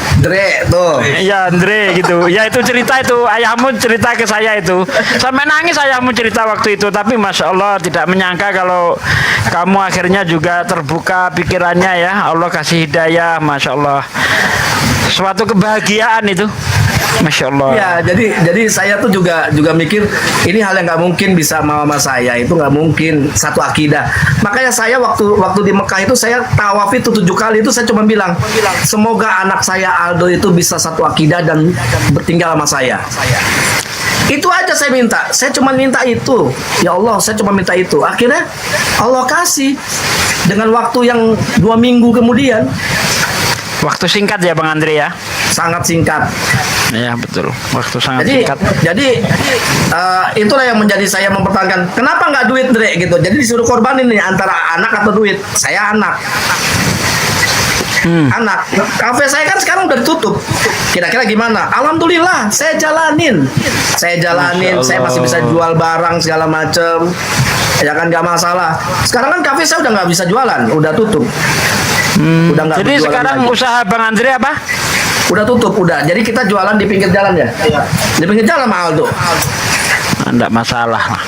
tuh. Iya Andre gitu. Ya itu cerita itu ayahmu cerita ke saya itu. Sampai nangis ayahmu cerita waktu itu. Tapi Masya Allah tidak menyangka kalau kamu akhirnya juga terbuka pikirannya ya. Allah kasih hidayah, Masya Allah. Suatu kebahagiaan itu. Masya Allah. Ya, jadi saya tuh juga mikir ini hal yang nggak mungkin bisa sama saya itu nggak mungkin satu akidah. Makanya saya waktu di Mekah itu saya tawaf itu 7 kali itu saya cuma bilang semoga anak saya Aldo itu bisa satu akidah dan bertinggal sama saya. Itu aja saya minta. Saya cuma minta itu. Ya Allah, saya cuma minta itu. Akhirnya Allah kasih dengan waktu yang 2 minggu kemudian. Waktu singkat ya Bang Andre ya. Sangat singkat. Ya betul, waktu sangat singkat. Jadi itulah yang menjadi saya mempertahankan. Kenapa nggak duit Dre gitu? Jadi disuruh korbanin nih antara anak atau duit. Saya anak. Anak. Kafe saya kan sekarang udah ditutup. Kira-kira gimana? Alhamdulillah, saya jalanin. Saya masih bisa jual barang segala macem. Ya kan nggak masalah. Sekarang kan kafe saya udah nggak bisa jualan, udah tutup. Udah nggak. Jadi sekarang lagi. Usaha Bang Andre apa? Udah tutup, udah. Jadi kita jualan di pinggir jalan ya? Di pinggir jalan mahal tuh. Enggak masalah lah.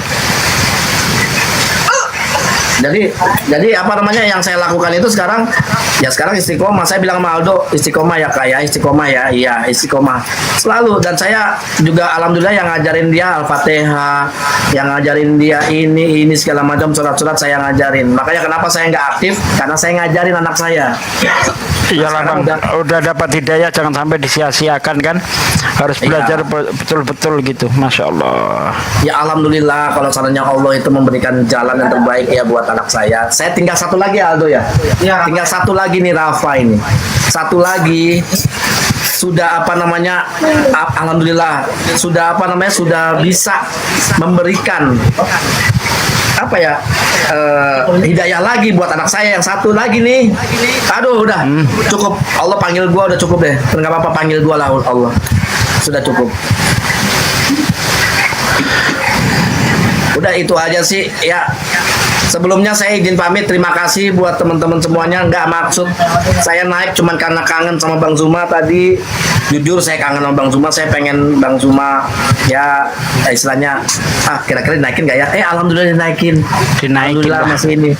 Jadi apa namanya yang saya lakukan itu sekarang istiqomah. Saya bilang sama Aldo, istiqomah ya Kak ya, istiqomah ya. Iya, istiqomah. Selalu, dan saya juga alhamdulillah yang ngajarin dia Al-Fatihah, yang ngajarin dia ini segala macam surat-surat saya ngajarin. Makanya kenapa saya nggak aktif? Karena saya ngajarin anak saya. Iyalah Bang, udah dapat hidayah jangan sampai disia-siakan kan. Harus belajar betul-betul gitu. Masya Allah. Ya alhamdulillah kalau seandainya Allah itu memberikan jalan yang terbaik ya buat anak saya. Saya tinggal satu lagi Aldo ya. Tinggal satu lagi nih Rafa ini. Satu lagi sudah apa namanya, alhamdulillah sudah apa namanya, sudah bisa memberikan apa ya, hidayah lagi buat anak saya yang satu lagi nih. Aduh udah cukup, Allah panggil gua udah cukup deh, nggak apa-apa panggil gua lah Allah, sudah cukup. Udah itu aja sih ya. Sebelumnya saya izin pamit, terima kasih buat teman-teman semuanya. Nggak maksud saya naik cuman karena kangen sama Bang Zuma tadi. Jujur saya kangen sama Bang Zuma, saya pengen Bang Zuma ya istilahnya kira-kira dinaikin nggak ya? Alhamdulillah dinaikin. Alhamdulillah masih ini.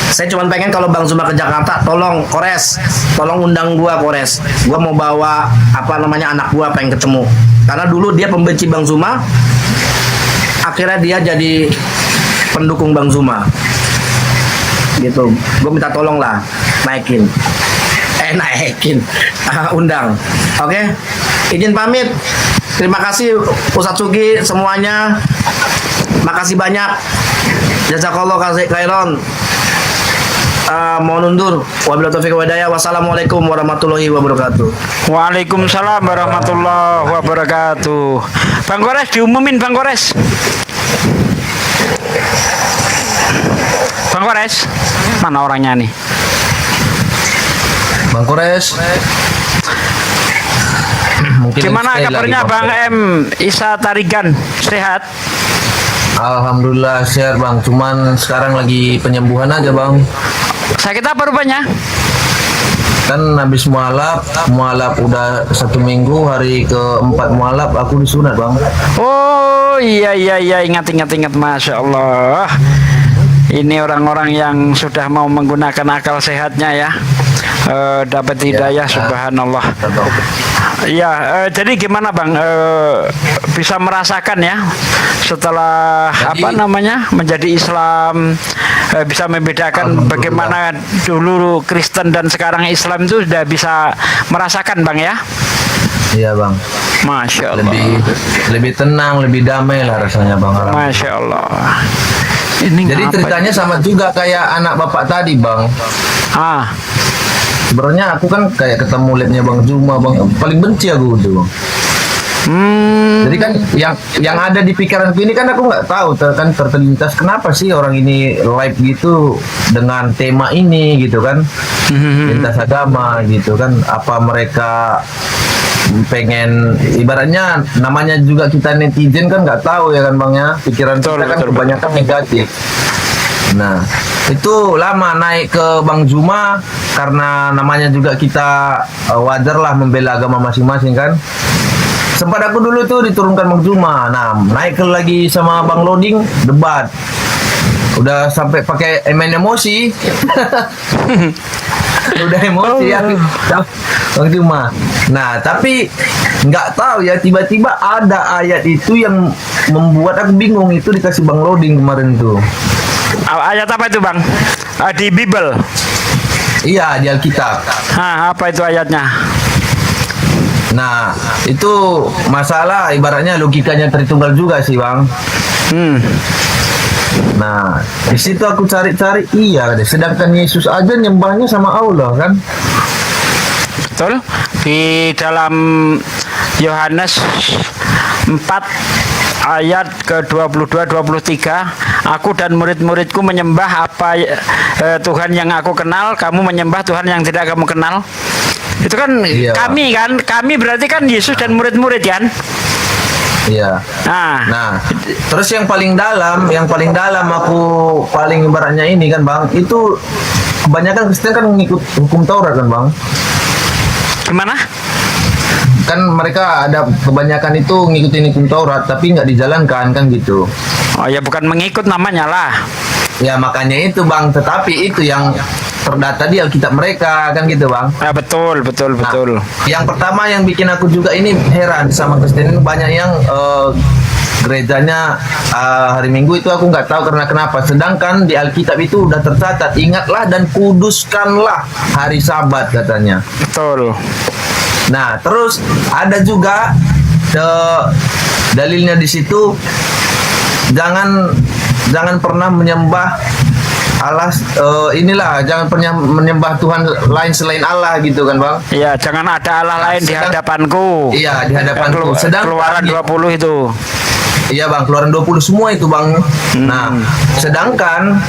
Saya cuma pengen kalau Bang Zuma ke Jakarta, tolong Kores, tolong undang gua Kores. Gua mau bawa apa namanya anak gua, pengen ketemu. Karena dulu dia pembenci Bang Zuma, akhirnya dia jadi pendukung Bang Zuma. Gitu. Gue minta tolong lah naikin. Undang. Oke. Izin pamit. Terima kasih Ustadz Sugi semuanya. Makasih banyak. Jazakallah khairan. Mohon undur. Wabillahi taufiq wal hidayah. Wassalamualaikum warahmatullahi wabarakatuh. Waalaikumsalam warahmatullahi wabarakatuh. Bang Kores diumumin Bang Kores. Bang Kores, mana orangnya nih? Bang Kores. Gimana kabarnya Bang M Isa Tarigan? Sehat? Alhamdulillah sehat Bang, cuman sekarang lagi penyembuhan aja Bang. Sakit apa rupanya? Kan habis mualaf udah 1 minggu, hari keempat mualaf aku disunat Bang. Oh iya ingat Masya Allah. Ini orang-orang yang sudah mau menggunakan akal sehatnya ya, dapat hidayah subhanallah. Ya, jadi gimana Bang, bisa merasakan ya setelah apa namanya menjadi Islam, bisa membedakan bagaimana dulu Kristen dan sekarang Islam itu sudah bisa merasakan Bang ya? Iya Bang. Masya Allah. Lebih tenang, lebih damai lah rasanya Bang. Masya Allah. Jadi ceritanya sama juga kayak anak bapak tadi Bang. Sebenarnya aku kan kayak ketemu labnya Bang Zuma Bang, paling benci aku tuh. Jadi kan yang ada di pikiranku ini kan aku nggak tahu kan terlintas kenapa sih orang ini live gitu dengan tema ini gitu kan, lintas agama gitu kan, apa mereka pengen, ibaratnya namanya juga kita netizen kan nggak tahu ya kan Bang ya, pikiran kita kan kebanyakan negatif. Nah itu lama naik ke Bang Zuma karena namanya juga kita wajar lah membela agama masing-masing kan. Sempat aku dulu tuh diturunkan Bang Zuma, nah naik lagi sama Bang Loading debat, udah sampai pakai emosi. Udah emosi ya Bang Zuma. Nah tapi nggak tahu ya, tiba-tiba ada ayat itu yang membuat aku bingung, itu dikasih Bang Loading kemarin tuh. Ayat apa itu Bang? Di Bible? Iya di Alkitab. Apa itu ayatnya? Nah itu masalah ibaratnya logikanya Tritunggal juga sih Bang. Nah di situ aku cari-cari, iya deh, sedangkan Yesus aja nyembahnya sama Allah kan. Betul. Di dalam Yohanes 4 ayat ke-22-23, aku dan murid-muridku menyembah apa Tuhan yang aku kenal, kamu menyembah Tuhan yang tidak kamu kenal. Itu kan kami berarti kan Yesus dan murid-murid kan. Iya. Nah, terus yang paling dalam aku paling ibaratnya ini kan Bang, itu kebanyakan Kristen kan mengikut hukum Taurat kan Bang. Gimana? Kan mereka ada kebanyakan itu ngikutin hukum Taurat tapi nggak dijalankan kan gitu. Oh ya bukan mengikut namanya lah. Ya makanya itu Bang, tetapi itu yang terdata di Alkitab mereka kan gitu Bang. Ya betul. Yang pertama yang bikin aku juga ini heran sama Kristen, banyak yang gerejanya hari Minggu itu aku nggak tahu karena kenapa. Sedangkan di Alkitab itu udah tercatat, ingatlah dan kuduskanlah hari Sabat katanya. Betul. Nah terus ada juga dalilnya di situ, jangan pernah menyembah Allah, jangan pernah menyembah Tuhan lain selain Allah gitu kan Bang. Iya, jangan ada Allah lain di hadapanku. Iya, di hadapanku. Keluaran 20 itu. Iya Bang, Keluaran 20 semua itu Bang. Nah, sedangkan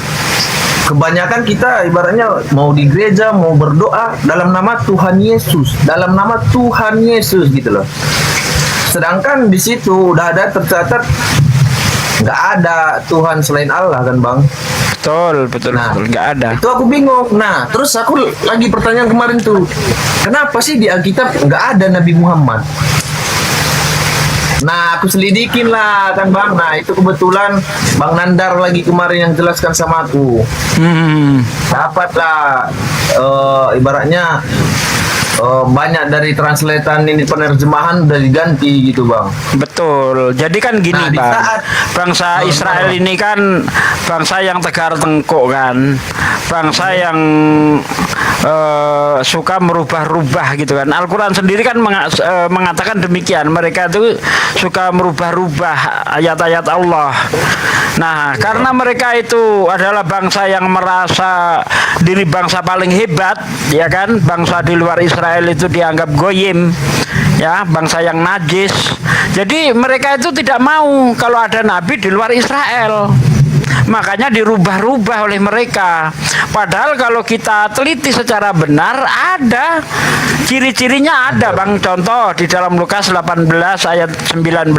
kebanyakan kita ibaratnya mau di gereja, mau berdoa dalam nama Tuhan Yesus, gitu loh. Sedangkan di situ udah ada tercatat nggak ada Tuhan selain Allah kan Bang. Betul, nggak ada. Itu aku bingung. Nah, terus aku lagi pertanyaan kemarin tuh, kenapa sih di Alkitab nggak ada Nabi Muhammad? Nah, aku selidikin lah kan Bang. Nah, itu kebetulan Bang Nandar lagi kemarin yang jelaskan sama aku. Dapatlah ibaratnya banyak dari translatean ini, penerjemahan udah diganti gitu Bang. Betul. Jadi kan gini Bang, bangsa Israel ini kan bangsa yang tegar tengkuk kan, bangsa yang suka merubah-rubah gitu kan. Al-Quran sendiri kan mengatakan demikian, mereka itu suka merubah-rubah ayat-ayat Allah. Nah, karena mereka itu adalah bangsa yang merasa diri bangsa paling hebat, ya kan, bangsa di luar Israel itu dianggap goyim, ya, bangsa yang najis. Jadi mereka itu tidak mau kalau ada nabi di luar Israel, makanya dirubah-rubah oleh mereka. Padahal kalau kita teliti secara benar, ada ciri-cirinya, ada Bang. Contoh di dalam Lukas 18 ayat 19,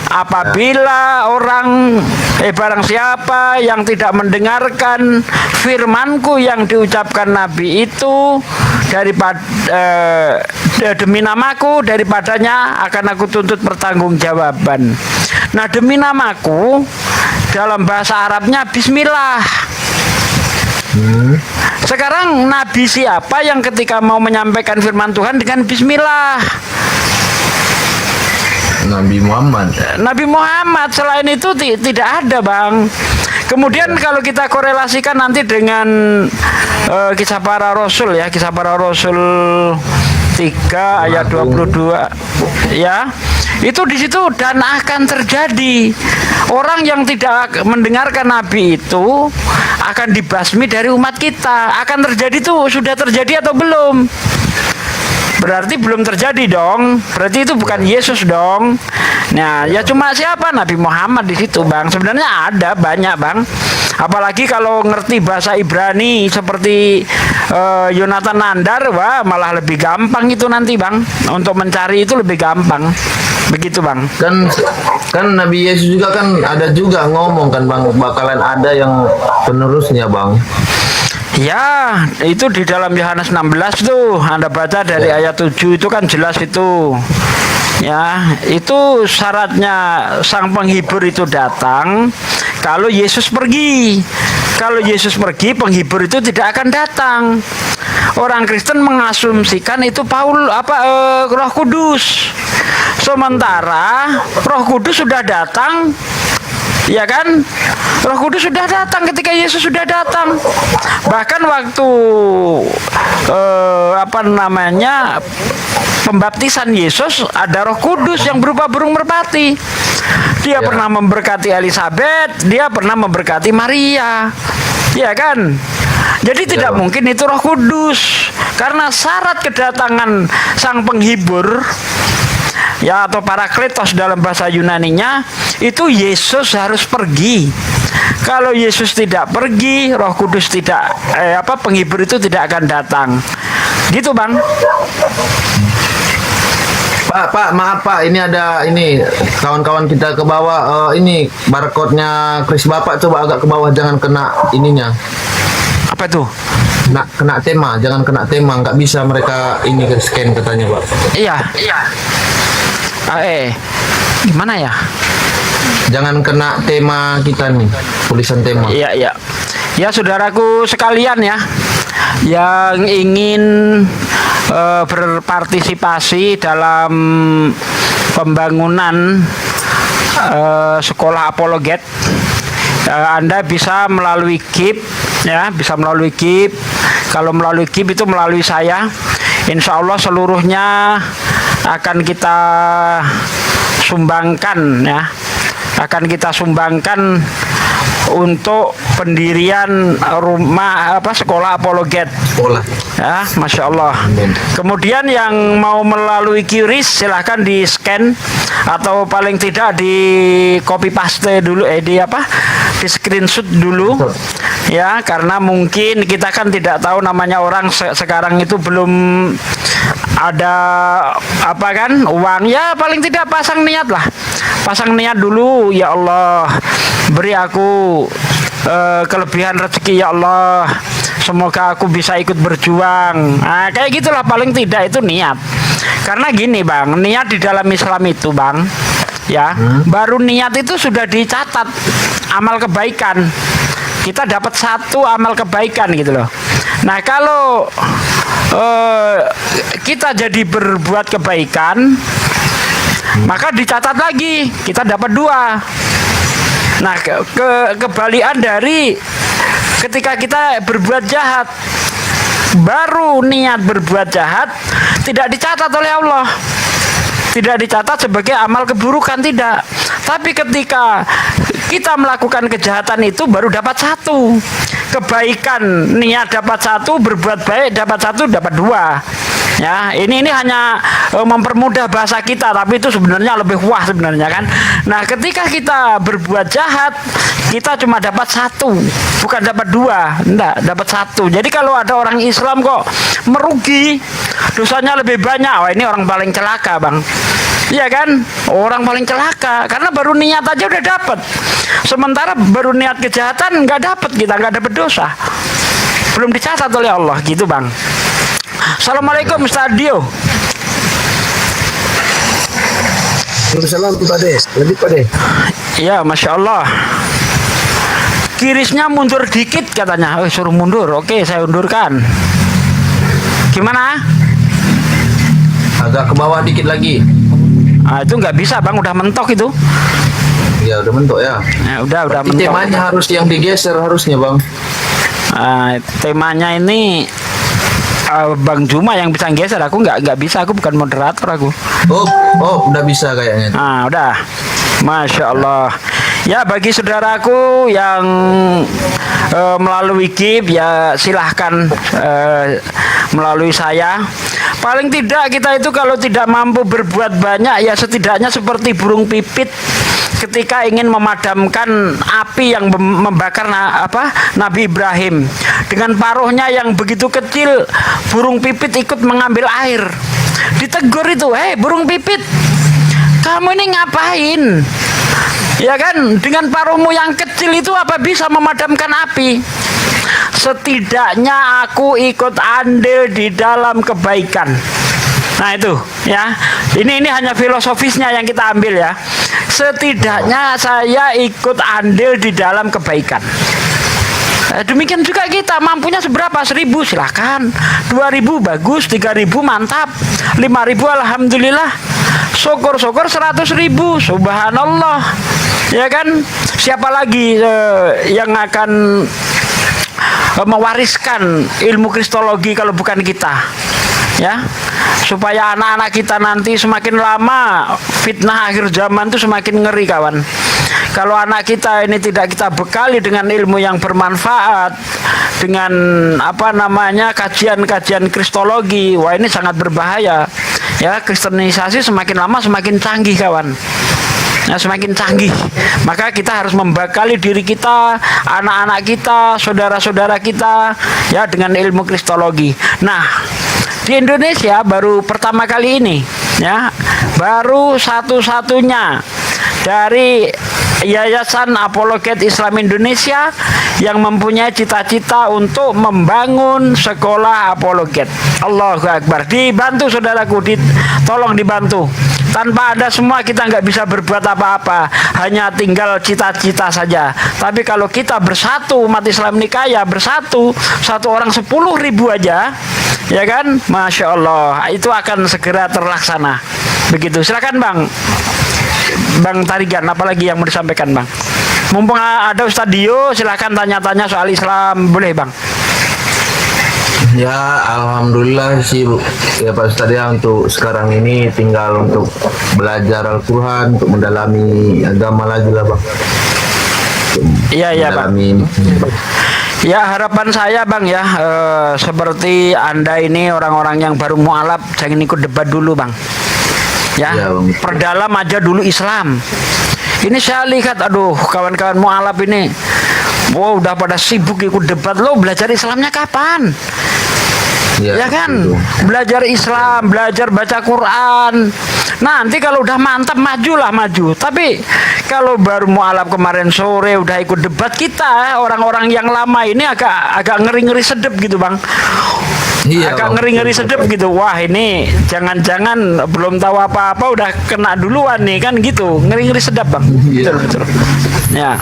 apabila barang siapa yang tidak mendengarkan firmanku yang diucapkan nabi itu demi namaku, daripadanya akan aku tuntut pertanggungjawaban. Nah, demi namaku dalam bahasa Arabnya bismillah. Sekarang nabi siapa yang ketika mau menyampaikan firman Tuhan dengan bismillah? Nabi Muhammad. Nabi Muhammad. Selain itu tidak ada Bang. Kemudian kalau kita korelasikan nanti dengan kisah para rasul, ya, kisah para rasul 3 ayat 22, ya, itu di situ, dan akan terjadi orang yang tidak mendengarkan nabi itu akan dibasmi dari umat kita. Akan terjadi tuh, sudah terjadi atau belum? Berarti belum terjadi dong. Berarti itu bukan Yesus dong. Nah, ya cuma siapa? Nabi Muhammad di situ, Bang. Sebenarnya ada banyak, Bang. Apalagi kalau ngerti bahasa Ibrani seperti Yonatan Nandar, wah, malah lebih gampang itu nanti, Bang. Untuk mencari itu lebih gampang. Begitu, Bang. Kan Nabi Yesus juga kan ada juga ngomong kan, Bang, bakalan ada yang penerusnya, Bang. Ya, itu di dalam Yohanes 16 tuh, Anda baca dari ayat 7 itu kan jelas itu. Ya, itu syaratnya sang penghibur itu datang kalau Yesus pergi. Kalau Yesus pergi, penghibur itu tidak akan datang. Orang Kristen mengasumsikan itu Roh Kudus. Sementara Roh Kudus sudah datang, ya kan? Roh Kudus sudah datang ketika Yesus sudah datang. Bahkan waktu pembaptisan Yesus, ada Roh Kudus yang berupa burung merpati. Dia pernah memberkati Elizabeth, dia pernah memberkati Maria. Ya kan? Jadi tidak mungkin itu Roh Kudus, karena syarat kedatangan sang penghibur, ya, atau Parakletos dalam bahasa Yunaninya, itu Yesus harus pergi. Kalau Yesus tidak pergi, Roh Kudus tidak penghibur itu tidak akan datang. Gitu, Bang. Pak, maaf Pak, ini ada kawan-kawan kita ke bawah, ini barcode-nya Kris Bapak coba agak ke bawah, jangan kena ininya. Apa itu? Kena tema, jangan kena tema, nggak bisa mereka ini scan katanya, Pak. Iya. Gimana ya? Jangan kena tema kita nih, tulisan tema. Iya, iya. Ya, saudaraku sekalian ya, yang ingin berpartisipasi dalam pembangunan sekolah apologet, Anda bisa melalui KIP ya, bisa melalui KIP. Kalau melalui KIP itu melalui saya, insya Allah seluruhnya akan kita sumbangkan ya, akan kita sumbangkan untuk pendirian rumah sekolah apologet. Ya, masya Allah. Kemudian yang mau melalui QRIS silahkan di scan atau paling tidak di copy paste dulu, di screenshot dulu. Ya, karena mungkin kita kan tidak tahu namanya orang sekarang itu belum ada uang ya, paling tidak pasang niat lah. Pasang niat dulu, ya Allah, beri aku kelebihan rezeki ya Allah, semoga aku bisa ikut berjuang. Nah, kayak gitulah paling tidak itu niat. Karena gini Bang, niat di dalam Islam itu Bang, ya, baru niat itu sudah dicatat amal kebaikan. Kita dapat satu amal kebaikan gitu loh. Nah, kalau kita jadi berbuat kebaikan, maka dicatat lagi, kita dapat 2. Nah, kebalikan dari ketika kita berbuat jahat, baru niat berbuat jahat tidak dicatat oleh Allah, tidak dicatat sebagai amal keburukan, tidak. Tapi ketika kita melakukan kejahatan itu baru dapat 1 kebaikan, niat dapat 1, berbuat baik dapat 1, dapat 2. Ya, ini hanya mempermudah bahasa kita, tapi itu sebenarnya lebih wah sebenarnya kan. Nah, ketika kita berbuat jahat, kita cuma dapat 1, bukan dapat 2, enggak, dapat 1. Jadi kalau ada orang Islam kok merugi, dosanya lebih banyak, wah ini orang paling celaka Bang. Iya kan, orang paling celaka karena baru niat aja udah dapat. Sementara baru niat kejahatan nggak dapat, kita nggak dapat dosa, belum dicatat oleh Allah gitu Bang. Assalamualaikum Ustaz Dio. Waalaikumsalam Pak De. Lanjut Pak De. Ya, masya Allah. Kirisnya mundur dikit katanya. Suruh mundur. Oke, saya undurkan. Gimana? Agak ke bawah dikit lagi. Itu nggak bisa Bang, udah mentok itu. Ya udah mentok ya. Udah berarti mentok. Temanya harus yang digeser harusnya Bang. Temanya ini Bang Juma yang bisa geser, aku nggak bisa, aku bukan moderator aku. Oh, udah bisa kayaknya. Udah, masya Allah. Ya, bagi saudaraku yang melalui KIP ya silahkan melalui saya. Paling tidak kita itu kalau tidak mampu berbuat banyak ya setidaknya seperti burung pipit ketika ingin memadamkan api yang membakar Nabi Ibrahim. Dengan paruhnya yang begitu kecil, burung pipit ikut mengambil air. Ditegur itu, "Hei burung pipit, kamu ini ngapain? Ya kan, dengan paruhmu yang kecil itu apa bisa memadamkan api?" Setidaknya aku ikut andil di dalam kebaikan. Nah itu ya, ini hanya filosofisnya yang kita ambil ya. Setidaknya saya ikut andil di dalam kebaikan. Demikian juga kita, mampunya seberapa? 1.000 silahkan, 2.000 bagus, 3.000 mantap, 5.000 alhamdulillah, syukur-syukur 100.000 subhanallah. Ya kan, siapa lagi yang akan mewariskan ilmu kristologi kalau bukan kita, ya, supaya anak-anak kita nanti semakin lama fitnah akhir zaman itu semakin ngeri kawan. Kalau anak kita ini tidak kita bekali dengan ilmu yang bermanfaat, dengan kajian-kajian kristologi, wah ini sangat berbahaya. Ya, kristenisasi semakin lama semakin canggih kawan. Nah, semakin canggih, maka kita harus membekali diri kita, anak-anak kita, saudara-saudara kita ya dengan ilmu kristologi. Nah, di Indonesia baru pertama kali ini ya, baru satu-satunya dari Yayasan Apologet Islam Indonesia yang mempunyai cita-cita untuk membangun sekolah apologet. Allahu Akbar. Dibantu saudaraku, tolong dibantu. Tanpa Anda semua kita nggak bisa berbuat apa-apa, hanya tinggal cita-cita saja. Tapi kalau kita bersatu, umat Islam ini kaya, bersatu, satu orang 10.000 aja, ya kan, Masya Allah, itu akan segera terlaksana. Begitu. Silakan Bang Tarigan, apalagi yang mau disampaikan Bang? Mumpung ada Ustadz Dio, silakan tanya-tanya soal Islam, boleh Bang? Ya, alhamdulillah sih ya Pak Ustadz ya, untuk sekarang ini tinggal untuk belajar Al-Quran, untuk mendalami agama lagi lah Bang. Iya Bang. Ya, harapan saya Bang ya, seperti Anda ini orang-orang yang baru mualaf, jangan ikut debat dulu Bang. Ya, perdalam aja dulu Islam. Ini saya lihat, aduh, kawan-kawan mualaf ini, wow, udah pada sibuk ikut debat. Lo belajar Islamnya kapan? Ya kan, belajar Islam, belajar baca Quran. Nanti kalau udah mantap maju. Tapi kalau baru mualaf kemarin sore udah ikut debat, kita orang-orang yang lama ini agak ngeri-ngeri sedep gitu Bang. Agak ngeri-ngeri sedep gitu. Wah, ini jangan-jangan belum tahu apa-apa udah kena duluan nih kan gitu. Ngeri-ngeri sedap Bang. Betul. Ya.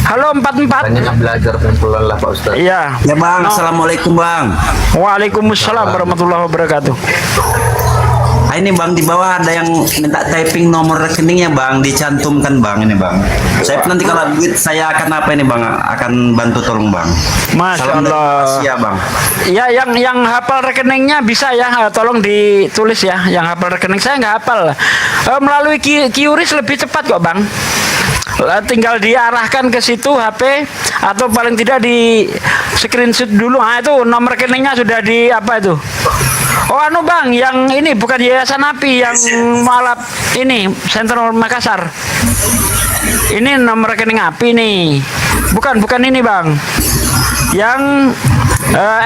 Halo 44. Tanya belajar pelan-pelan lah Pak Ustadz. Iya. Ya Bang, Assalamualaikum Bang. Waalaikumsalam warahmatullahi wabarakatuh. Ini Bang, di bawah ada yang minta typing nomor rekeningnya Bang, dicantumkan Bang ini Bang. Saya nanti kalau duit saya akan apa ini Bang, akan bantu tolong Bang. Masya Allah. Ya Bang. Ya, yang hafal rekeningnya bisa ya, tolong ditulis ya. Yang hafal rekening saya nggak hafal. Melalui QRIS lebih cepat kok Bang. Tinggal diarahkan ke situ HP, atau paling tidak di screenshot dulu. Nah, itu nomor rekeningnya sudah di apa itu? Oh anu Bang, yang ini bukan Yayasan Api, yang mualaf ini Sentral Makassar. Ini nomor rekening Api nih. Bukan ini Bang. Yang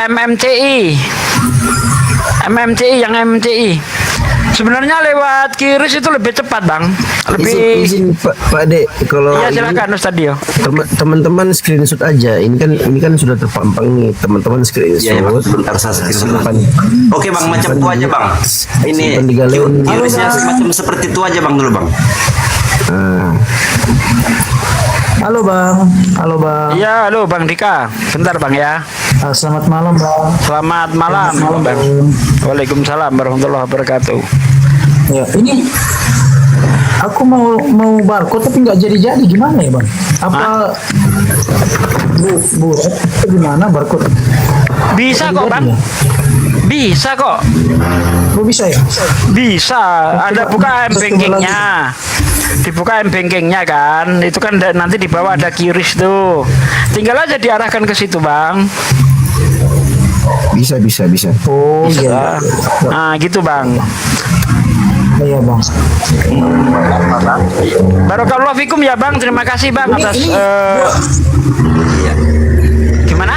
MMCI. Sebenarnya lewat QRIS itu lebih cepat Bang. Lebih izin Pak Dek, kalau iya silakan Ustaz Dio. Teman-teman screenshot aja. Ini kan sudah terpampang nih. Teman-teman screenshot. Iya Bang, sebentar saya screenshot. Oke Bang, macam itu aja Bang. Ini QRIS-nya semacam seperti itu aja Bang dulu Bang. Halo Bang. Iya, halo Bang Dika. Bentar Bang ya. Selamat malam Bang. Selamat malam Bang. Waalaikumsalam warahmatullahi wabarakatuh. Ya, ini aku mau barcode tapi nggak jadi gimana ya Bang? Apa Bu, gimana barcode? Bisa kok Bang. Bisa kok. Oh bisa ya? Bisa. Anda buka M-Bankingnya. Dibuka M-Bankingnya kan. Itu kan nanti di bawah ada QRIS tuh. Tinggal aja diarahkan ke situ Bang. Bisa. Oh iya. Nah gitu Bang. Iya Bang. Barakallahu fikum ya Bang. Terima kasih Bang atas gimana?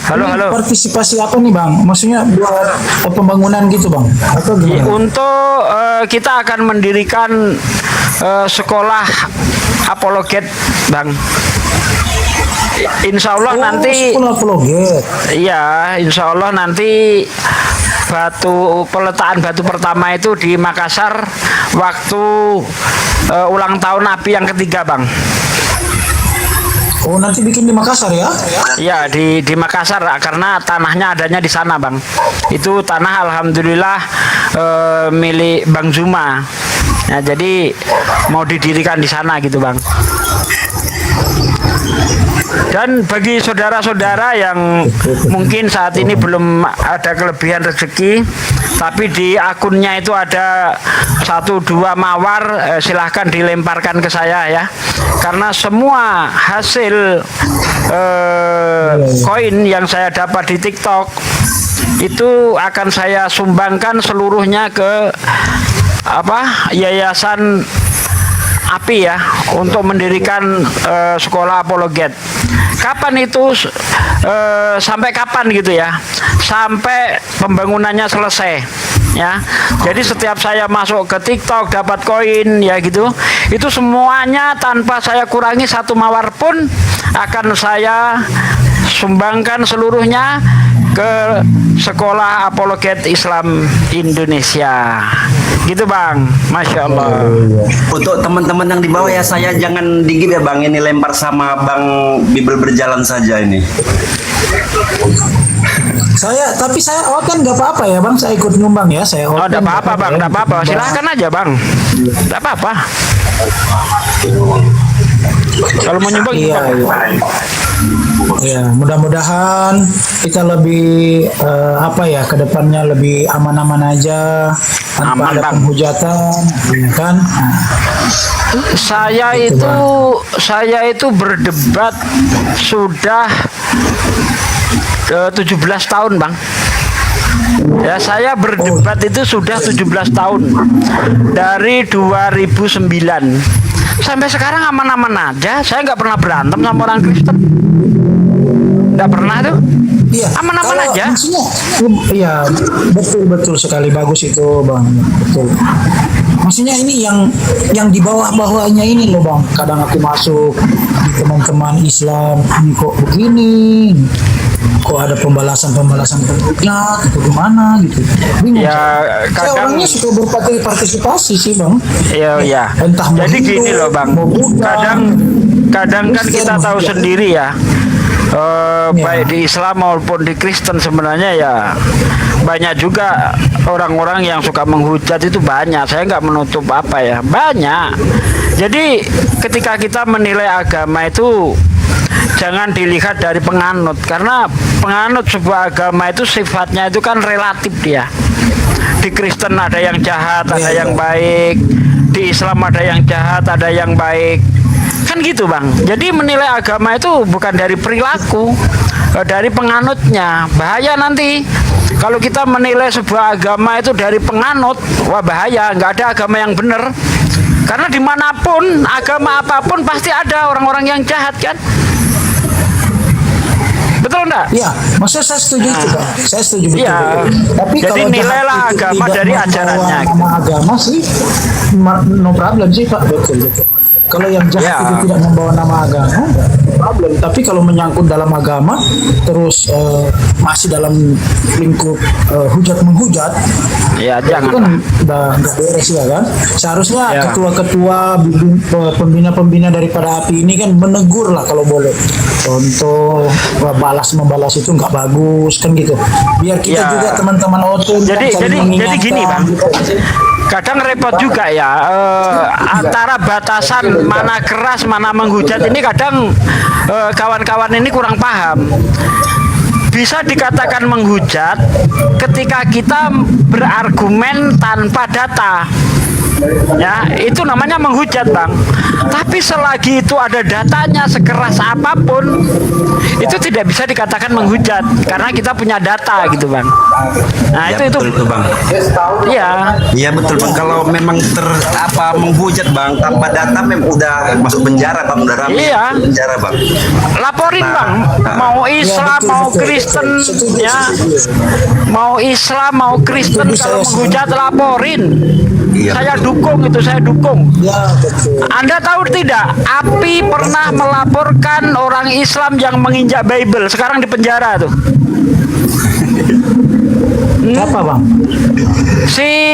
Halo. Partisipasi apa nih Bang? Maksudnya buat pembangunan gitu Bang? Atau gimana? Untuk kita akan mendirikan sekolah apologet Bang. Insya Allah nanti. Sekolah apologet. Iya, Insya Allah nanti peletaan batu pertama itu di Makassar waktu ulang tahun API yang ketiga Bang. Oh nanti bikin di Makassar ya? Iya di Makassar karena tanahnya adanya di sana Bang. Itu tanah alhamdulillah milik Bang Zuma. Nah jadi mau didirikan di sana gitu Bang. Dan bagi saudara-saudara yang mungkin saat ini belum ada kelebihan rezeki, tapi di akunnya itu ada 1-2 mawar, silahkan dilemparkan ke saya ya. Karena semua hasil koin yang saya dapat di TikTok itu akan saya sumbangkan seluruhnya ke Yayasan Api ya, untuk mendirikan sekolah apologet. Kapan itu sampai kapan gitu ya? Sampai pembangunannya selesai ya. Jadi setiap saya masuk ke TikTok dapat koin ya gitu, itu semuanya tanpa saya kurangi 1 mawar pun akan saya sumbangkan seluruhnya ke Sekolah Apologet Islam Indonesia. Gitu Bang, Masya Allah. Untuk teman-teman yang di bawah ya, saya jangan digib ya Bang, ini lempar sama Bang Bible berjalan saja ini. Tapi saya kan nggak apa-apa ya Bang, saya ikut nyumbang ya, saya Oh, enggak apa-apa Bang, enggak apa-apa. Silakan aja Bang. Enggak apa-apa. Kalau mau nyumbang, iya. Ya, mudah-mudahan kita lebih kedepannya lebih aman-aman aja, tanpa ada penghujatan, ya kan? Saya itu berdebat sudah 17 tahun Bang. Ya, saya berdebat itu sudah 17 tahun dari 2009 sampai sekarang aman-aman aja. Saya nggak pernah berantem sama orang Kristen, nggak pernah tuh. Iya, aman-aman aja. Iya, betul sekali, bagus itu Bang, betul. Maksudnya ini yang di bawah-bawahnya ini loh Bang. Kadang aku masuk di teman-teman Islam, ini kok begini, kok ada pembalasan ya, itu gimana gitu. Bingung. Ya, saya orangnya suka berpartisipasi sih Bang. Iya. Entah jadi gini loh Bang. Kadang kan kita tahu sendiri ya. Baik di Islam maupun di Kristen sebenarnya ya banyak juga orang-orang yang suka menghujat, itu banyak. Saya nggak menutup banyak. Jadi ketika kita menilai agama itu jangan dilihat dari penganut, karena penganut sebuah agama itu sifatnya itu kan relatif dia. Di Kristen ada yang jahat, ada yang baik. Di Islam ada yang jahat, ada yang baik. Kan gitu Bang. Jadi menilai agama itu bukan dari perilaku, dari penganutnya. Bahaya nanti kalau kita menilai sebuah agama itu dari penganut, wah bahaya, nggak ada agama yang benar. Karena dimanapun, agama apapun pasti ada orang-orang yang jahat kan. Betul enggak? Iya, maksudnya saya setuju itu Pak. Saya setuju betul. Iya. Tapi jadi kalau nilailah agama dari ajarannya. Nama agama sih no problem sih Pak, betul. Kalau yang jahat itu tidak membawa nama agama, problem. Tapi kalau menyangkut dalam agama, terus masih dalam lingkup hujat menghujat, ya itu kan udah nggak beres ya kan. Seharusnya ketua-ketua, pembina-pembina daripada api ini kan menegur lah kalau boleh. Contoh membalas itu nggak bagus kan gitu. Biar kita juga teman-teman OTO jadi gini Bang. Kadang repot juga ya, antara batasan mana keras mana menghujat ini kadang kawan-kawan ini kurang paham. Bisa dikatakan menghujat ketika kita berargumen tanpa data. Ya, itu namanya menghujat Bang. Tapi selagi itu ada datanya sekeras apapun, itu tidak bisa dikatakan menghujat karena kita punya data gitu Bang. Nah, ya, itu Bang. Iya. Iya betul Bang. Kalau memang menghujat Bang tanpa data udah masuk penjara Bang, udah rame penjara Bang. Laporin Bang, mau Islam mau Kristen ya. Mau Islam mau Kristen kalau menghujat laporin. Saya dukung itu, saya dukung. Anda tahu tidak, API pernah melaporkan orang Islam yang menginjak Bible, sekarang di penjara tuh. Siapa Bang?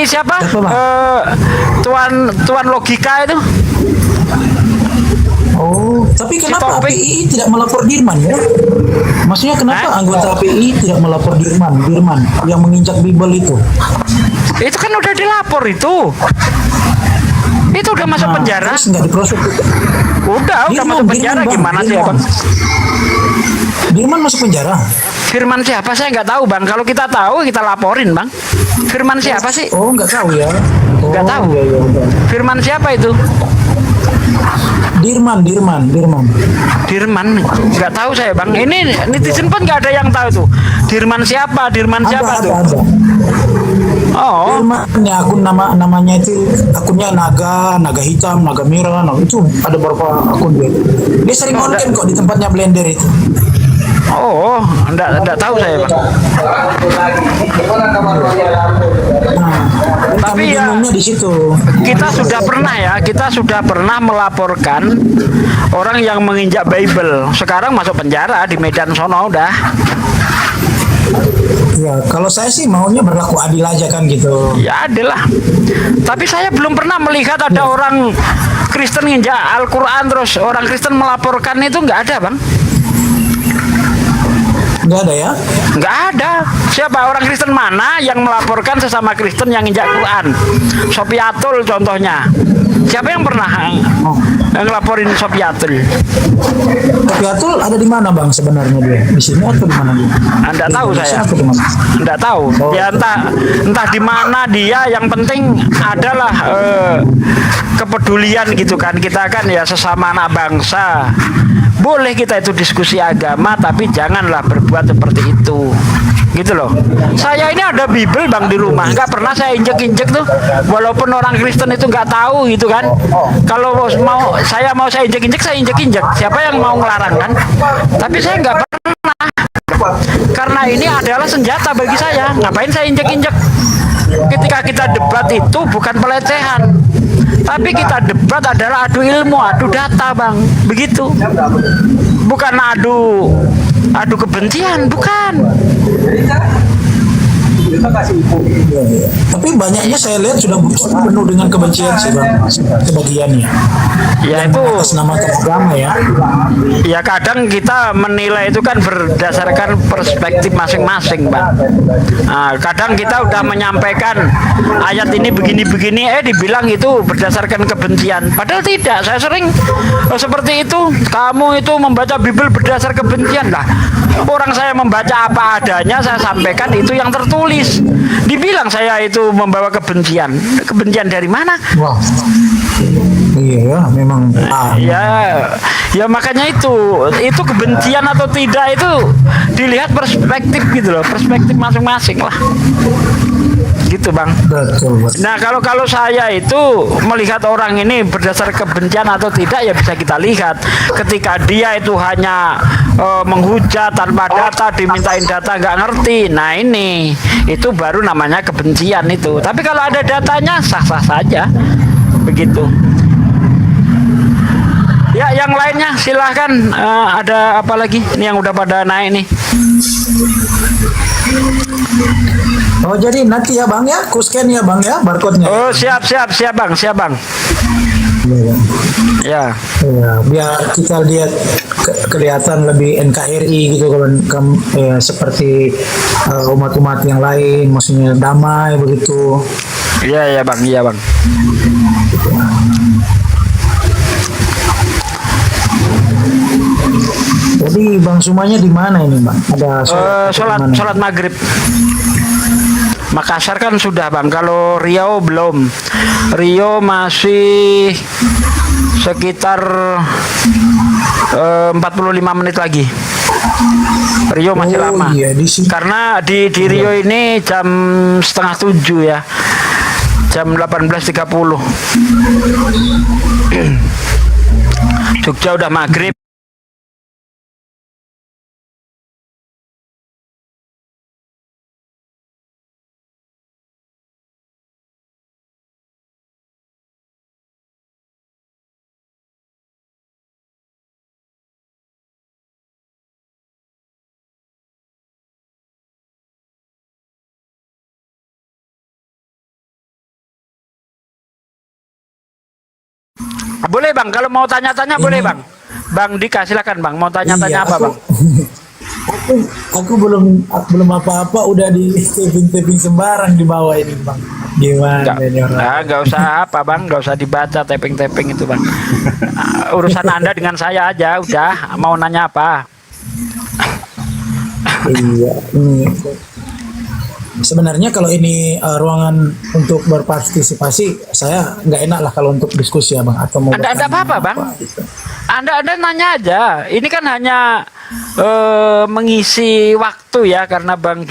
Siapa? Tuan Logika itu. Oh, tapi kenapa API tidak melapor Dirman ya? Maksudnya kenapa anggota API tidak melapor Dirman yang menginjak Bible itu? Itu kan udah dilapor itu. Itu udah masuk penjara. Terus nggak diproses? Udah masuk penjara. Gimana sih Bang? Dirman masuk penjara? Firman siapa saya nggak tahu Bang. Kalau kita tahu kita laporin Bang. Firman siapa sih? Oh nggak tahu ya. Nggak tahu. Firman siapa itu? Dirman nggak tahu saya Bang. Ini netizen pun nggak ada yang tahu tuh. Dirman siapa tuh? Ada. Oh. Dirmannya akun namanya itu akunnya naga hitam, naga merah, itu ada beberapa akun dia. Dia sering konten kok di tempatnya Blender itu. Oh, enggak tahu saya Bang. Tapi ya di situ. Kita sudah pernah melaporkan orang yang menginjak Bible. Sekarang masuk penjara di Medan sono udah. Ya, kalau saya sih maunya berlaku adil aja kan gitu. Ya adalah. Tapi saya belum pernah melihat ada orang Kristen nginjak Al-Quran terus orang Kristen melaporkan itu nggak ada, Bang. Nggak ada ya? Nggak ada. Siapa orang Kristen mana yang melaporkan sesama Kristen yang nginjak Quran? Sopiatul contohnya. Siapa yang pernah ngelaporin Sopiatul? Sopiatul ada di mana, Bang, sebenarnya dia? Di sini atau di mana dia? Anda tahu saya. Enggak tahu. Ya entah di mana dia, yang penting adalah kepedulian gitu kan. Kita kan ya sesama anak bangsa. Boleh kita itu diskusi agama, tapi janganlah berbuat seperti itu. Gitu loh. Saya ini ada Bible, Bang, di rumah. Nggak pernah saya injek-injek tuh. Walaupun orang Kristen itu nggak tahu gitu kan. Kalau saya injek-injek, saya injek-injek. Siapa yang mau ngelarang kan? Tapi saya nggak pernah. Karena ini adalah senjata bagi saya. Ngapain saya injek-injek? Ketika kita debat itu bukan pelecehan, tapi kita debat adalah adu ilmu, adu data, Bang. Begitu. Bukan adu kebencian, bukan. Tapi banyaknya saya lihat sudah penuh dengan kebencian sih, Bang, sebagiannya. Ya itu atas nama agama ya. Ya kadang kita menilai itu kan berdasarkan perspektif masing-masing, Bang. Nah, kadang kita udah menyampaikan ayat ini begini-begini, dibilang itu berdasarkan kebencian. Padahal tidak. Saya sering seperti itu. Kamu itu membaca Bible berdasar kebencian lah. Orang saya membaca apa adanya, saya sampaikan itu yang tertulis. Dibilang saya itu membawa kebencian. Kebencian dari mana? Wah. Iya, memang. Ya makanya itu kebencian atau tidak itu dilihat perspektif gitu loh, perspektif masing-masing lah. Gitu, Bang. Nah, kalau saya itu melihat orang ini berdasar kebencian atau tidak ya bisa kita lihat ketika dia itu hanya menghujat tanpa data, dimintain data nggak ngerti. Nah, ini itu baru namanya kebencian itu. Tapi kalau ada datanya sah-sah saja. Begitu. Ya, yang lainnya silahkan. Ada apa lagi? Ini yang udah pada naik nih. Oh, jadi nanti ya, Bang ya, ku scan ya, Bang ya, barcode-nya. Oh, siap Bang. Ya. Ya, biar kita lihat kelihatan lebih NKRI gitu kan, ya, seperti umat-umat yang lain, maksudnya damai begitu. Iya, Bang. Jadi Bang Sumanya di mana ini, Bang? Ada sholat maghrib. Makassar kan sudah, Bang. Kalau Riau belum. Riau masih sekitar 45 menit lagi. Riau masih lama. Iya, karena di Riau ini jam 6:30 ya. Jam 18.30. Jogja udah maghrib. Boleh, Bang, kalau mau tanya-tanya boleh, Bang. Bang Dika, silakan, Bang. Mau tanya-tanya apa, Bang? Aku belum apa-apa udah di taping sembarang di bawah ini, Bang. Gimana ini orang? Nggak usah apa, Bang, nggak usah dibaca taping itu, Bang. Urusan Anda dengan saya aja, udah. Mau nanya apa? Iya, ini sebenarnya kalau ini ruangan untuk berpartisipasi, saya nggak enak lah kalau untuk diskusi ya, Bang. Atau mau ada apa-apa, Bang? Gitu. Anda nanya aja. Ini kan hanya mengisi waktu ya, karena Bang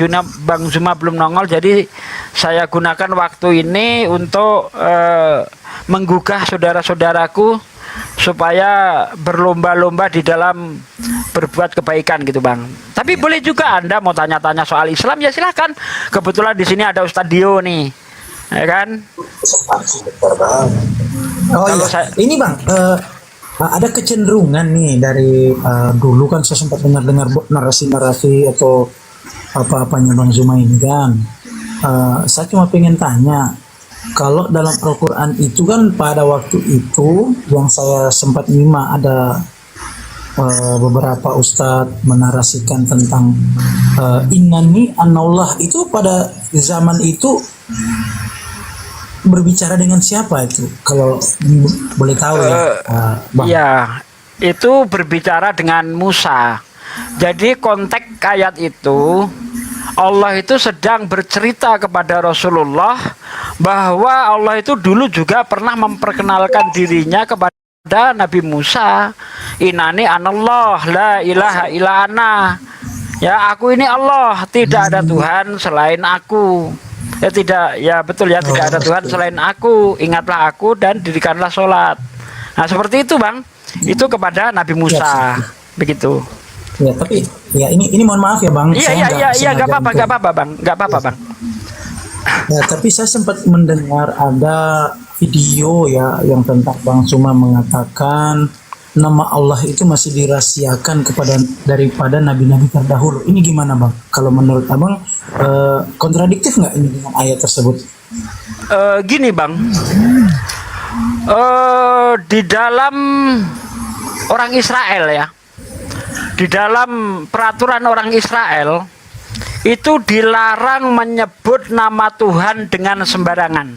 Zuma belum nongol, jadi saya gunakan waktu ini untuk menggugah saudara-saudaraku supaya berlomba-lomba di dalam berbuat kebaikan gitu, Bang. Tapi boleh juga Anda mau tanya-tanya soal Islam ya silakan. Kebetulan di sini ada Ustadz Dio nih, ya kan? Oh iya. Ini, Bang, ada kecenderungan nih dari dulu kan saya sempat dengar narasi-narasi atau apa-apanya Bang Zuma ini kan. Saya cuma pengen tanya, kalau dalam Al-Quran itu kan pada waktu itu yang saya sempat nyimak ada beberapa ustadz menarasikan tentang innani anallah itu pada zaman itu berbicara dengan siapa itu? Kalau boleh tahu ya, Bang. Ya, itu berbicara dengan Musa. Jadi konteks ayat itu Allah itu sedang bercerita kepada Rasulullah bahwa Allah itu dulu juga pernah memperkenalkan dirinya kepada Nabi Musa. Inani anallah la ilaha illa ana. Ya, aku ini Allah, tidak ada Tuhan selain aku. Ya tidak, ya betul ya, tidak ada Tuhan selain aku. Ingatlah aku dan dirikanlah sholat. Nah seperti itu Bang. Itu kepada Nabi Musa. Begitu. Ya tapi ya ini mohon maaf ya Bang. Iya nggak apa-apa Bang. Ya tapi saya sempat mendengar ada video ya yang tentang Bang Zuma mengatakan nama Allah itu masih dirahasiakan daripada nabi-nabi terdahulu. Ini gimana Bang? Kalau menurut Abang kontradiktif nggak ini dengan ayat tersebut? Gini Bang, di dalam orang Israel ya, di dalam peraturan orang Israel itu dilarang menyebut nama Tuhan dengan sembarangan.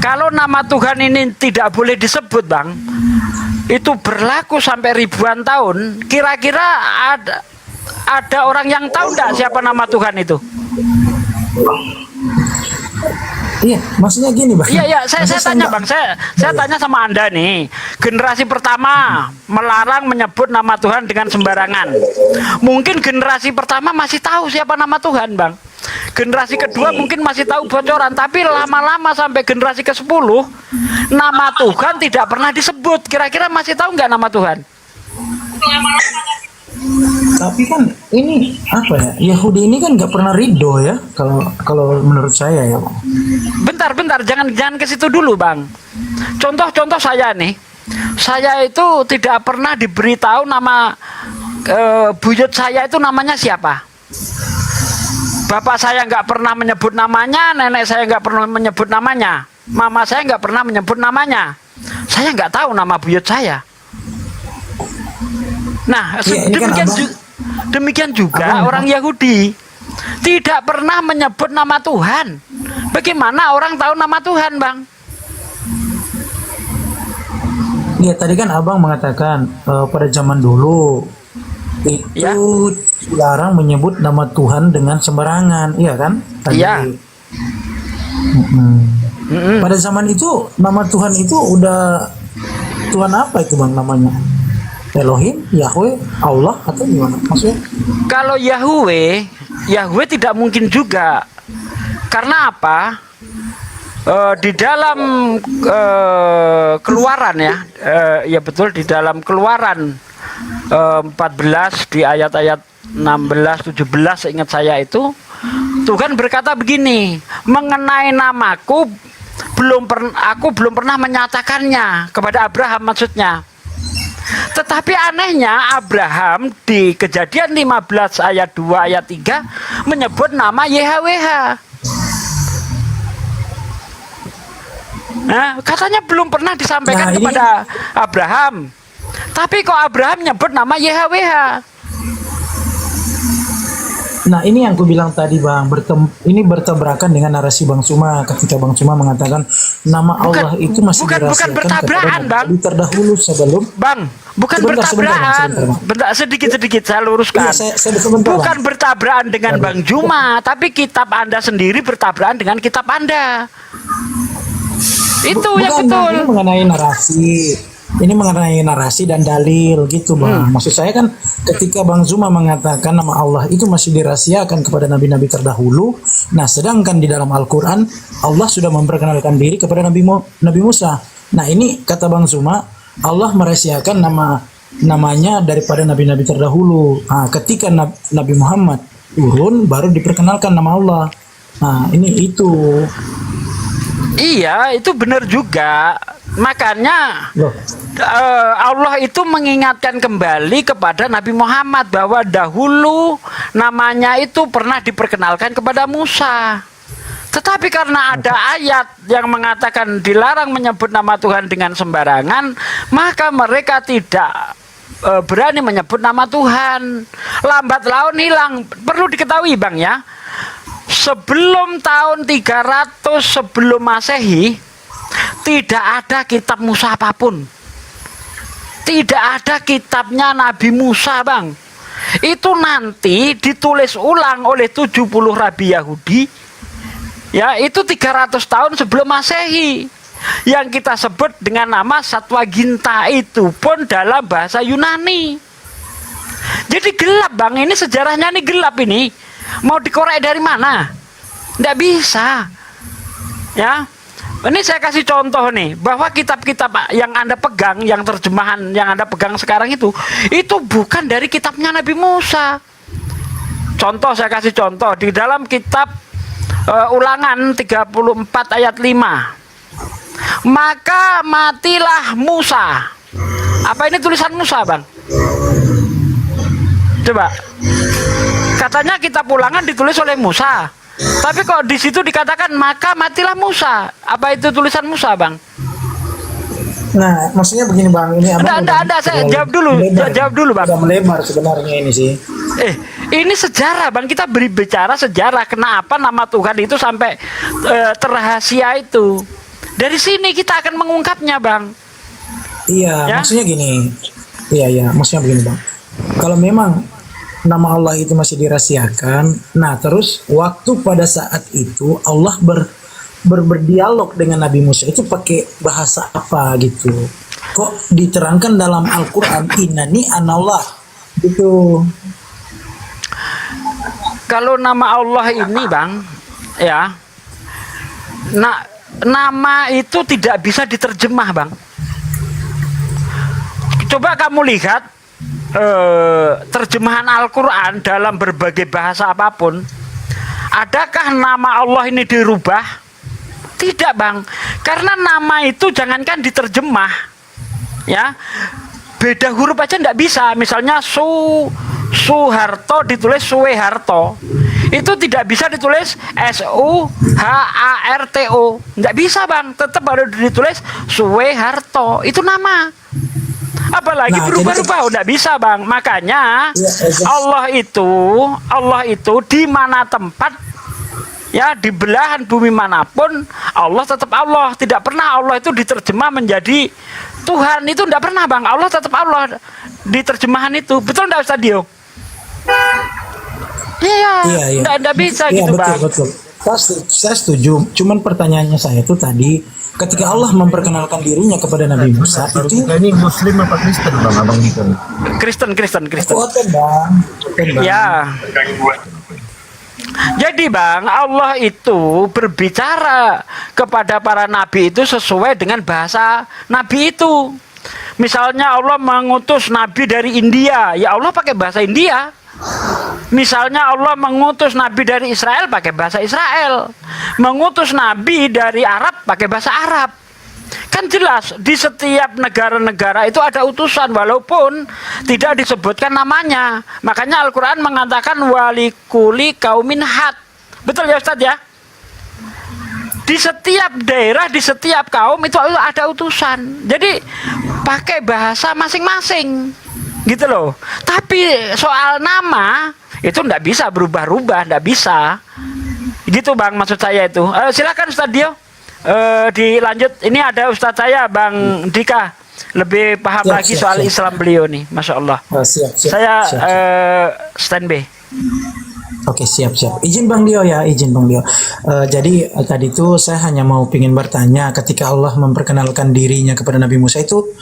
Kalau nama Tuhan ini tidak boleh disebut Bang, itu berlaku sampai ribuan tahun. Kira-kira ada orang yang tahu enggak siapa nama Tuhan itu? Iya, maksudnya gini Bang. Iya, saya tanya Bang, saya tanya sama Anda nih. Generasi pertama melarang menyebut nama Tuhan dengan sembarangan. Mungkin generasi pertama masih tahu siapa nama Tuhan, Bang. Generasi kedua mungkin masih tahu bocoran, tapi lama-lama sampai generasi ke-10 nama Tuhan tidak pernah disebut. Kira-kira masih tahu nggak nama Tuhan? Tapi kan ini apa ya, Yahudi ini kan nggak pernah ridho ya, kalau menurut saya ya Bang. Bentar, jangan ke situ dulu Bang. Contoh saya nih, saya itu tidak pernah diberitahu nama buyut saya itu namanya siapa. Bapak saya nggak pernah menyebut namanya, nenek saya nggak pernah menyebut namanya, mama saya nggak pernah menyebut namanya. Saya nggak tahu nama buyut saya. Nah, demikian juga orang Yahudi tidak pernah menyebut nama Tuhan. Bagaimana orang tahu nama Tuhan, Bang? Ya, tadi kan Abang mengatakan pada zaman dulu itu larang menyebut nama Tuhan dengan sembarangan, iya kan? Iya. Pada zaman itu nama Tuhan itu udah Tuhan apa itu Bang namanya? Elohim, Yahweh, Allah atau gimana maksudnya? Kalau Yahweh tidak mungkin juga. Karena apa? Di dalam Keluaran ya, ya betul, di dalam Keluaran 14 di ayat-ayat 16, 17 seingat saya itu Tuhan berkata begini, mengenai namaku aku belum pernah menyatakannya kepada Abraham maksudnya. Tetapi anehnya Abraham di Kejadian 15 ayat 2 ayat 3 menyebut nama YHWH. Nah, katanya belum pernah disampaikan kepada Abraham. Tapi kok Abraham nyebut nama YHWH? Nah, ini yang aku bilang tadi Bang, ini bertabrakan dengan narasi Bang Zuma ketika Bang Zuma mengatakan nama Allah itu masih dirahasiakan bertabrakan, Bang. Terdahulu sebelum Bang, bukan bertabrakan. Bentar, sedikit saya luruskan. Iya, bukan bertabrakan dengan Bang Zuma, tapi kitab Anda sendiri bertabrakan dengan kitab Anda. Itu yang betul. Ini mengenai narasi dan dalil gitu Bang. Maksud saya kan ketika Bang Zuma mengatakan nama Allah itu masih dirahasiakan kepada nabi-nabi terdahulu. Nah, sedangkan di dalam Al-Quran Allah sudah memperkenalkan diri kepada Nabi Musa. Nah, ini kata Bang Zuma, Allah merahasiakan namanya daripada nabi-nabi terdahulu. Nah, ketika Nabi Muhammad turun baru diperkenalkan nama Allah. Nah, ini itu. Iya, itu benar juga. Makanya Allah itu mengingatkan kembali kepada Nabi Muhammad bahwa dahulu namanya itu pernah diperkenalkan kepada Musa. Tetapi karena ada ayat yang mengatakan dilarang menyebut nama Tuhan dengan sembarangan, maka mereka tidak berani menyebut nama Tuhan. Lambat laun hilang. Perlu diketahui Bang ya, sebelum tahun 300 sebelum Masehi tidak ada kitab Musa apapun. Tidak ada kitabnya Nabi Musa Bang. Itu nanti ditulis ulang oleh 70 rabi Yahudi. Ya, itu 300 tahun sebelum Masehi. Yang kita sebut dengan nama Satwaginta itu pun dalam bahasa Yunani. Jadi gelap Bang, ini sejarahnya nih gelap ini. Mau dikorek dari mana? Nggak bisa. Ya. Ini saya kasih contoh nih, bahwa kitab-kitab yang Anda pegang, yang terjemahan yang Anda pegang sekarang itu bukan dari kitabnya Nabi Musa. Contoh, saya kasih contoh di dalam kitab Ulangan 34 ayat 5. Maka matilah Musa. Apa ini tulisan Musa Bang? Coba. Katanya kitab Ulangan ditulis oleh Musa. Tapi kok di situ dikatakan maka matilah Musa. Apa itu tulisan Musa Bang? Nah, maksudnya begini Bang, ini abang Ada, saya jawab dulu Bang. Udah melebar sebenarnya ini sih. Ini sejarah Bang, kita berbicara sejarah kenapa nama Tuhan itu sampai terrahasia itu. Dari sini kita akan mengungkapnya Bang. Iya, Ya? maksudnya gini. Iya, maksudnya begini Bang. Kalau memang nama Allah itu masih dirahasiakan, nah terus waktu pada saat itu Allah berdialog dengan Nabi Musa itu pakai bahasa apa gitu? Kok diterangkan dalam Al-Quran innani anallah gitu? Kalau nama Allah ini Bang, ya, nama itu tidak bisa diterjemah Bang. Coba kamu lihat terjemahan Al-Quran dalam berbagai bahasa apapun, adakah nama Allah ini dirubah? Tidak Bang, karena nama itu jangankan diterjemah, ya, beda huruf aja tidak bisa. Misalnya Suharto ditulis Suweharto, itu tidak bisa ditulis Suharto, tidak bisa Bang, tetap baru ditulis Suweharto, itu nama. Apalagi berubah-ubah, tidak bisa Bang. Makanya Allah itu di mana tempat, ya, di belahan bumi manapun Allah tetap Allah. Tidak pernah Allah itu diterjemah menjadi Tuhan, itu tidak pernah Bang. Allah tetap Allah di terjemahan itu. Betul tidak Ustaz Dio? Iya. Tidak bisa gitu betul, Bang. Betul. Saya setuju. Cuman pertanyaannya saya itu tadi, ketika Allah memperkenalkan dirinya kepada Nabi Musa itu ini Muslim apa Kristen Bang abang gitu? Kristen. Oten Bang. Ya. Jadi Bang, Allah itu berbicara kepada para nabi itu sesuai dengan bahasa nabi itu. Misalnya Allah mengutus nabi dari India, ya Allah pakai bahasa India. Misalnya Allah mengutus nabi dari Israel pakai bahasa Israel. Mengutus nabi dari Arab pakai bahasa Arab. Kan jelas di setiap negara-negara itu ada utusan walaupun tidak disebutkan namanya. Makanya Al-Quran mengatakan walikuli kaumin had. Betul ya Ustadz ya? Di setiap daerah, di setiap kaum itu ada utusan. Jadi pakai bahasa masing-masing gitu loh. Tapi soal nama itu nggak bisa berubah-ubah, nggak bisa. Gitu Bang, maksud saya itu. Silakan Ustadz Dio. Dilanjut, ini ada Ustadz saya Bang Dika lebih paham lagi soal Islam beliau nih, Masya Allah. Saya standby. Oke, siap. Izin Bang Dio ya, izin Bang Dio. Jadi tadi itu saya hanya mau ingin bertanya, ketika Allah memperkenalkan dirinya kepada Nabi Musa itu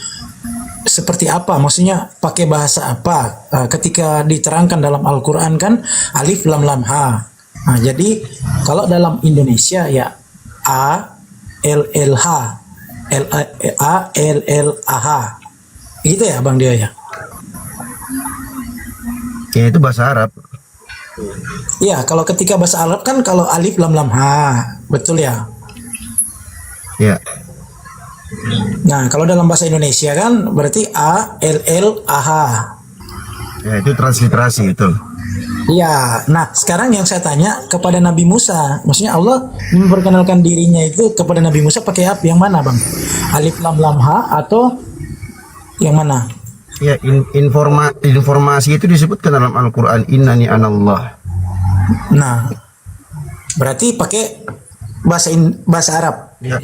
seperti apa? Maksudnya pakai bahasa apa? Ketika diterangkan dalam Al-Quran kan alif lam lam ha. Nah, jadi kalau dalam Indonesia ya A L L H A L L A H, gitu ya Bang Dio ya? Ya itu bahasa Arab. Iya, kalau ketika bahasa Arab kan kalau alif lam lam ha, betul ya? Ya. Nah, kalau dalam bahasa Indonesia kan berarti A L L A H. Ya, itu transliterasi itu. Iya. Nah, sekarang yang saya tanya kepada Nabi Musa, maksudnya Allah memperkenalkan dirinya itu kepada Nabi Musa pakai apa? Yang mana, Bang? Alif lam lam ha atau yang mana? Ya, informasi itu disebutkan dalam Al-Qur'an, innani anallah. Nah, berarti pakai bahasa Arab. Ya.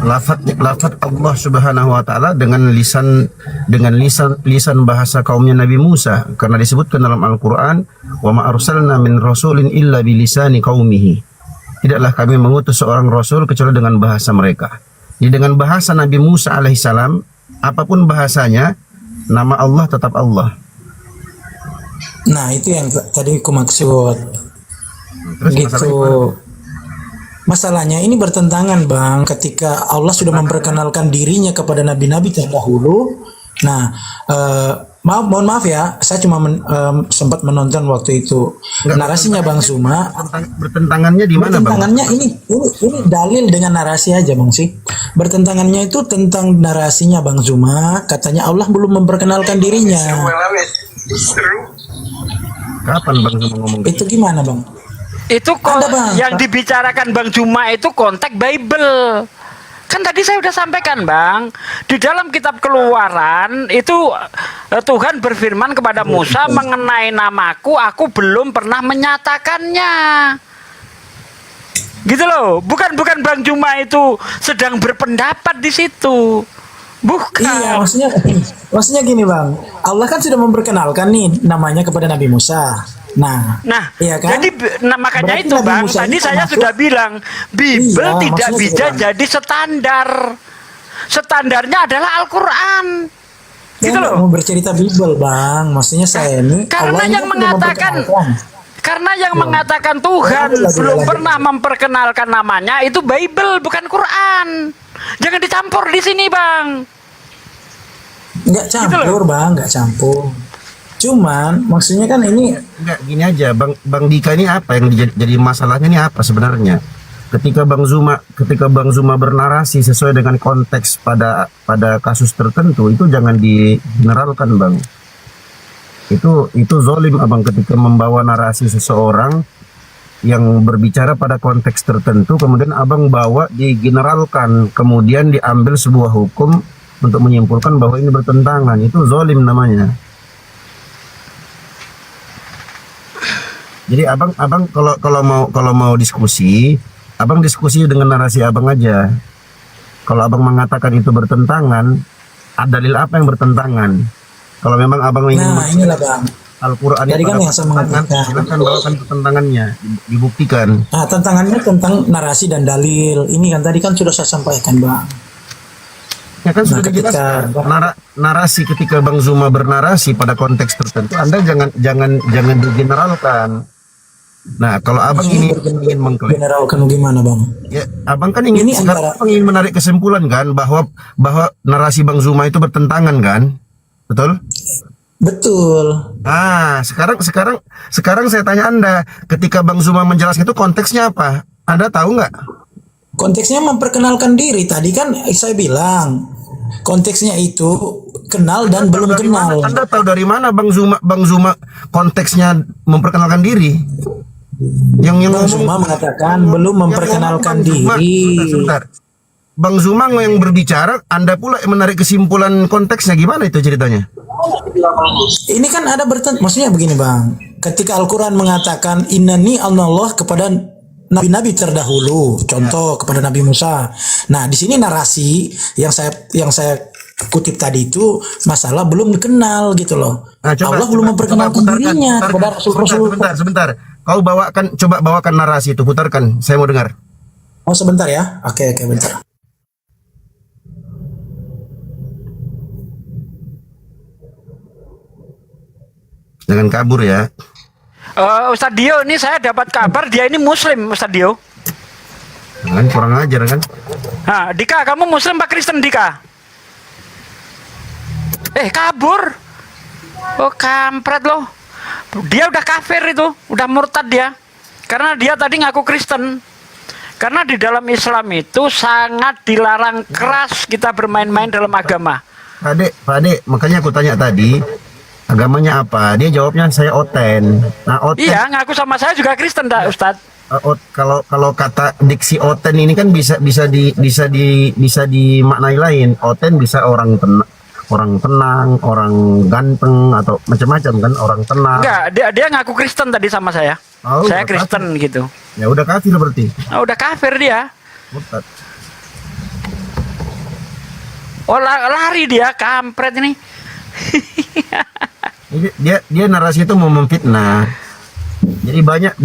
Lafaz Allah Subhanahu wa taala dengan lisan bahasa kaumnya Nabi Musa, karena disebutkan dalam Al-Qur'an, wa ma arsalna min rasulin illa bilisani qaumihi. Tidaklah kami mengutus seorang rasul kecuali dengan bahasa mereka. Jadi dengan bahasa Nabi Musa alaihissalam, apapun bahasanya, nama Allah tetap Allah. Nah, itu yang tadi aku maksud. Terus Gitu. Masalahnya ini bertentangan, Bang, ketika Allah sudah memperkenalkan dirinya kepada nabi-nabi terdahulu. Nah, mohon maaf ya, saya cuma sempat menonton waktu itu. Narasinya Bang Zuma. Bertentangannya di mana, Bang? Bertentangannya ini dalil dengan narasi aja, Bang sih. Bertentangannya itu tentang narasinya Bang Zuma, katanya Allah belum memperkenalkan dirinya. Kapan Bang Zuma ngomong? Itu gimana, Bang? Itu yang dibicarakan Bang Juma itu konteks Bible. Kan tadi saya sudah sampaikan, Bang, di dalam kitab Keluaran itu Tuhan berfirman kepada Musa, mengenai namaku aku belum pernah menyatakannya. Gitu loh. Bukan Bang Juma itu sedang berpendapat di situ. Bukan. Iya, maksudnya gini, Bang. Allah kan sudah memperkenalkan nih namanya kepada Nabi Musa. Nah, iya kan? Jadi makanya Berarti itu, Nabi Bang, Musa tadi ini saya termasuk- sudah bilang Bible Iya, tidak maksudnya bisa gitu, Bang. jadi standar. Standarnya adalah Al-Qur'an. Gitu Saya nggak loh. mau bercerita Bible, Bang. Maksudnya saya ini Karena Allah ini yang kan sudah mengatakan memperkenalkan. Karena yang mengatakan Tuhan Lagi. belum pernah memperkenalkan namanya itu Bible, bukan Quran. Jangan dicampur di sini, Bang. Nggak campur, Bang, nggak campur. Cuman maksudnya kan ini Enggak, gini aja, Bang Dika ini apa yang jadi masalahnya ini apa sebenarnya? Ketika Bang Zuma bernarasi sesuai dengan konteks pada kasus tertentu, itu jangan digeneralkan, Bang. Itu zolim, Abang, ketika membawa narasi seseorang yang berbicara pada konteks tertentu kemudian Abang bawa digeneralkan, kemudian diambil sebuah hukum untuk menyimpulkan bahwa ini bertentangan. Itu zolim namanya. Jadi abang kalau mau diskusi, abang diskusi dengan narasi abang aja. Kalau abang mengatakan itu bertentangan, ada dalil apa yang bertentangan? Kalau memang abang ingin inilah, Bang. Al-Quran Jadi kan yang saya mengatakan, silakan bawakan pertentangannya, dibuktikan. nah, tantangannya tentang narasi dan dalil. Ini kan tadi kan sudah saya sampaikan, Bang. Ya kan sudah ketika- dijelaskan. Narasi ketika Bang Zuma bernarasi pada konteks tertentu, Anda jangan digeneralkan. Nah, kalau abang ini ingin mengklaim, generalkan gimana, Bang? ya abang kan ingin Ini antara- abang ingin menarik kesimpulan kan bahwa narasi Bang Zuma itu bertentangan kan, betul? Betul. Ah, sekarang saya tanya Anda, ketika Bang Zuma menjelaskan itu konteksnya apa? Anda tahu nggak? Konteksnya memperkenalkan diri. Tadi kan saya bilang konteksnya itu kenal dan belum kenal. Anda tahu dari mana Bang Zuma konteksnya memperkenalkan diri? Yang Bang Zuma mengatakan belum memperkenalkan diri. Sebentar. Bang Zuma yang berbicara, Anda pula yang menarik kesimpulan konteksnya, gimana itu ceritanya? Ini kan ada maksudnya begini, Bang. Ketika Al-Quran mengatakan innani Allah kepada nabi-nabi terdahulu, contoh kepada Nabi Musa. Nah, di sini narasi yang saya kutip tadi itu masalah belum dikenal gitu loh. Nah, Allah belum memperkenalkan dirinya kepada Rasul-Rasul. Sebentar. Kau coba bawakan narasi itu, putarkan. Saya mau dengar. Oh, sebentar ya. Oke, bentar. Jangan kabur ya. Ustadz Dio, ini saya dapat kabar dia ini Muslim, Ustadz Dio. Jangan kurang ajar kan. Nah, Dika, kamu Muslim apa Kristen, Dika? Kabur. Oh, kampret loh. Dia udah kafir itu, udah murtad dia. Karena dia tadi ngaku Kristen. Karena di dalam Islam itu sangat dilarang keras kita bermain-main dalam agama. Pak Ade, makanya aku tanya tadi, agamanya apa? Dia jawabnya saya Oten. Nah, Oten. Iya, ngaku sama saya juga Kristen, dah, Ustadz. Kalau kata diksi Oten ini kan bisa dimaknai lain. Oten bisa orang tenang, orang ganteng atau macam-macam kan, orang tenang. Enggak, dia ngaku Kristen tadi sama saya. Oh, Saya udah Kristen kafir. gitu. Ya udah kafir berarti. Oh, udah kafir dia. Murtad. Oh, lari dia, kampret ini. Dia narasi itu mau memfitnah. Jadi banyak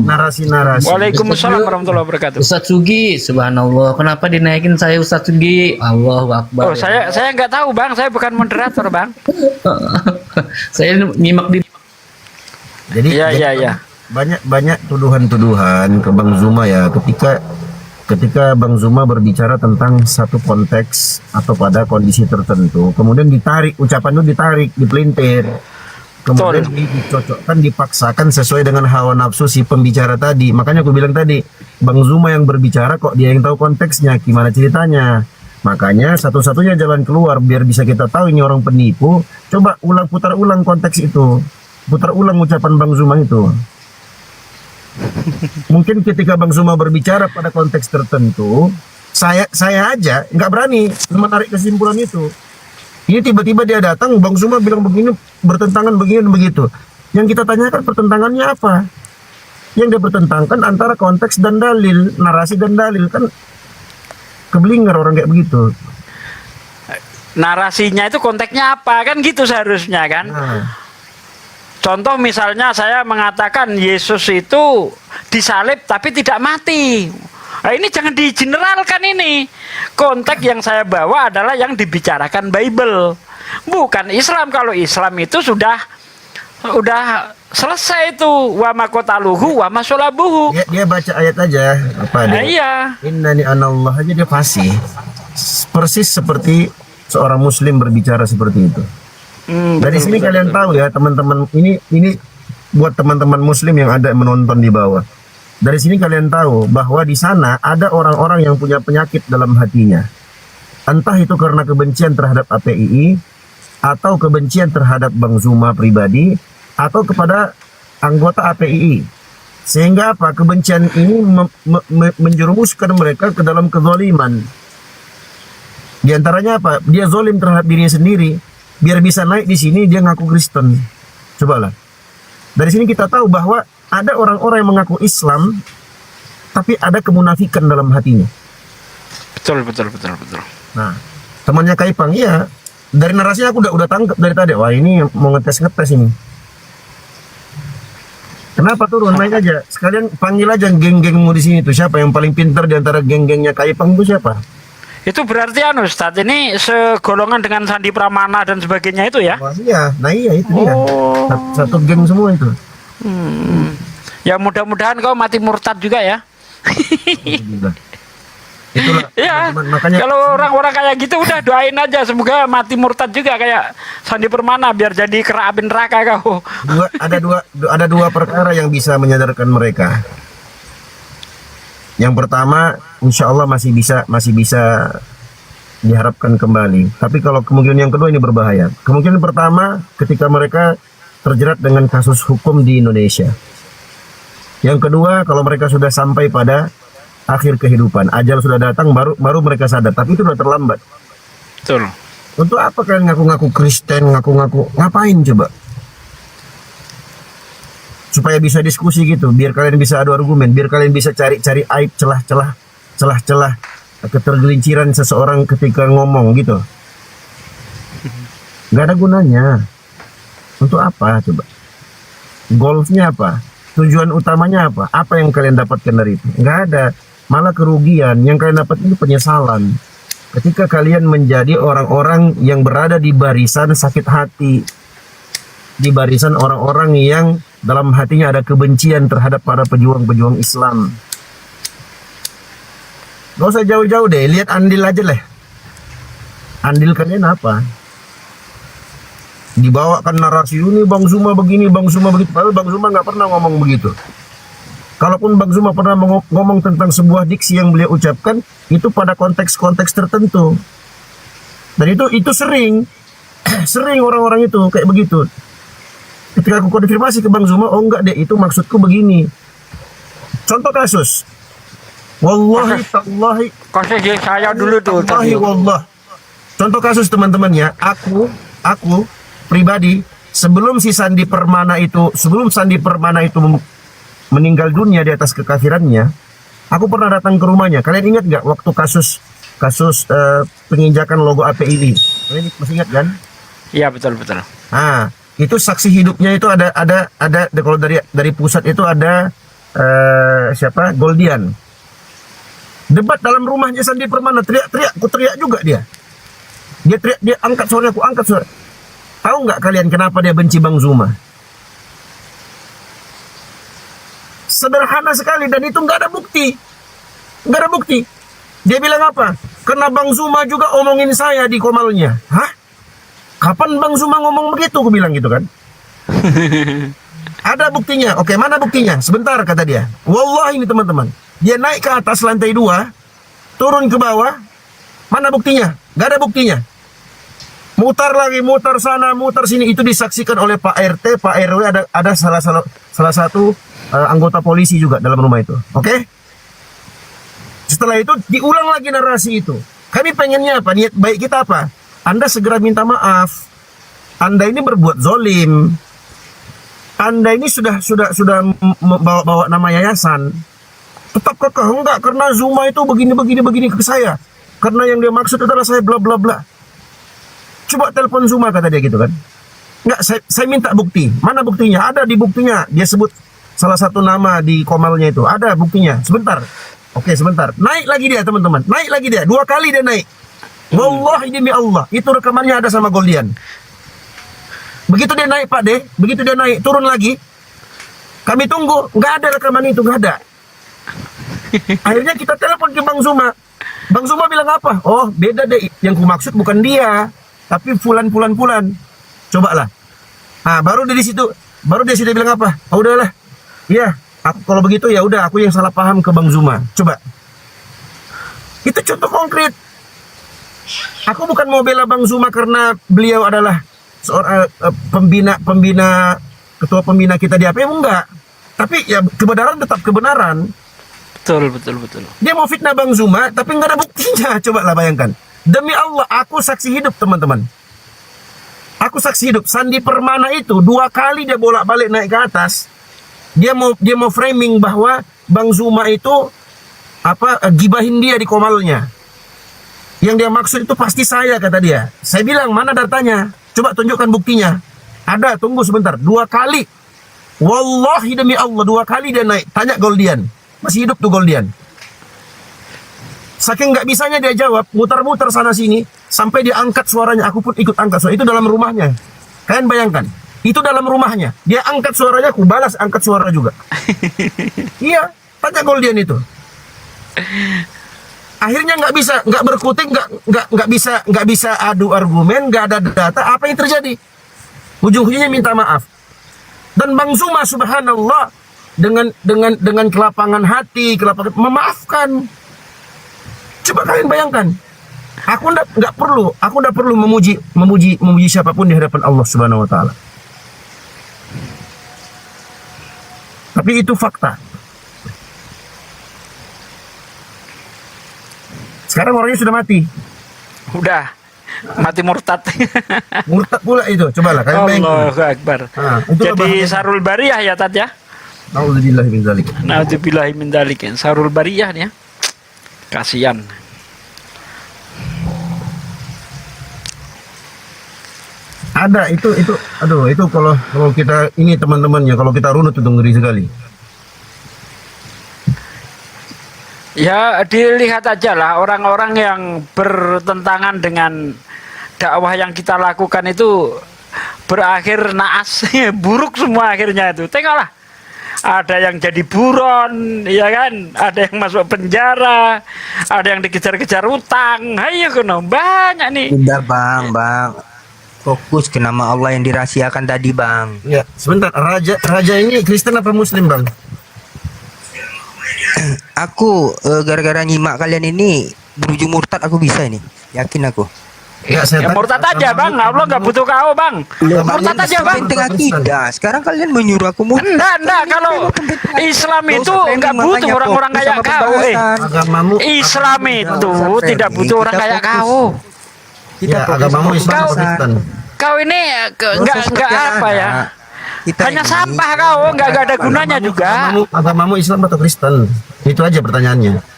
narasi-narasi. Waalaikumsalam warahmatullahi wabarakatuh. Ustadz Sugi, subhanallah. Kenapa dinaikin saya Ustadz Sugi? Allahu Akbar. Oh, saya nggak tahu, Bang. Saya bukan moderator, Bang. Saya nyimak di. Jadi banyak tuduhan-tuduhan ke Bang Zuma ya ketika Bang Zuma berbicara tentang satu konteks atau pada kondisi tertentu, kemudian ditarik ucapan itu, dipelintir, kemudian dicocokkan, dipaksakan sesuai dengan hawa nafsu si pembicara tadi. Makanya aku bilang tadi, Bang Zuma yang berbicara kok dia yang tahu konteksnya, gimana ceritanya. Makanya satu-satunya jalan keluar biar bisa kita tahu ini orang penipu, coba putar ulang konteks itu. Putar ulang ucapan Bang Zuma itu. Mungkin ketika Bang Zuma berbicara pada konteks tertentu, saya aja nggak berani menarik kesimpulan itu. Ini tiba-tiba dia datang, Bang Zuma bilang begini, bertentangan begini begitu. Yang kita tanyakan pertentangannya apa? Yang dia pertentangkan antara konteks dan dalil, narasi dan dalil, kan keblinger orang kayak begitu. Narasinya itu konteksnya apa? Kan gitu seharusnya kan. Contoh misalnya saya mengatakan Yesus itu disalib tapi tidak mati. Nah, ini jangan digeneralkan ini. Konteks yang saya bawa adalah yang dibicarakan Bible, bukan Islam. Kalau Islam itu sudah selesai itu, wa makotaluhu wa masolabuhu. Dia baca ayat aja apa dia? Iya. Innani anallah aja dia fasih. Persis seperti seorang muslim berbicara seperti itu. Dari sini kalian tahu ya teman-teman, ini buat teman-teman muslim yang ada menonton di bawah. Dari sini kalian tahu bahwa di sana ada orang-orang yang punya penyakit dalam hatinya. Entah itu karena kebencian terhadap APII, atau kebencian terhadap Bang Zuma pribadi, atau kepada anggota APII. Sehingga apa? Kebencian ini menjerumuskan mereka ke dalam kezaliman. Di antaranya apa? Dia zalim terhadap dirinya sendiri. Biar bisa naik di sini dia ngaku Kristen. Cobalah. Dari sini kita tahu bahwa ada orang-orang yang mengaku Islam tapi ada kemunafikan dalam hatinya. Betul. Nah, temannya Kaipang, iya. Dari narasinya aku udah tangkap dari tadi. Wah, ini mau ngetes ini. Kenapa turun? Naik aja. Sekalian panggil aja geng-gengmu di sini tuh. Siapa yang paling pintar di antara geng-gengnya Kaipang itu siapa? Itu berarti Ustadz ini segolongan dengan Sandi Pramana dan sebagainya itu ya? Wah, iya, itu dia. Satu geng semua itu. Ya mudah-mudahan kau mati murtad juga ya. Itulah. Ya. Makanya kalau orang-orang kayak gitu udah doain aja semoga mati murtad juga kayak Sandi Permana biar jadi kera api neraka kau. Ada dua perkara yang bisa menyadarkan mereka. Yang pertama, insya Allah masih bisa diharapkan kembali. Tapi kalau kemungkinan yang kedua ini berbahaya. Kemungkinan pertama, ketika mereka terjerat dengan kasus hukum di Indonesia. Yang kedua, kalau mereka sudah sampai pada akhir kehidupan, ajal sudah datang, baru mereka sadar. Tapi itu sudah terlambat. Betul. Untuk apa kalian ngaku-ngaku Kristen, ngapain coba? Supaya bisa diskusi gitu, biar kalian bisa adu argumen, biar kalian bisa cari aib, celah-celah ketergelinciran seseorang ketika ngomong gitu. Gak ada gunanya. Untuk apa coba? Goalsnya apa? Tujuan utamanya apa? Apa yang kalian dapatkan dari itu? Gak ada. Malah kerugian. Yang kalian dapat itu penyesalan. Ketika kalian menjadi orang-orang yang berada di barisan sakit hati, di barisan orang-orang yang dalam hatinya ada kebencian terhadap para pejuang-pejuang Islam. Gak usah jauh-jauh deh, lihat Andil aja lah. Andil kalian apa? Dibawakan narasi ini Bang Zuma begini, Bang Zuma begitu. Padahal Bang Zuma nggak pernah ngomong begitu. Kalaupun Bang Zuma pernah ngomong tentang sebuah diksi yang beliau ucapkan, itu pada konteks-konteks tertentu. Dan itu sering sering orang-orang itu kayak begitu. Ketika aku konfirmasi ke Bang Zuma, oh enggak deh, itu maksudku begini. Contoh kasus. Wallahi tallahi. Kasus saya dulu tuh. Wallahi wallah. Contoh kasus teman-teman ya, aku pribadi sebelum Sandi Permana itu meninggal dunia di atas kekafirannya, aku pernah datang ke rumahnya. Kalian ingat nggak waktu kasus penginjakan logo API? Kalian masih ingat kan? Iya, betul. Nah, itu saksi hidupnya itu ada kalau dari pusat itu ada siapa? Goldian. Debat dalam rumahnya Sandi Permana, teriak juga dia. Dia teriak, dia angkat suara, aku angkat suara. Tahu nggak kalian kenapa dia benci Bang Zuma? Sederhana sekali, dan itu nggak ada bukti. Dia bilang apa? Karena Bang Zuma juga omongin saya di komalnya. Hah? Kapan Bang Zuma ngomong begitu? Aku bilang gitu kan. Ada buktinya. Oke, mana buktinya? Sebentar, kata dia. Wallahi ini teman-teman. Dia naik ke atas lantai 2, turun ke bawah. Mana buktinya? Gak ada buktinya. Mutar lagi, mutar sana, mutar sini. Itu disaksikan oleh Pak RT, Pak RW, ada salah satu anggota polisi juga dalam rumah itu. Oke? Setelah itu diulang lagi narasi itu. Kami pengennya apa? Niat baik kita apa? Anda segera minta maaf. Anda ini berbuat zolim. Anda ini sudah bawa nama yayasan. Tetap kekeh, enggak, karena Zuma itu begini ke saya. Karena yang dia maksud adalah saya bla bla bla. Coba telepon Zuma, kata dia gitu kan. Enggak, saya minta bukti. Mana buktinya? Ada di buktinya. Dia sebut salah satu nama di komalnya itu. Ada buktinya. Sebentar. Oke, sebentar. Naik lagi dia, teman-teman. Naik lagi dia. 2 kali dia naik. Wallahi demi Allah. Itu rekamannya ada sama Goldian. Begitu dia naik, Pak De. Begitu dia naik, turun lagi. Kami tunggu. Nggak ada rekaman itu. Nggak ada. Akhirnya kita telepon ke Bang Zuma. Bang Zuma bilang apa? Oh, beda deh. Yang ku maksud bukan dia. Tapi fulan. Cobalah. Nah, baru dari situ dia bilang apa? Oh, udahlah. Iya. Kalau begitu ya udah, aku yang salah paham ke Bang Zuma. Coba. Itu contoh konkret. Aku bukan mau bela Bang Zuma karena beliau adalah seorang ketua pembina kita di APM, enggak. Tapi ya kebenaran tetap kebenaran. Betul. Dia mau fitnah Bang Zuma, tapi nggak ada buktinya. Coba lah bayangkan. Demi Allah, aku saksi hidup teman-teman. Aku saksi hidup. Sandi Permana itu 2 kali dia bolak-balik naik ke atas. Dia mau framing bahwa Bang Zuma itu gibahin dia di komalnya. Yang dia maksud itu pasti saya, kata dia. Saya bilang, mana datanya? Coba tunjukkan buktinya. Ada, tunggu sebentar. 2 kali. Wallahi demi Allah, 2 kali dia naik. Tanya Goldian. Masih hidup tuh Goldian. Saking nggak bisanya dia jawab, muter-muter sana sini, sampai dia angkat suaranya. Aku pun ikut angkat suara. Itu dalam rumahnya. Kalian bayangkan. Itu dalam rumahnya. Dia angkat suaranya, aku balas angkat suara juga. Iya, tanya Goldian itu. Akhirnya nggak berkutik, nggak bisa adu argumen, nggak ada data. Apa yang terjadi? Ujung-ujungnya minta maaf. Dan Bang Zuma subhanallah dengan kelapangan hati, memaafkan. Coba kalian bayangkan. Aku nggak perlu memuji siapapun di hadapan Allah Subhanahu wa taala. Tapi itu fakta. Sekarang orangnya sudah mati. Udah mati murtad. Murtad pula itu. Cobalah kalian bayangkan. Allahu Akbar. Jadi Sarul Bariyah ya, Tat ya. Nauzubillahi min dzalik. Nauzubillahi min dzalik. Sarul Bariyah nih ya. Kasihan. Ada itu aduh, itu kalau kita ini teman-temannya, kalau kita runut itu ngeri sekali. Ya dilihat aja lah orang-orang yang bertentangan dengan dakwah yang kita lakukan itu berakhir naas, buruk semua akhirnya itu. Tengoklah, ada yang jadi buron, ya kan? Ada yang masuk penjara, ada yang dikejar-kejar utang. Ayo kono banyak nih. Udah bang. Fokus ke nama Allah yang dirahasiakan tadi bang. Ya, sebentar. Raja ini Kristen apa Muslim bang? Aku gara-gara nyimak kalian ini berujung murtad aku bisa ini. Yakin aku. Ya murtad aja bang, Allah nggak butuh kau bang. Murtad aja bang. Penting akidah. Sekarang kalian menyuruh aku murtad. Enggak, kalau Islam itu nggak butuh orang-orang kayak kau. Islam itu tidak butuh orang kayak kau. Ya, agamamu Islam atau Kristen? Kau ini nggak apa ya? Hanya sampah kau, nggak ada gunanya juga. Agamamu Islam atau Kristen? Itu aja pertanyaannya.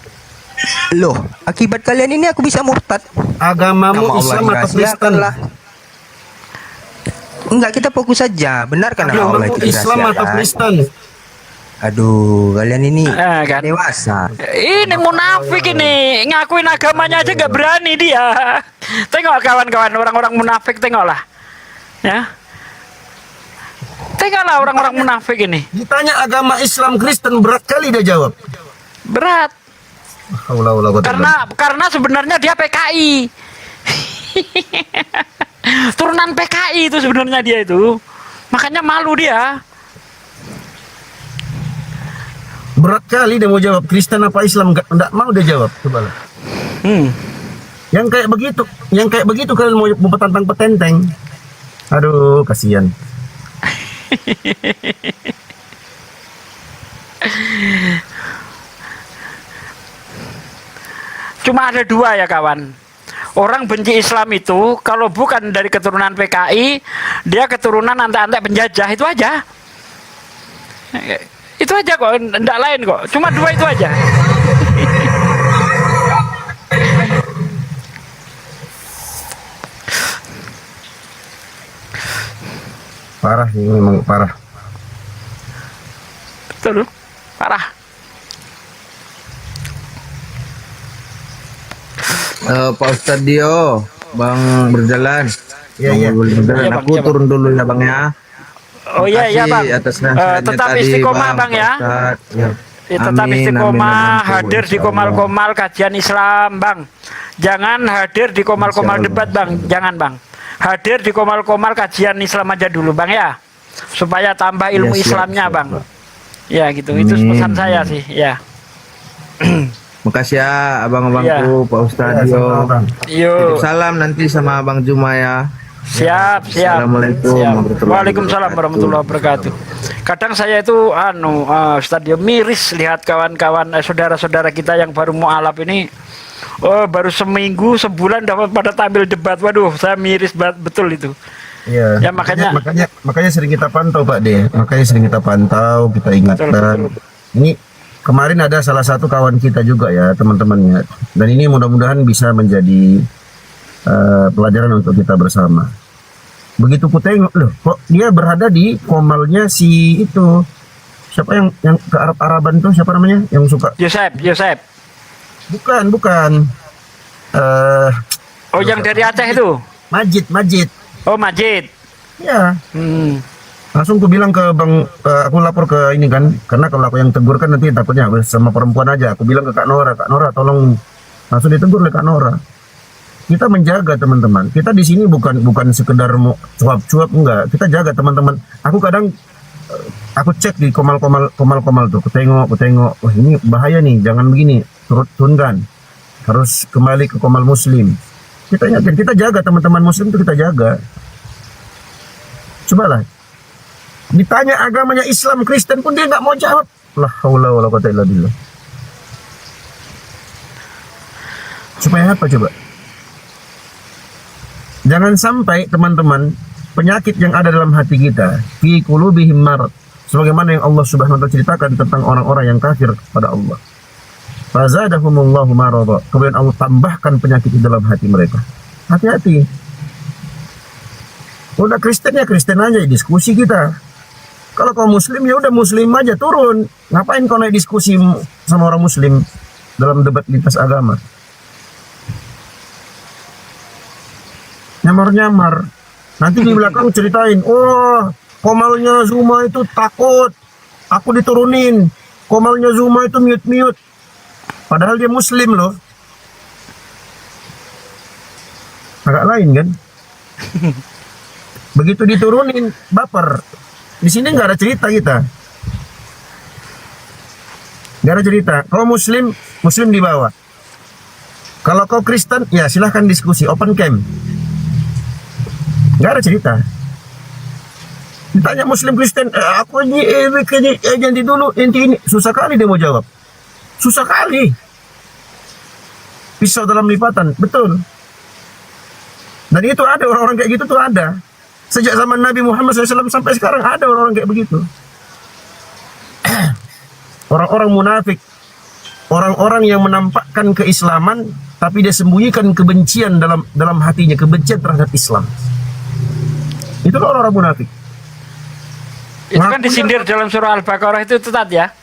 Loh, akibat kalian ini aku bisa murtad. Agamamu Islam atau Kristen? Enggak, kita fokus saja. Benarkan nama Allah itu Islam atau Kristen? Aduh, kalian ini kan dewasa. Ini munafik ini, ngakuin agamanya aja nggak berani dia. Tengok kawan-kawan orang-orang munafik, tengoklah, ya. Tengoklah orang-orang munafik ini. Ditanya agama Islam Kristen berat kali dia jawab. Berat. Karena sebenarnya dia PKI. Turunan PKI itu sebenarnya dia itu. Makanya malu dia. Berat kali dia mau jawab Kristen apa Islam, enggak mau dia jawab. Coba. Yang kayak begitu kalian mau petantang petenteng. Aduh, kasihan. Cuma ada dua ya kawan. Orang benci Islam itu kalau bukan dari keturunan PKI, dia keturunan antek-antek penjajah, itu aja. Itu aja kok, enggak lain kok. Cuma dua itu aja. Parah ini, memang parah. Betul, parah. Pak Ustadz Dio, Bang berjalan. Iya. Aku turun dulu ya Bang ya. Oh iya bang. Tetap istiqomah bang ya. Tetap istiqomah, hadir di komal-komal kajian Islam bang. Jangan hadir di komal-komal debat bang, jangan bang. Hadir di komal-komal kajian Islam aja dulu bang ya, supaya tambah ilmu Islamnya bang. Ya gitu, itu pesan saya sih ya. Makasih ya abang-abangku, Pak Ustadz Dio. Salam nanti sama Abang Juma ya. Siap. Assalamualaikum. Waalaikumsalam warahmatullahi wabarakatuh. Kadang saya itu Ustadz miris lihat kawan-kawan saudara-saudara kita yang baru mualaf ini. Baru seminggu sebulan dapat pada tampil debat. Waduh, saya miris betul itu. Iya. Ya makanya sering kita pantau Pak De. Makanya sering kita pantau, kita ingatkan. Betul. Ini kemarin ada salah satu kawan kita juga ya, teman-temannya. Dan ini mudah-mudahan bisa menjadi pelajaran untuk kita bersama. Begitu ku tengok, loh kok dia berada di komalnya si itu. Siapa yang ke Arab-Araban tuh, siapa namanya? Yang suka? Yosep. Bukan. Yang dari Aceh itu? Majid. Oh, Majid. Ya. Langsung ku bilang ke Bang, aku lapor ke ini kan, karena kalau aku yang tegur kan nanti takutnya sama perempuan aja. Aku bilang ke Kak Nora tolong langsung ditegur oleh Kak Nora. Kita menjaga teman-teman. Kita di sini bukan sekedar mau cuap-cuap, enggak. Kita jaga teman-teman. Aku kadang aku cek di komal-komal tuh. Aku tengok. Wah, ini bahaya nih. Jangan begini. Turunkan. Harus kembali ke komal muslim. Kita ingatkan, kita jaga teman-teman muslim itu kita jaga. Cobalah. Ditanya agamanya Islam, Kristen pun dia nggak mau jawab. La haula wala quwata illa billah. Supaya apa coba? Jangan sampai teman-teman penyakit yang ada dalam hati kita, fi qulubihim marad, sebagaimana yang Allah Subhanahu wa taala ceritakan tentang orang-orang yang kafir pada Allah. Fazadahumullahu marada. Kemudian Allah tambahkan penyakit di dalam hati mereka. Hati-hati. Udah Kristen ya Kristen aja, diskusi kita. Kalau kau muslim ya udah muslim aja, turun. Ngapain kau naik diskusi sama orang muslim dalam debat lintas agama? Nyamar-nyamar. Nanti di belakang ceritain, komalnya Zuma itu takut, aku diturunin. Komalnya Zuma itu mute-mute. Padahal dia muslim loh. Agak lain kan? Begitu diturunin, baper. Di sini nggak ada cerita kita. Gak ada cerita. Kau Muslim, Muslim di bawah. Kalau kau Kristen, ya silahkan diskusi, open camp. Gak ada cerita. Ditanya Muslim Kristen, aku ganti dulu, ini susah kali dia mau jawab. Susah kali. Pisau dalam lipatan, betul. Dan itu ada orang-orang kayak gitu tuh ada. Sejak zaman Nabi Muhammad SAW sampai sekarang ada orang-orang kayak begitu. Orang-orang munafik, orang-orang yang menampakkan keislaman tapi dia sembunyikan kebencian dalam hatinya, kebencian terhadap Islam. Itu orang-orang munafik. Itu kan disindir dalam surah Al-Baqarah itu tetap ya.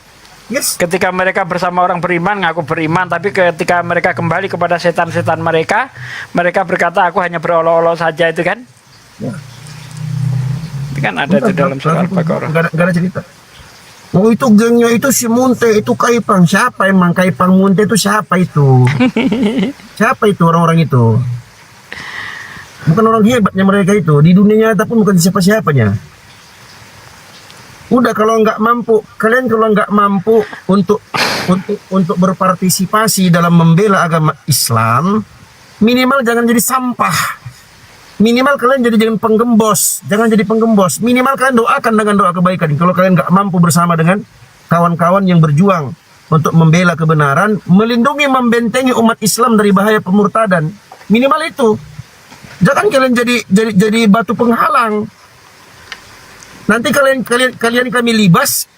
Yes. Ketika mereka bersama orang beriman, ngaku beriman, tapi ketika mereka kembali kepada setan-setan mereka, mereka berkata aku hanya berolok-olok saja, itu kan? Ya. Itu kan ada di dalam surah Al-Baqarah. Gak ada cerita. Oh itu gengnya itu si Munte, itu Kaipang. Siapa emang Kaipang Munte itu siapa itu? Siapa itu orang-orang itu? Bukan orang hebatnya mereka itu. Di dunia nyata pun bukan siapa-siapanya. Udah kalau nggak mampu, kalian kalau nggak mampu untuk berpartisipasi dalam membela agama Islam, minimal jangan jadi sampah. Minimal kalian jangan penggembos, jangan jadi penggembos. Minimal kalian doakan dengan doa kebaikan. Kalau kalian nggak mampu bersama dengan kawan-kawan yang berjuang untuk membela kebenaran, melindungi, membentengi umat Islam dari bahaya pemurtadan. Minimal itu. Jangan kalian jadi batu penghalang. Nanti kalian kami libas,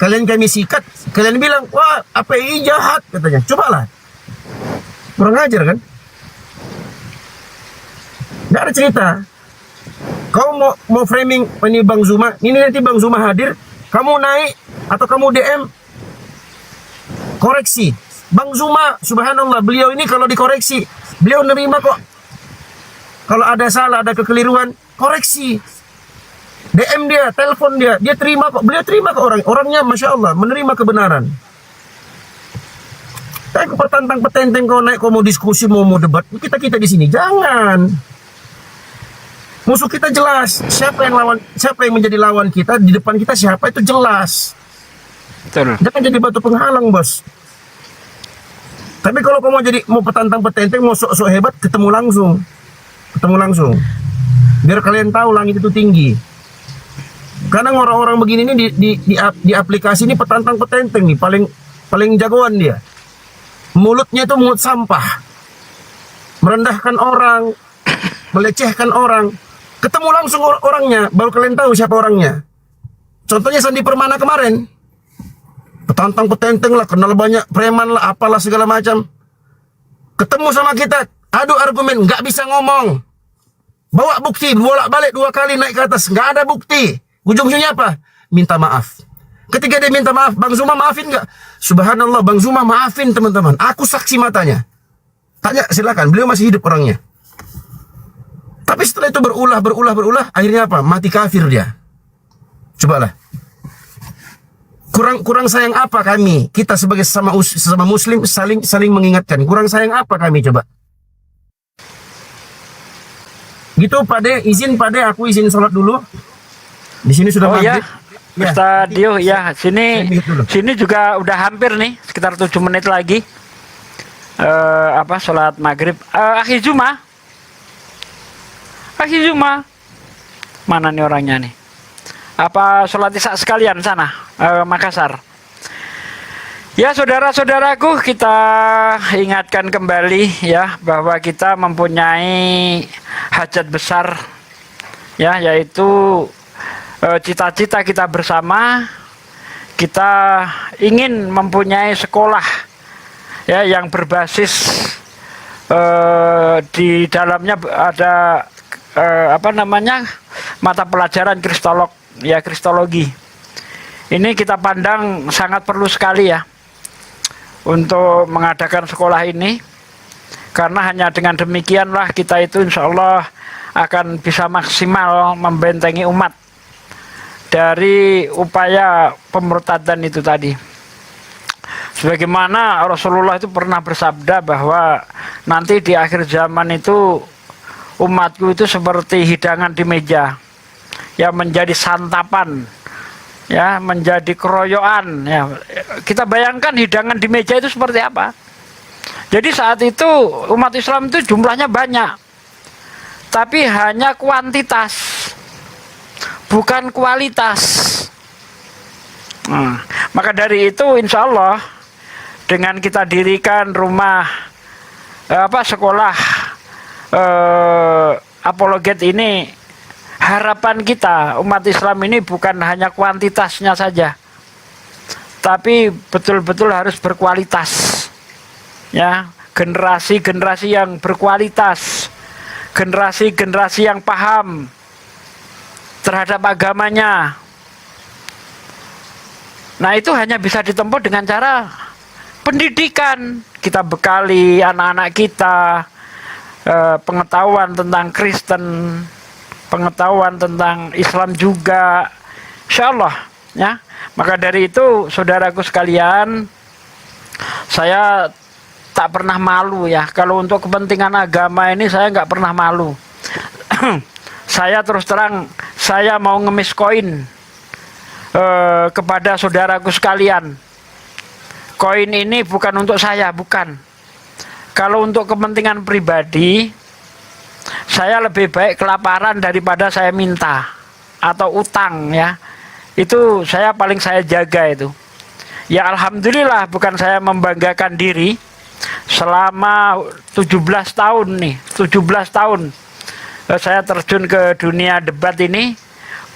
kalian kami sikat, kalian bilang, wah API jahat katanya. Cobalah. Kurang ajar kan? Nggak ada cerita. Kau mau framing ini Bang Zuma, ini nanti Bang Zuma hadir, kamu naik atau kamu DM, koreksi. Bang Zuma, subhanallah, beliau ini kalau dikoreksi, beliau nerima kok. Kalau ada salah, ada kekeliruan, koreksi. DM dia, telepon dia terima kok. Beliau terima kok orangnya, masya Allah, menerima kebenaran. Kayak petantang petenteng kau naik, kau mau diskusi, mau debat, kita di sini jangan. Musuh kita jelas, siapa yang menjadi lawan kita di depan kita, siapa itu jelas. Betul. Jangan jadi batu penghalang, bos. Tapi kalau kau mau petantang petenteng, mau sok-sok hebat, ketemu langsung. Biar kalian tahu langit itu tinggi. Kadang orang-orang begini ini di aplikasi ini petantang petenteng nih, paling jagoan dia. Mulutnya itu mulut sampah, merendahkan orang, melecehkan orang. Ketemu langsung orangnya, baru kalian tahu siapa orangnya. Contohnya Sandi Permana kemarin, petantang petenteng lah, kenal banyak preman lah, apalah segala macam. Ketemu sama kita, adu argumen, nggak bisa ngomong. Bawa bukti, bolak-balik 2 kali naik ke atas, nggak ada bukti. Ujung-ujungnya apa? Minta maaf. Ketika dia minta maaf, Bang Zuma maafin nggak? Subhanallah, Bang Zuma maafin teman-teman. Aku saksi matanya. Tanya, silakan. Beliau masih hidup orangnya. Tapi setelah itu berulah, akhirnya apa? Mati kafir dia. Cobalah. Kurang sayang apa kami? Kita sebagai sesama Muslim saling mengingatkan. Kurang sayang apa kami coba? Gitu Pade, izin Pade, aku izin sholat dulu. Di sini sudah maghrib. Ya, Ustaz Dio, ya sini juga udah hampir nih, sekitar 7 menit lagi. Sholat maghrib. Akhir Juma. Mana nih orangnya nih? Apa sholat isya sekalian sana, Makassar? Ya saudara-saudaraku, kita ingatkan kembali ya bahwa kita mempunyai hajat besar ya, yaitu cita-cita kita bersama. Kita ingin mempunyai sekolah ya yang berbasis di dalamnya ada mata pelajaran kristologi. Ini kita pandang sangat perlu sekali ya untuk mengadakan sekolah ini, karena hanya dengan demikianlah kita itu insya Allah akan bisa maksimal membentengi umat dari upaya pemurtadan itu tadi. Sebagaimana Rasulullah itu pernah bersabda bahwa nanti di akhir zaman itu umatku itu seperti hidangan di meja yang menjadi santapan ya, menjadi keroyokan. Ya, kita bayangkan hidangan di meja itu seperti apa. Jadi saat itu umat Islam itu jumlahnya banyak, tapi hanya kuantitas, bukan kualitas. Nah, maka dari itu insya Allah dengan kita dirikan rumah sekolah apologet ini, harapan kita umat Islam ini bukan hanya kuantitasnya saja, tapi betul-betul harus berkualitas. Ya, generasi-generasi yang berkualitas, generasi-generasi yang paham terhadap agamanya. Nah, itu hanya bisa ditempuh dengan cara pendidikan. Kita bekali anak-anak kita pengetahuan tentang Kristen, pengetahuan tentang Islam juga, insya Allah. Ya, maka dari itu, saudaraku sekalian, saya tak pernah malu ya. Kalau untuk kepentingan agama ini saya nggak pernah malu. Saya terus terang, saya mau ngemis koin kepada saudaraku sekalian. Koin ini bukan untuk saya, bukan. Kalau untuk kepentingan pribadi, saya lebih baik kelaparan daripada saya minta atau utang ya. Itu saya jaga itu. Ya alhamdulillah, bukan saya membanggakan diri. Selama 17 tahun nih, 17 tahun saya terjun ke dunia debat ini,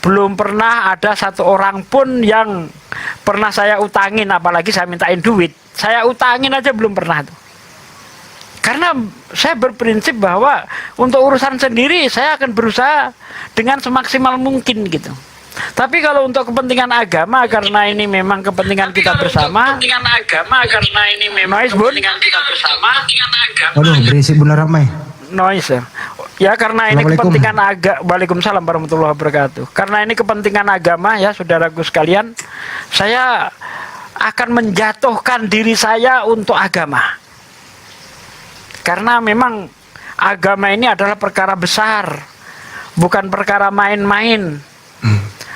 belum pernah ada satu orang pun yang pernah saya utangin, apalagi saya mintain duit. Saya utangin aja belum pernah tuh. Karena saya berprinsip bahwa untuk urusan sendiri saya akan berusaha dengan semaksimal mungkin gitu. Tapi kalau untuk kepentingan agama, karena ini memang kepentingan kita bersama. Waduh, berisik bener ramai. Noise. Ya, karena ini kepentingan agama. Waalaikumsalam warahmatullahi wabarakatuh. Karena ini kepentingan agama ya, saudaraku sekalian, saya akan menjatuhkan diri saya untuk agama. Karena memang agama ini adalah perkara besar, bukan perkara main-main.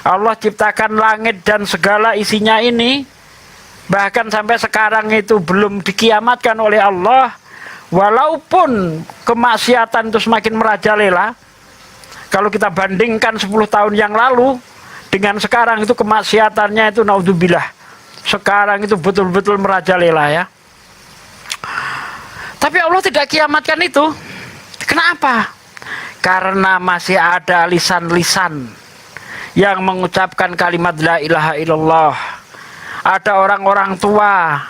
Allah ciptakan langit dan segala isinya ini, bahkan sampai sekarang itu belum dikiamatkan oleh Allah. Walaupun kemaksiatan itu semakin merajalela, kalau kita bandingkan 10 tahun yang lalu dengan sekarang, itu kemaksiatannya itu naudzubillah. Sekarang itu betul-betul merajalela ya. Tapi Allah tidak kiamatkan itu. Kenapa? Karena masih ada lisan-lisan yang mengucapkan kalimat la ilaha illallah. Ada orang-orang tua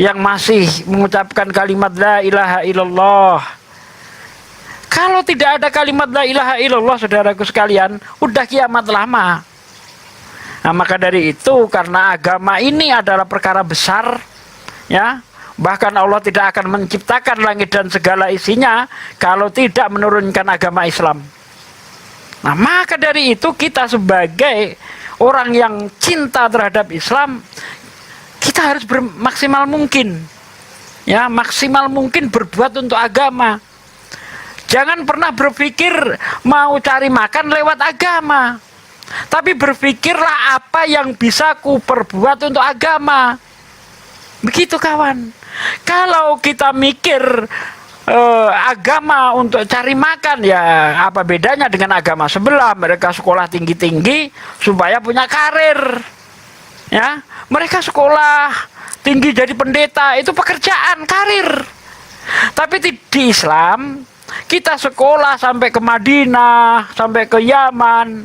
yang masih mengucapkan kalimat la ilaha illallah. Kalau tidak ada kalimat la ilaha illallah, saudaraku sekalian, udah kiamat lama. Nah, maka dari itu, karena agama ini adalah perkara besar, ya, bahkan Allah tidak akan menciptakan langit dan segala isinya kalau tidak menurunkan agama Islam. Nah, maka dari itu kita sebagai orang yang cinta terhadap Islam, kita harus bermaksimal mungkin, ya, maksimal mungkin berbuat untuk agama. Jangan pernah berpikir mau cari makan lewat agama, tapi berpikirlah apa yang bisa ku perbuat untuk agama. Begitu kawan. Kalau kita mikir agama untuk cari makan, ya apa bedanya dengan agama sebelah? Mereka sekolah tinggi-tinggi supaya punya karir, ya. Mereka sekolah tinggi jadi pendeta, itu pekerjaan, karir. Tapi di Islam, kita sekolah sampai ke Madinah, sampai ke Yaman,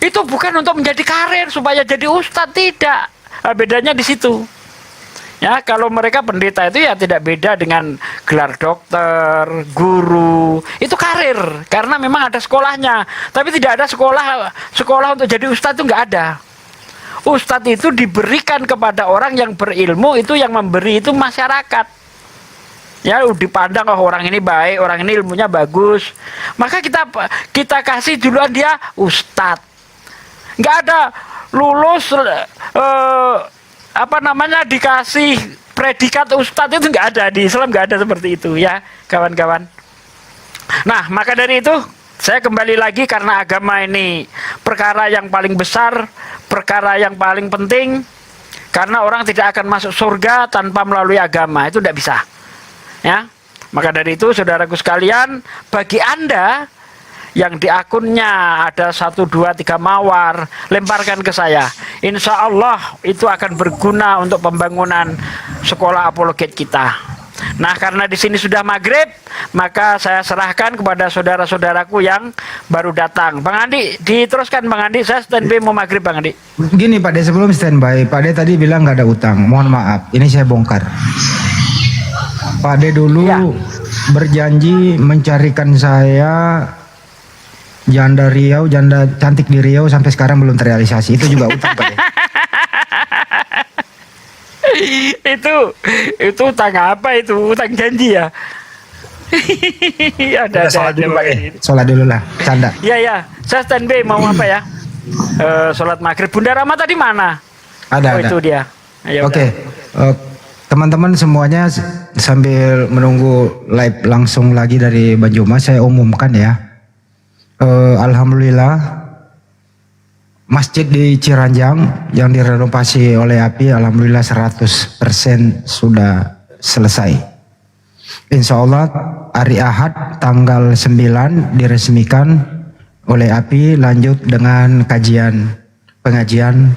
itu bukan untuk menjadi karir supaya jadi ustadz, tidak. Nah, bedanya di situ. Ya, kalau mereka pendeta itu ya tidak beda dengan gelar dokter, guru, itu karir karena memang ada sekolahnya. Tapi tidak ada sekolah untuk jadi ustadz, itu nggak ada. Ustadz itu diberikan kepada orang yang berilmu, itu yang memberi itu masyarakat. Ya, dipandang oh orang ini baik, orang ini ilmunya bagus, maka kita kasih duluan dia ustadz. Nggak ada lulus dikasih predikat ustadz, itu nggak ada di Islam, nggak ada seperti itu ya kawan-kawan. Nah, maka dari itu saya kembali lagi, karena agama ini perkara yang paling besar, perkara yang paling penting, karena orang tidak akan masuk surga tanpa melalui agama, itu tidak bisa. Ya, maka dari itu saudaraku sekalian, bagi Anda yang di akunnya ada 1, 2, 3 mawar, lemparkan ke saya. Insya Allah itu akan berguna untuk pembangunan sekolah apologet kita. Nah, karena di sini sudah maghrib, maka saya serahkan kepada saudara-saudaraku yang baru datang. Bang Andi, diteruskan Bang Andi, saya standby mau maghrib Bang Andi. Gini Pak De, sebelum standby, Pak De tadi bilang nggak ada utang. Mohon maaf, ini saya bongkar. Pak De dulu berjanji mencarikan saya janda Riau, janda cantik di Riau, sampai sekarang belum terrealisasi. Itu juga utang Pak De. itu utang apa itu? Utang janji ya? Ada sholat dulu Pak De. gitu. Sholat dulu lah, canda. Ya, saya standby mau apa ya? Sholat maghrib. Bunda Rama tadi mana? Ada. Itu dia. Ya Oke. Teman-teman semuanya sambil menunggu live langsung lagi dari Banjuma, saya umumkan ya. Alhamdulillah masjid di Ciranjang yang direnovasi oleh API alhamdulillah 100% sudah selesai. Insya Allah hari Ahad tanggal 9 diresmikan oleh API, lanjut dengan pengajian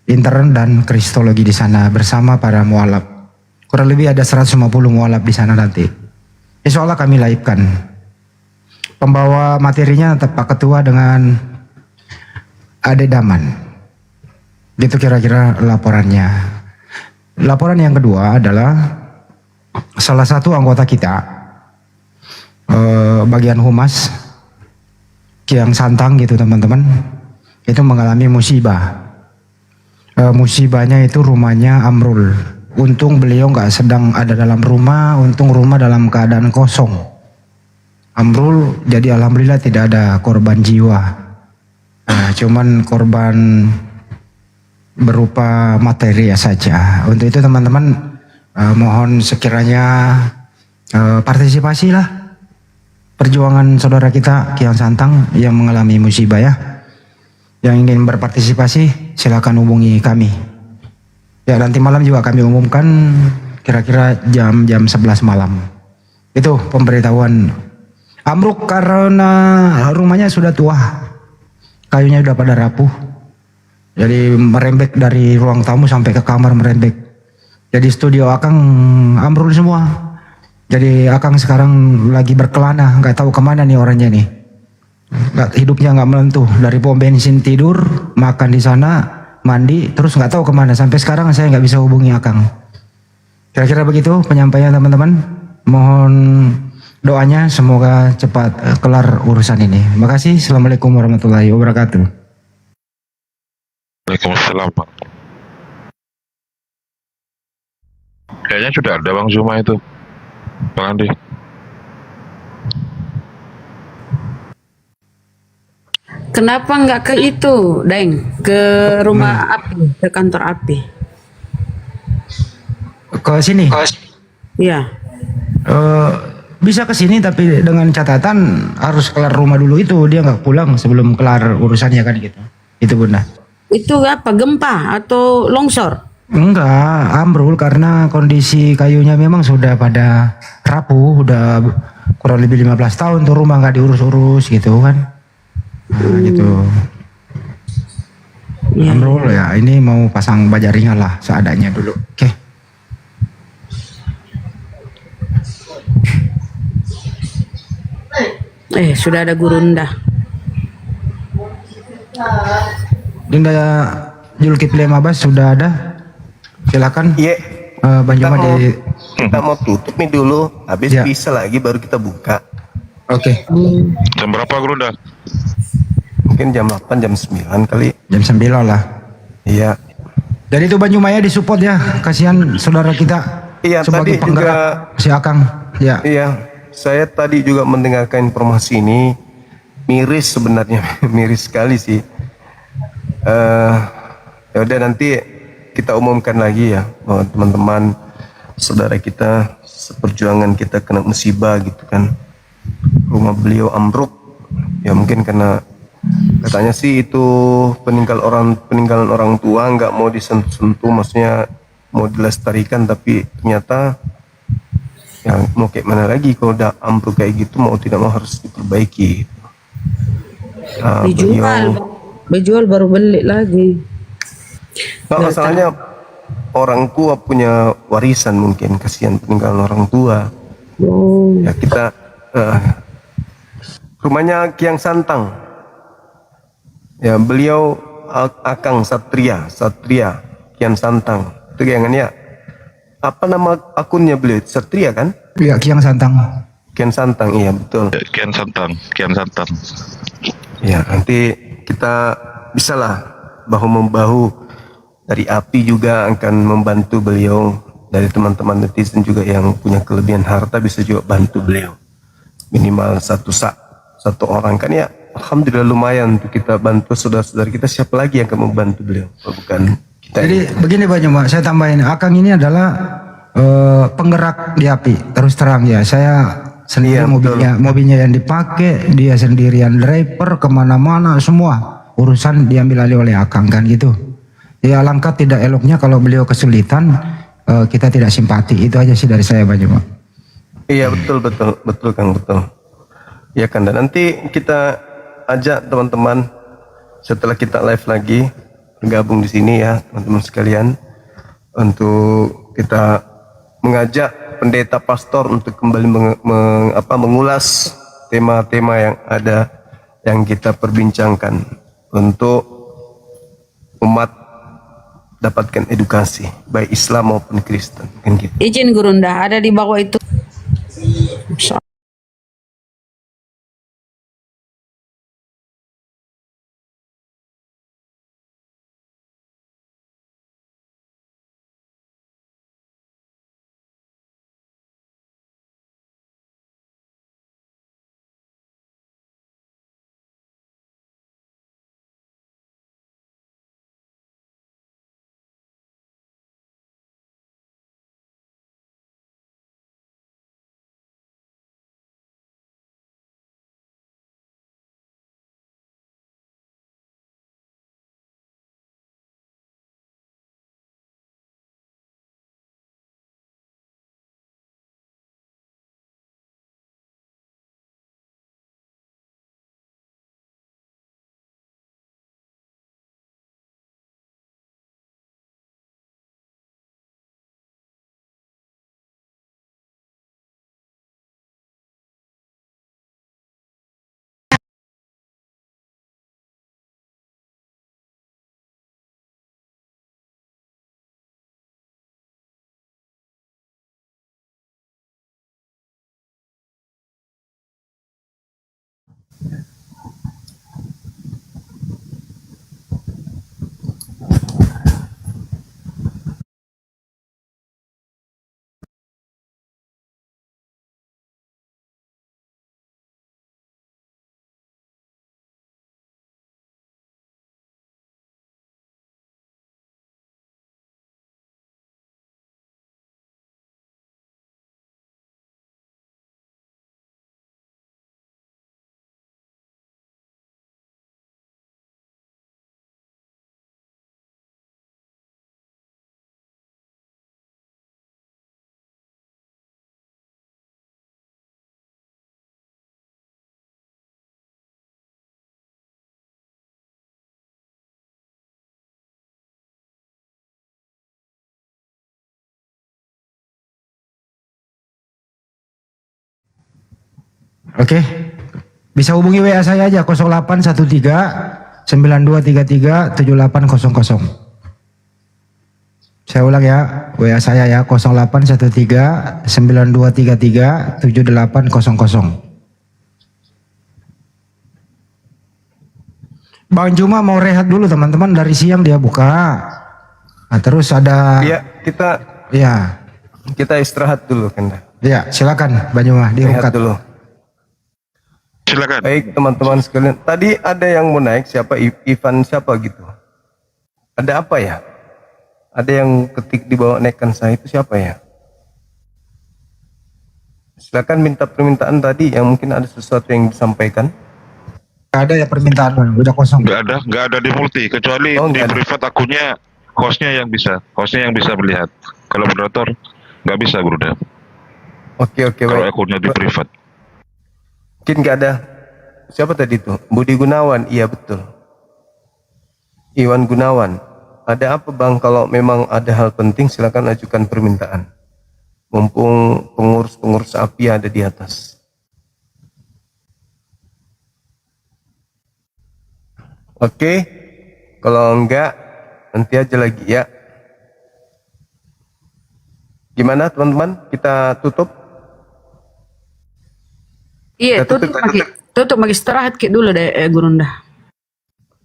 intern dan kristologi di sana bersama para mualaf. Kurang lebih ada 150 mualaf di sana nanti. Insya Allah kami live-kan. Pembawa materinya tetap Pak Ketua dengan Ade Daman. Itu kira-kira laporannya. Laporan yang kedua adalah salah satu anggota kita, bagian humas, Kiang Santang gitu teman-teman, itu mengalami musibah. Musibahnya itu rumahnya ambrul. Untung beliau nggak sedang ada dalam rumah, untung rumah dalam keadaan kosong. Ambrul, jadi alhamdulillah tidak ada korban jiwa. Nah, cuman korban berupa materi ya saja. Untuk itu teman-teman mohon sekiranya partisipasilah perjuangan saudara kita Kiang Santang yang mengalami musibah ya. Yang ingin berpartisipasi silakan hubungi kami. Ya, nanti malam juga kami umumkan kira-kira jam 11 malam. Itu pemberitahuan. Ambruk karena rumahnya sudah tua. Kayunya udah pada rapuh. Jadi merembek dari ruang tamu sampai ke kamar merembek. Jadi studio Akang ambrul semua. Jadi Akang sekarang lagi berkelana, nggak tahu kemana nih orangnya nih. Hidupnya nggak menentu. Dari pom bensin tidur, makan di sana, mandi, terus nggak tahu kemana. Sampai sekarang saya nggak bisa hubungi Akang. Kira-kira begitu penyampaian teman-teman. Mohon doanya semoga cepat kelar urusan ini. Terima kasih. Assalamualaikum warahmatullahi wabarakatuh. Waalaikumsalam Pak. Kayaknya sudah ada Bang Zuma itu, Bang Andi. Kenapa nggak ke itu, Deng? Ke rumah API, ke kantor API. Ke sini? Iya. Bisa ke sini tapi dengan catatan harus kelar rumah dulu itu. Dia nggak pulang sebelum kelar urusannya kan gitu. Itu Bunda. Itu apa? Gempa atau longsor? Enggak, ambrul karena kondisi kayunya memang sudah pada rapuh, udah kurang lebih 15 tahun tuh rumah nggak diurus-urus gitu kan. Nah, gitu. Ya. Ambrul ya, ini mau pasang baja ringan lah seadanya dulu. Oke. Sudah ada Gurunda. Dinda Julkifli Mabas sudah ada. Silakan. Iya. Banjuma kita mau tutup nih dulu, habis bisa lagi baru kita buka. Oke. Jam berapa Gurunda? Mungkin jam 8, jam 9 kali. Jam 9 lah. Iya. Jadi itu Banjuma ya disupport ya. Kasihan saudara kita. Iya, sebagai tadi penggerak juga si Akang. Ya. Iya. Saya tadi juga mendengarkan informasi ini, miris sebenarnya, miris sekali sih. Ya udah nanti kita umumkan lagi ya bahwa teman-teman saudara kita seperjuangan kita kena musibah gitu kan, rumah beliau ambruk ya mungkin karena Katanya sih itu peninggalan orang tua nggak mau disentuh, maksudnya mau dilestarikan, tapi ternyata yang mau kayak mana lagi kalau udah ambruk kayak gitu, mau tidak mau harus diperbaiki. Nah, Dijual baru beli lagi. Nggak, masalahnya orang tua punya warisan, mungkin kasihan peninggalan orang tua. Ya kita rumahnya Kiang Santang. Ya, beliau Akang Satria Kian Santang. Itu gangannya. Apa nama akunnya beliau? Satria kan? Iya, Kian Santang. Kian Santang, iya betul. Kian Santang. Ya, nanti kita bisalah bahu-membahu, dari API juga akan membantu beliau, dari teman-teman netizen juga yang punya kelebihan harta bisa juga bantu beliau. Minimal satu orang kan ya. Alhamdulillah lumayan untuk kita bantu saudara-saudara kita. Siapa lagi yang akan membantu beliau kalau bukan kita? Jadi begini Pak Juma, saya tambahin, Akang ini adalah penggerak di API. Terus terang ya, saya sendiri mobilnya yang dipakai, dia sendirian driver kemana-mana, semua urusan diambil alih oleh Akang kan gitu. Ya alangkah tidak eloknya kalau beliau kesulitan, kita tidak simpati. Itu aja sih dari saya Pak Juma. Iya betul Kang, betul. Ya kan, dan nanti kita ajak teman-teman setelah kita live lagi bergabung di sini ya teman-teman sekalian, untuk kita mengajak pendeta pastor untuk kembali mengulas tema-tema yang ada yang kita perbincangkan untuk umat dapatkan edukasi baik Islam maupun Kristen kan gitu. Izin Gurunda, ada di bawah itu. Oke. Bisa hubungi WA saya aja 0813 9233 7800. Saya ulang ya, WA saya ya 0813 9233 7800. Bang Juma mau rehat dulu teman-teman, dari siang dia buka. Nah, terus ada kita istirahat dulu kan. Ya, silakan Bang Juma diangkat dulu. Silakan. Baik teman-teman sekalian, tadi ada yang mau naik, siapa Ivan siapa gitu. Ada apa ya? Ada yang ketik di bawah naikkan saya itu siapa ya? Silakan minta permintaan tadi yang mungkin ada sesuatu yang disampaikan. Gak ada ya permintaan bang, udah kosong. Nggak ada di multi, kecuali di privat akunnya hostnya yang bisa melihat. Kalau moderator nggak bisa, Bruda. Oke, Kalau baik. akunnya di privat. Mungkin nggak ada. Siapa tadi tuh? Budi Gunawan, iya betul. Iwan Gunawan. Ada apa bang? Kalau memang ada hal penting silakan ajukan permintaan. Mumpung pengurus API ada di atas. Oke, kalau enggak nanti aja lagi ya. Gimana teman-teman? Kita tutup? Iya, tutup lagi istirahat dulu deh, Gurunda.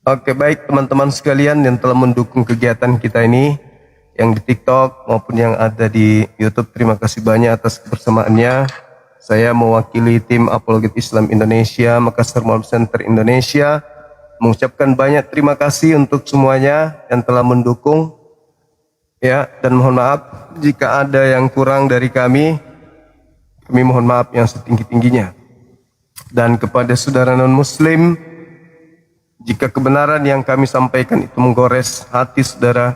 Oke, baik teman-teman sekalian yang telah mendukung kegiatan kita ini, yang di TikTok maupun yang ada di YouTube, terima kasih banyak atas kebersamaannya. Saya mewakili tim Apologet Islam Indonesia, Makassar Mall Center Indonesia, mengucapkan banyak terima kasih untuk semuanya yang telah mendukung. Ya, dan mohon maaf jika ada yang kurang dari kami mohon maaf yang setinggi-tingginya. Dan kepada saudara non-muslim, jika kebenaran yang kami sampaikan itu menggores hati saudara,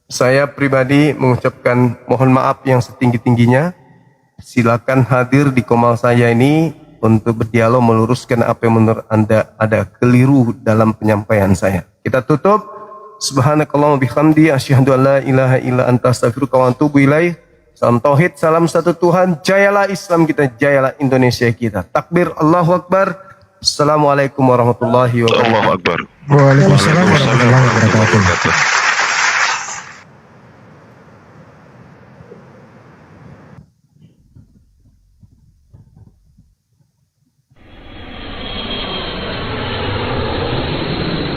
saya pribadi mengucapkan mohon maaf yang setinggi-tingginya. Silakan hadir di komal saya ini untuk berdialog meluruskan apa yang menurut Anda ada keliru dalam penyampaian saya. Kita tutup. Subhanakallahumma bihamdi asyhadu an la ilaha illa anta astaghfiruka wa atubu ilaih. Salam tauhid, salam satu Tuhan. Jayalah Islam kita, jayalah Indonesia kita. Takbir, Allahu Akbar. Assalamualaikum warahmatullahi wabarakatuh. Allahu Akbar. Waalaikumsalam warahmatullahi wabarakatuh.